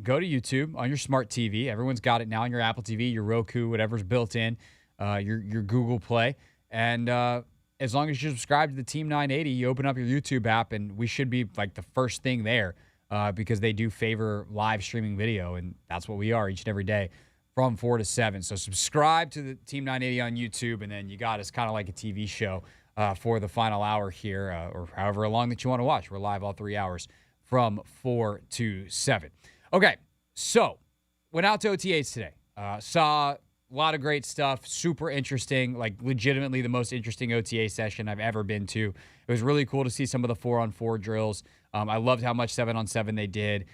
A: Go to YouTube on your smart TV. Everyone's got it now on your Apple TV, your Roku, whatever's built in, your Google Play. And as long as you subscribe to the Team 980, you open up your YouTube app, and we should be like the first thing there because they do favor live streaming video, and that's what we are each and every day from 4 to 7. So subscribe to the Team 980 on YouTube, and then you got us kind of like a TV show for the final hour here, or however long that you want to watch. We're live all 3 hours from 4 to 7. Okay, so went out to OTAs today. Saw a lot of great stuff, super interesting, like legitimately the most interesting OTA session I've ever been to. It was really cool to see some of the 4-on-4 drills. I loved how much 7-on-7 they did.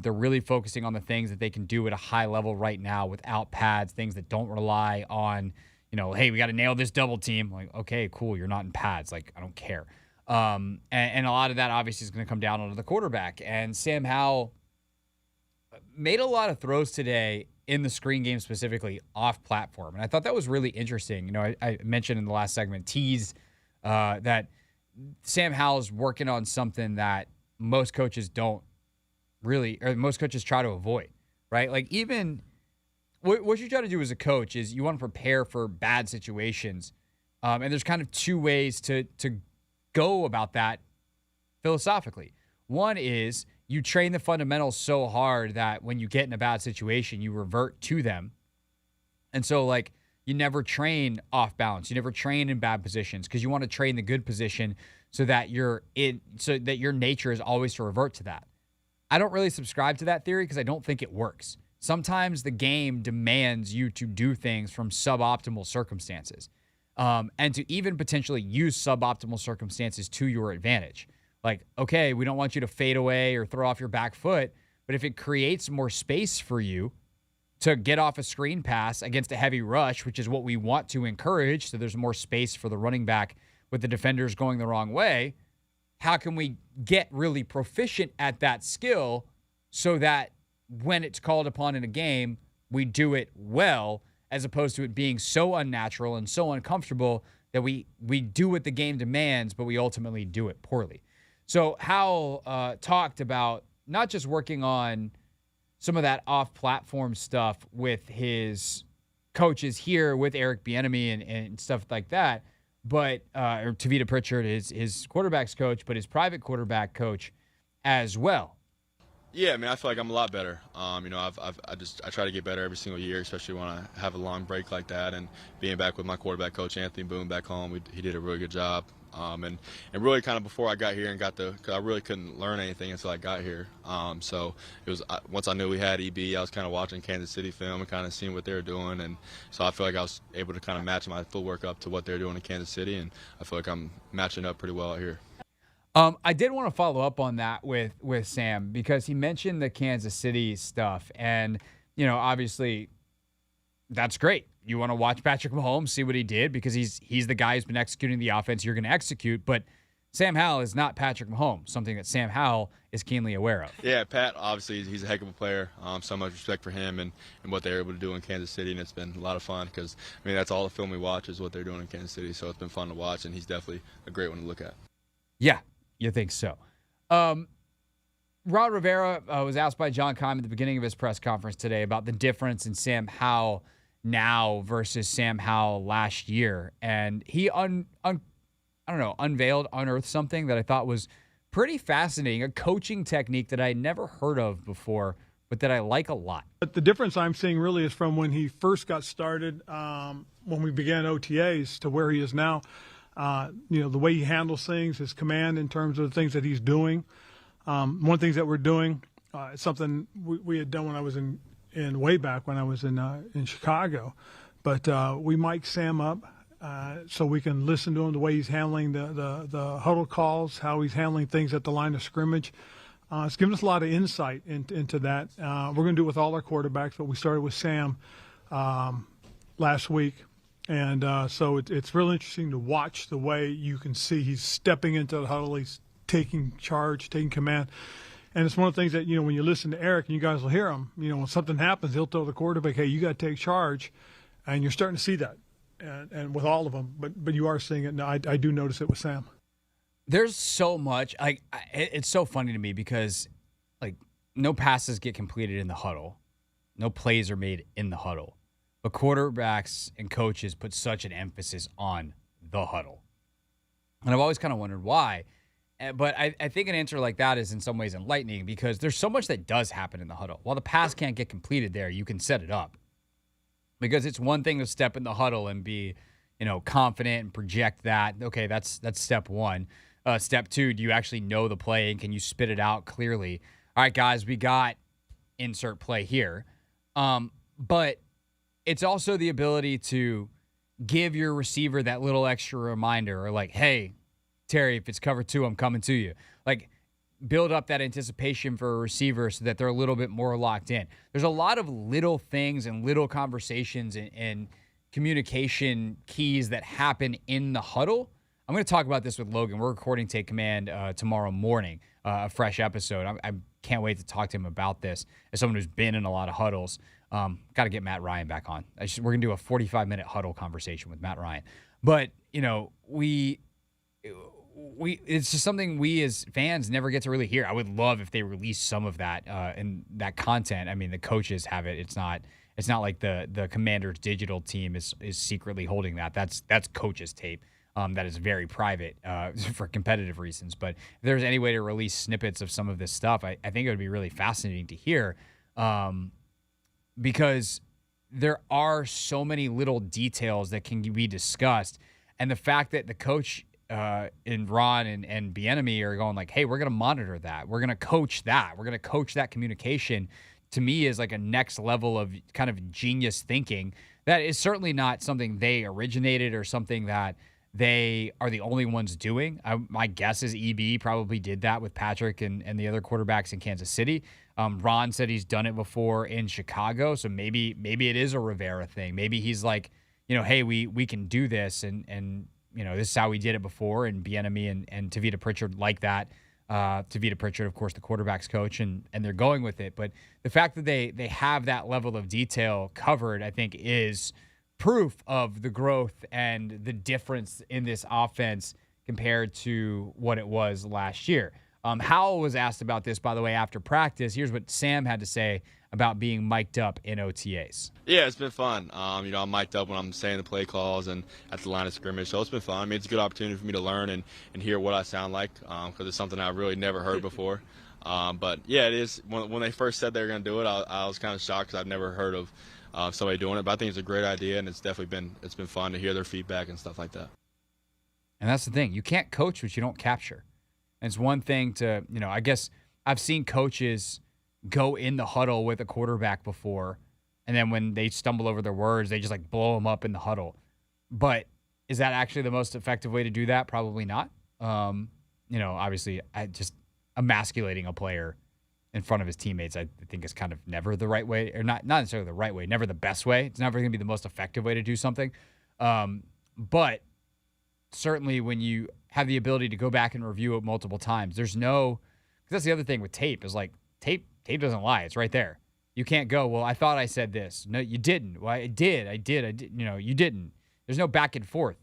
A: They're really focusing on the things that they can do at a high level right now without pads, things that don't rely on, hey, we got to nail this double team. Like, okay, cool, you're not in pads. Like, I don't care. And a lot of that obviously is going to come down onto the quarterback. And Sam Howell made a lot of throws today in the screen game specifically off platform. And I thought that was really interesting. I mentioned in the last segment, teased that Sam Howell's working on something that most coaches don't really, or most coaches try to avoid, right? Like, even what you try to do as a coach is you want to prepare for bad situations. And there's kind of two ways to go about that philosophically. One is you train the fundamentals so hard that when you get in a bad situation, you revert to them. And so, like, you never train off balance. You never train in bad positions because you want to train the good position so that your nature is always to revert to that. I don't really subscribe to that theory because I don't think it works. Sometimes the game demands you to do things from suboptimal circumstances, and to even potentially use suboptimal circumstances to your advantage. Like, okay, we don't want you to fade away or throw off your back foot, but if it creates more space for you to get off a screen pass against a heavy rush, which is what we want to encourage, so there's more space for the running back with the defenders going the wrong way, how can we get really proficient at that skill so that when it's called upon in a game, we do it well, as opposed to it being so unnatural and so uncomfortable that we do what the game demands, but we ultimately do it poorly. So Howell talked about not just working on some of that off-platform stuff with his coaches here, with Eric Bieniemy and stuff like that, but or Tavita Pritchard, his quarterback's coach, but his private quarterback coach as well.
C: Yeah, I mean, I feel like I'm a lot better. I try to get better every single year, especially when I have a long break like that. And being back with my quarterback coach, Anthony Boone, back home, he did a really good job. And really kind of before I got here and because I really couldn't learn anything until I got here. So it was once I knew we had EB, I was kind of watching Kansas City film and kind of seeing what they were doing. And so I feel like I was able to kind of match my footwork up to what they're doing in Kansas City. And I feel like I'm matching up pretty well out here.
A: I did want to follow up on that with Sam because he mentioned the Kansas City stuff. And, obviously that's great. You want to watch Patrick Mahomes, see what he did because he's the guy who's been executing the offense you're going to execute. But Sam Howell is not Patrick Mahomes, something that Sam Howell is keenly aware of.
C: Yeah, Pat, obviously, he's a heck of a player. So much respect for him and what they were able to do in Kansas City, and it's been a lot of fun because, that's all the film we watch is what they're doing in Kansas City. So it's been fun to watch, and he's definitely a great one to look at.
A: Yeah, you think so. Ron Rivera was asked by John Keim at the beginning of his press conference today about the difference in Sam Howell now versus Sam Howell last year. And he unearthed something that I thought was pretty fascinating, a coaching technique that I had never heard of before, but that I like a lot.
H: But the difference I'm seeing really is from when he first got started, when we began OTAs, to where he is now. The way he handles things, his command in terms of the things that he's doing. One of the things that we're doing, something we had done when I was in way back when I was in Chicago, But we mic Sam up so we can listen to him, the way he's handling the huddle calls, how he's handling things at the line of scrimmage. It's given us a lot of insight into that. We're going to do it with all our quarterbacks, but we started with Sam last week. And so it's really interesting to watch the way you can see he's stepping into the huddle, he's taking charge, taking command. And it's one of the things that, when you listen to Eric, and you guys will hear him, when something happens, he'll tell the quarterback, hey, you got to take charge. And you're starting to see that, and with all of them. But you are seeing it now. I do notice it with Sam.
D: There's so much. It's so funny to me because, no passes get completed in the huddle. No plays are made in the huddle. But quarterbacks and coaches put such an emphasis on the huddle. And I've always kind of wondered why. But I think an answer like that is in some ways enlightening because there's so much that does happen in the huddle. While the pass can't get completed there, you can set it up. Because it's one thing to step in the huddle and be, confident and project that. Okay, that's step one. Step two, do you actually know the play and can you spit it out clearly? All right, guys, we got insert play here. But it's also the ability to give your receiver that little extra reminder or hey, Terry, if it's cover 2, I'm coming to you. Build up that anticipation for a receiver so that they're a little bit more locked in. There's a lot of little things and little conversations and communication keys that happen in the huddle. I'm going to talk about this with Logan. We're recording Take Command tomorrow morning, a fresh episode. I can't wait to talk to him about this as someone who's been in a lot of huddles. Got to get Matt Ryan back on. We're going to do a 45-minute huddle conversation with Matt Ryan. But, it's just something we as fans never get to really hear. I would love if they release some of that and that content. I mean, the coaches have it. It's not like the Commanders digital team is secretly holding that. That's coaches tape. That is very private for competitive reasons. But if there's any way to release snippets of some of this stuff, I think it would be really fascinating to hear because there are so many little details that can be discussed. And the fact that the coach and Ron and Bieniemy are going hey, we're going to monitor that. We're going to coach that. We're going to coach that communication, to me, is a next level of kind of genius thinking. That is certainly not something they originated or something that they are the only ones doing. My guess is EB probably did that with Patrick and the other quarterbacks in Kansas City. Ron said he's done it before in Chicago, so maybe it is a Rivera thing. Maybe he's hey, we can do this, and this is how we did it before, and Bieniemy and Tavita Pritchard like that. Tavita Pritchard, of course, the quarterback's coach, and they're going with it. But the fact that they have that level of detail covered, I think, is proof of the growth and the difference in this offense compared to what it was last year. Howell was asked about this, by the way, after practice. Here's what Sam had to say about being mic'd up in OTAs.
C: Yeah, it's been fun. I'm mic'd up when I'm saying the play calls and at the line of scrimmage, so it's been fun. I mean, it's a good opportunity for me to learn and hear what I sound like because it's something I've really never heard before. But, yeah, it is. When they first said they were going to do it, I was kind of shocked because I've never heard of somebody doing it. But I think it's a great idea, and it's been fun to hear their feedback and stuff like that.
D: And that's the thing. You can't coach what you don't capture. And it's one thing to, I guess I've seen coaches go in the huddle with a quarterback before, and then when they stumble over their words, they just blow them up in the huddle. But is that actually the most effective way to do that? Probably not. Obviously, emasculating a player in front of his teammates, I think is kind of never the right way, or not necessarily the right way, never the best way. It's never going to be the most effective way to do something. But certainly when you have the ability to go back and review it multiple times, because that's the other thing with tape is tape doesn't lie. It's right there. You can't go, well, I thought I said this. No, you didn't. Well, I did. You didn't. There's no back and forth.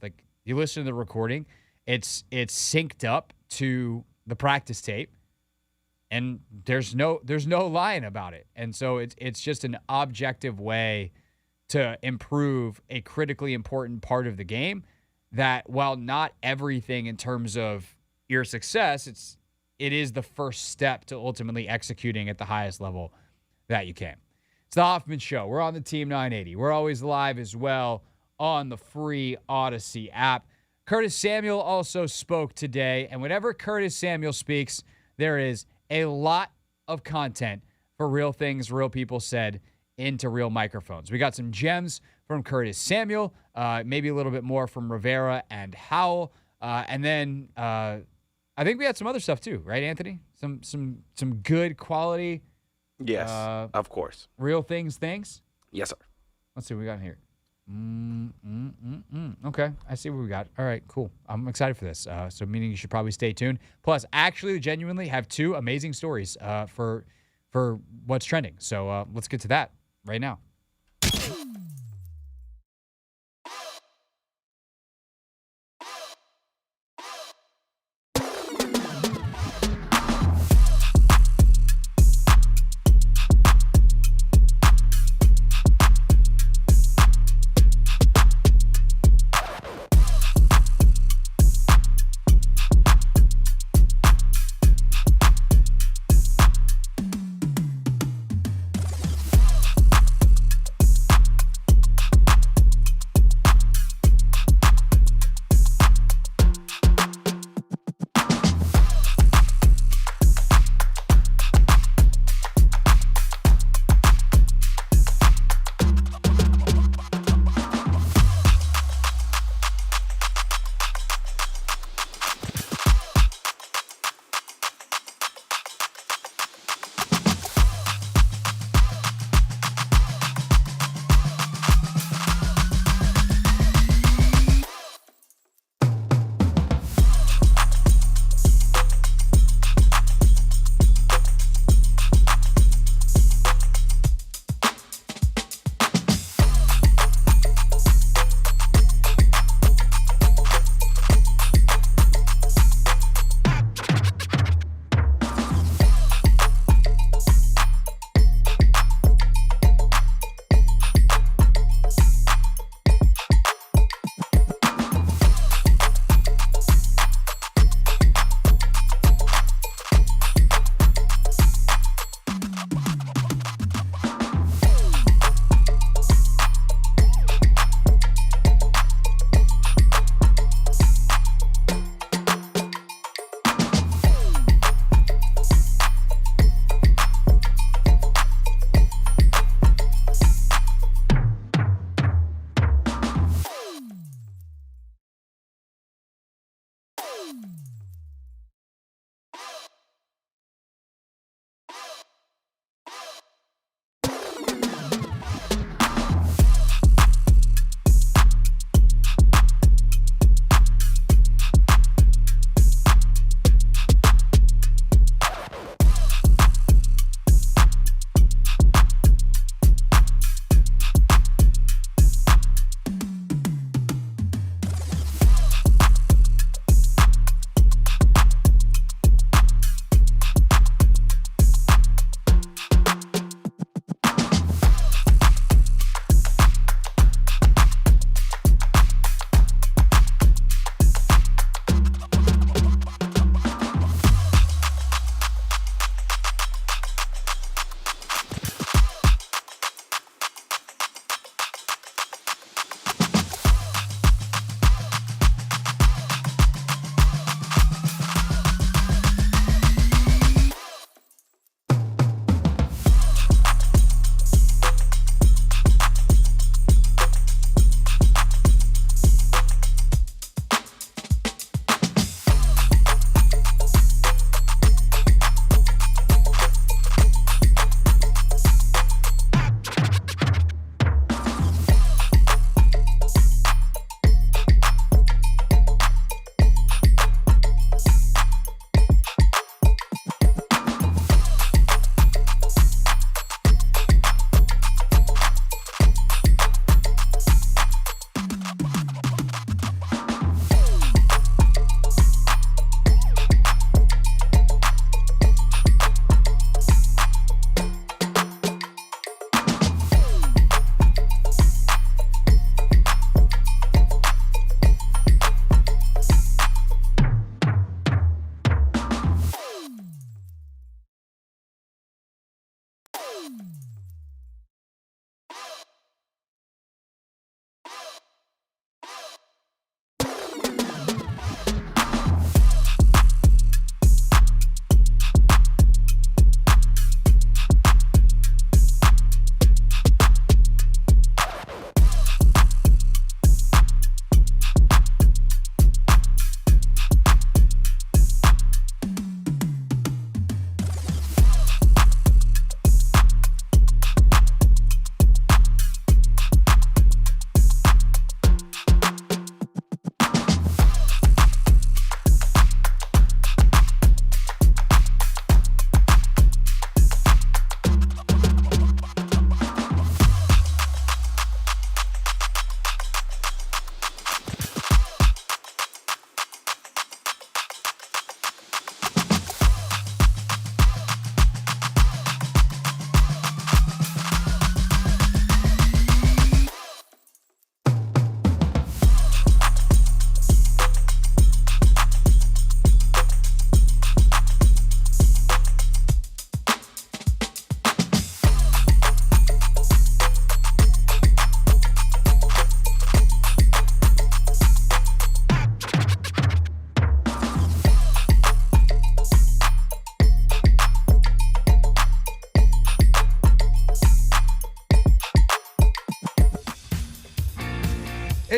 D: You listen to the recording, it's synced up to the practice tape, and there's no lying about it. And so it's just an objective way to improve a critically important part of the game that, while not everything in terms of your success, it is the first step to ultimately executing at the highest level that you can. It's the Hoffman Show. We're on the Team 980. We're always live as well on the free Odyssey app. Curtis Samuel also spoke today, and whenever Curtis Samuel speaks, there is a lot of content for Real Things Real People Said into real microphones. We got some gems
A: from Curtis Samuel, maybe a little bit more from Rivera and Howell. And then I think we had some other stuff too, right, Anthony? Some good quality.
B: Yes, of course.
A: Real things.
B: Yes, sir.
A: Let's see what we got here. Okay, I see what we got. All right, cool. I'm excited for this. So meaning you should probably stay tuned. Plus, actually, genuinely have 2 amazing stories for what's trending. So let's get to that right now.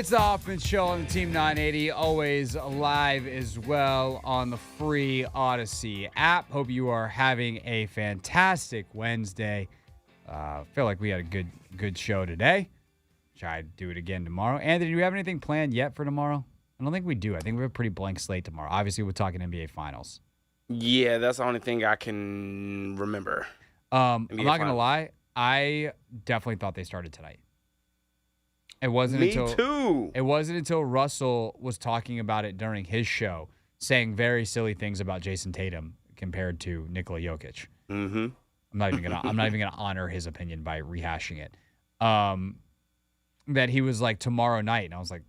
A: It's the Hoffman Show on the Team 980, always live as well on the free Odyssey app. Hope you are having a fantastic Wednesday. Feel like we had a good show today. Try to do it again tomorrow. Anthony, do we have anything planned yet for tomorrow? I don't think we do. I think we have a pretty blank slate tomorrow. Obviously, we're talking NBA Finals.
B: Yeah, that's the only thing I can remember.
A: I'm not going to lie. I definitely thought they started tonight. It wasn't It wasn't until Russell was talking about it during his show, saying very silly things about Jason Tatum compared to Nikola Jokic.
B: Mm-hmm.
A: I'm not even gonna honor his opinion by rehashing it. That he was like tomorrow night, and I was like,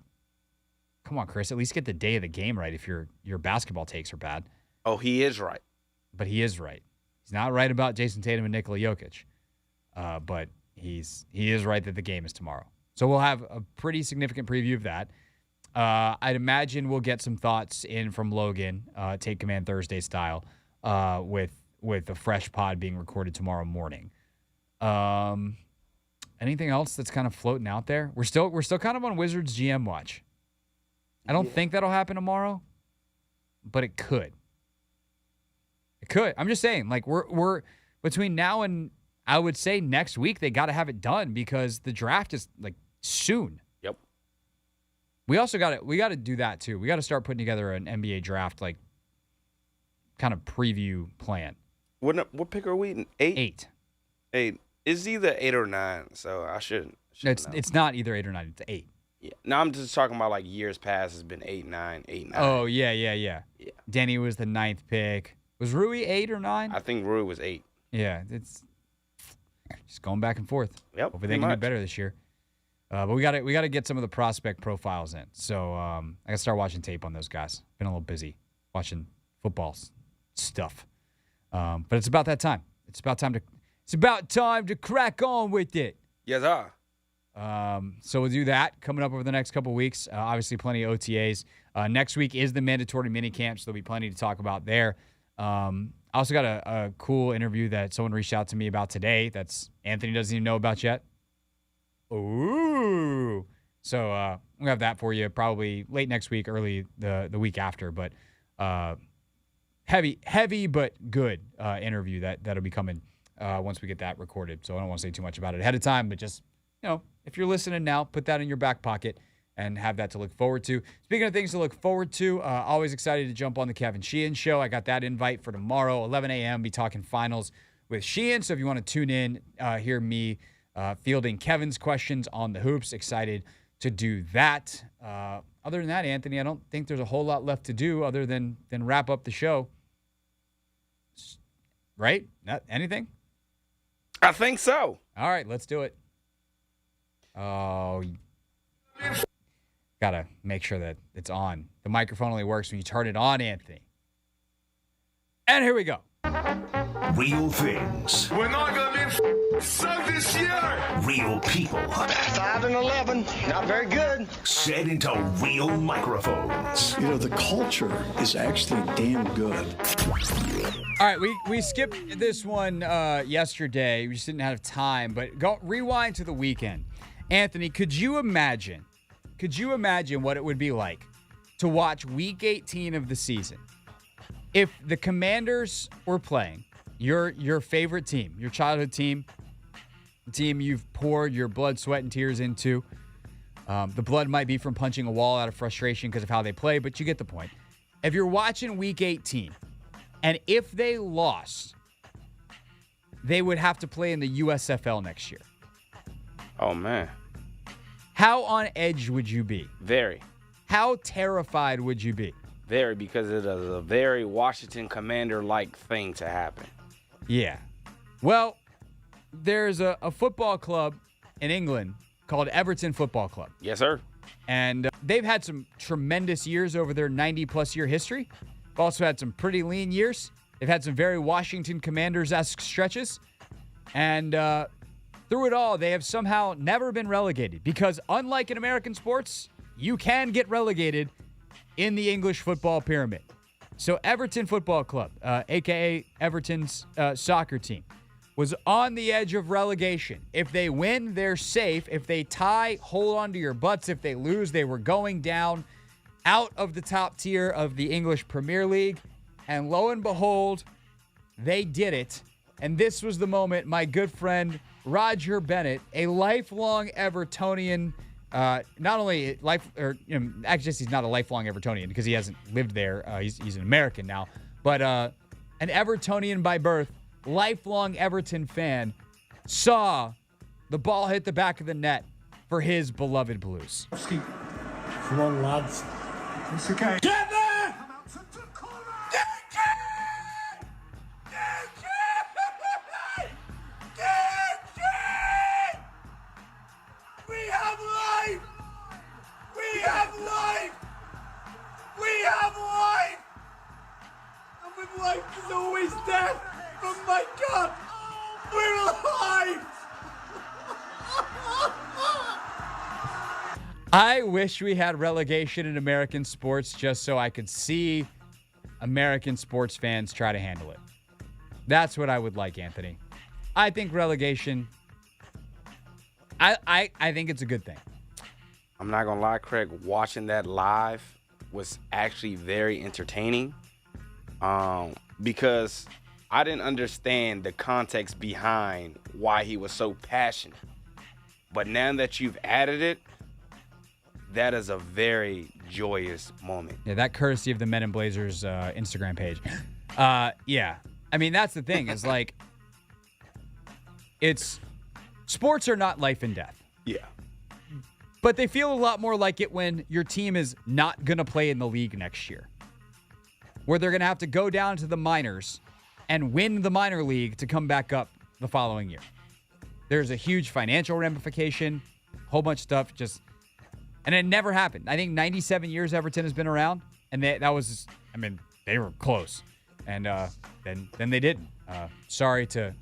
A: come on, Chris, at least get the day of the game right if your basketball takes are bad.
B: Oh, he is right.
A: But he is right. He's not right about Jason Tatum and Nikola Jokic. But he is right that the game is tomorrow. So we'll have a pretty significant preview of that. I'd imagine we'll get some thoughts in from Logan, Take Command Thursday style, with a fresh pod being recorded tomorrow morning. Anything else that's kind of floating out there? We're still kind of on Wizards GM watch. I don't think that'll happen tomorrow, but it could. It could. I'm just saying, like we're between now and I would say next week they got to have it done because the draft is like soon.
B: Yep.
A: We also got to do that too. We got to start putting together an NBA draft like kind of preview plan.
B: What pick are we? 8. 8. It's either 8 or 9, so I shouldn't.
A: It's not either 8 or 9. It's 8.
B: Yeah. No, I'm just talking about like years past. It's been 8, 9, 8, 9.
A: Oh yeah. Denny was the 9th pick. Was Rui 8 or 9?
B: I think Rui was 8.
A: Yeah, it's just going back and forth.
B: Yep.
A: Hopefully they can do better this year. But we got to get some of the prospect profiles in. So I got to start watching tape on those guys. Been a little busy watching football stuff. But it's about that time. It's about time to crack on with it.
B: Yes, sir.
A: So we'll do that coming up over the next couple weeks. Obviously, plenty of OTAs. Next week is the mandatory minicamp, so there'll be plenty to talk about there. I also got a cool interview that someone reached out to me about today that's Anthony doesn't even know about yet. Ooh. So we'll have that for you probably late next week, early the week after. But heavy but good interview that'll be coming once we get that recorded. So I don't want to say too much about it ahead of time, but just, if you're listening now, put that in your back pocket and have that to look forward to. Speaking of things to look forward to, always excited to jump on the Kevin Sheehan Show. I got that invite for tomorrow, 11 a.m. Be talking finals with Sheehan. So if you want to tune in, hear me fielding Kevin's questions on the hoops, excited to do that. Other than that, Anthony, I don't think there's a whole lot left to do other than wrap up the show. Right? Not anything?
B: I think so.
A: All right, let's do it. Oh, gotta make sure that it's on. The microphone only works when you turn it on, Anthony. And here we go.
F: Real things.
K: We're not going to be so this year.
F: Real people.
K: 5 and 11. Not very good.
F: Set into real microphones.
O: The culture is actually damn good.
A: All right, we skipped this one yesterday. We just didn't have time, but rewind to the weekend. Anthony, could you imagine what it would be like to watch Week 18 of the season if the Commanders were playing your favorite team, your childhood team, the team you've poured your blood, sweat, and tears into? The blood might be from punching a wall out of frustration because of how they play, but you get the point. If you're watching Week 18, and if they lost, they would have to play in the USFL next year.
B: Oh, man.
A: How on edge would you be?
B: Very.
A: How terrified would you be?
B: Very, because it is a very Washington Commander-like thing to happen.
A: Yeah. Well, there's a football club in England called Everton Football Club.
B: Yes, sir.
A: And they've had some tremendous years over their 90-plus year history. They've also had some pretty lean years. They've had some very Washington Commanders-esque stretches. And through it all, they have somehow never been relegated because unlike in American sports, you can get relegated in the English football pyramid. So Everton Football Club, a.k.a. Everton's soccer team, was on the edge of relegation. If they win, they're safe. If they tie, hold on to your butts. If they lose, they were going down out of the top tier of the English Premier League. And lo and behold, they did it. And this was the moment my good friend Roger Bennett, a lifelong Evertonian, not only actually he's not a lifelong Evertonian because he hasn't lived there. He's an American now, but an Evertonian by birth, lifelong Everton fan, saw the ball hit the back of the net for his beloved Blues.
P: Come on, lads. It's okay. Get there!
K: We have life! We have life! We have life! And with life is always death! Oh my God! We're alive!
A: I wish we had relegation in American sports just so I could see American sports fans try to handle it. That's what I would like, Anthony. I think relegation, I think it's a good thing.
B: I'm not gonna lie, Craig, watching that live was actually very entertaining. Because I didn't understand the context behind why he was so passionate. But now that you've added it, that is a very joyous moment.
A: Yeah, that courtesy of the Men in Blazers Instagram page. Yeah. I mean, that's the thing is like, sports are not life and death.
B: Yeah.
A: But they feel a lot more like it when your team is not going to play in the league next year, where they're going to have to go down to the minors and win the minor league to come back up the following year. There's a huge financial ramification, whole bunch of stuff, and it never happened. I think 97 years Everton has been around, and they were close. And then they didn't. Sorry to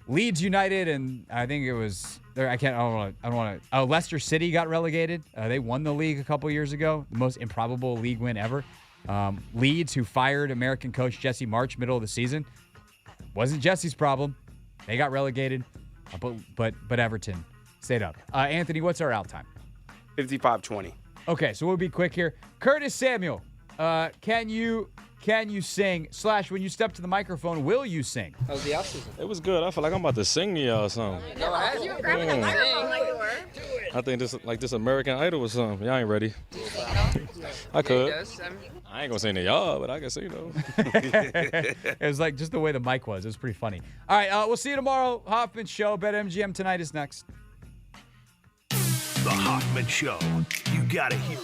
A: Leeds United, and I think it was I don't want to. Leicester City got relegated. They won the league a couple years ago, the most improbable league win ever. Leeds, who fired American coach Jesse March middle of the season, wasn't Jesse's problem. They got relegated, but Everton stayed up. Anthony, what's our out time?
B: 55-20.
A: Okay, so we'll be quick here. Curtis Samuel, can you sing? / when you step to the microphone, will you sing?
C: How was the off-season? It was good. I feel like I'm about to sing to y'all or something.
K: Go ahead. You were grabbing the microphone like you were.
C: I think this American Idol or something. Y'all ain't ready. I could. I ain't gonna sing to y'all, but I can sing though.
A: It was like just the way the mic was. It was pretty funny. All right, we'll see you tomorrow. Hoffman Show. BetMGM tonight is next.
F: The Hoffman Show. You gotta hear.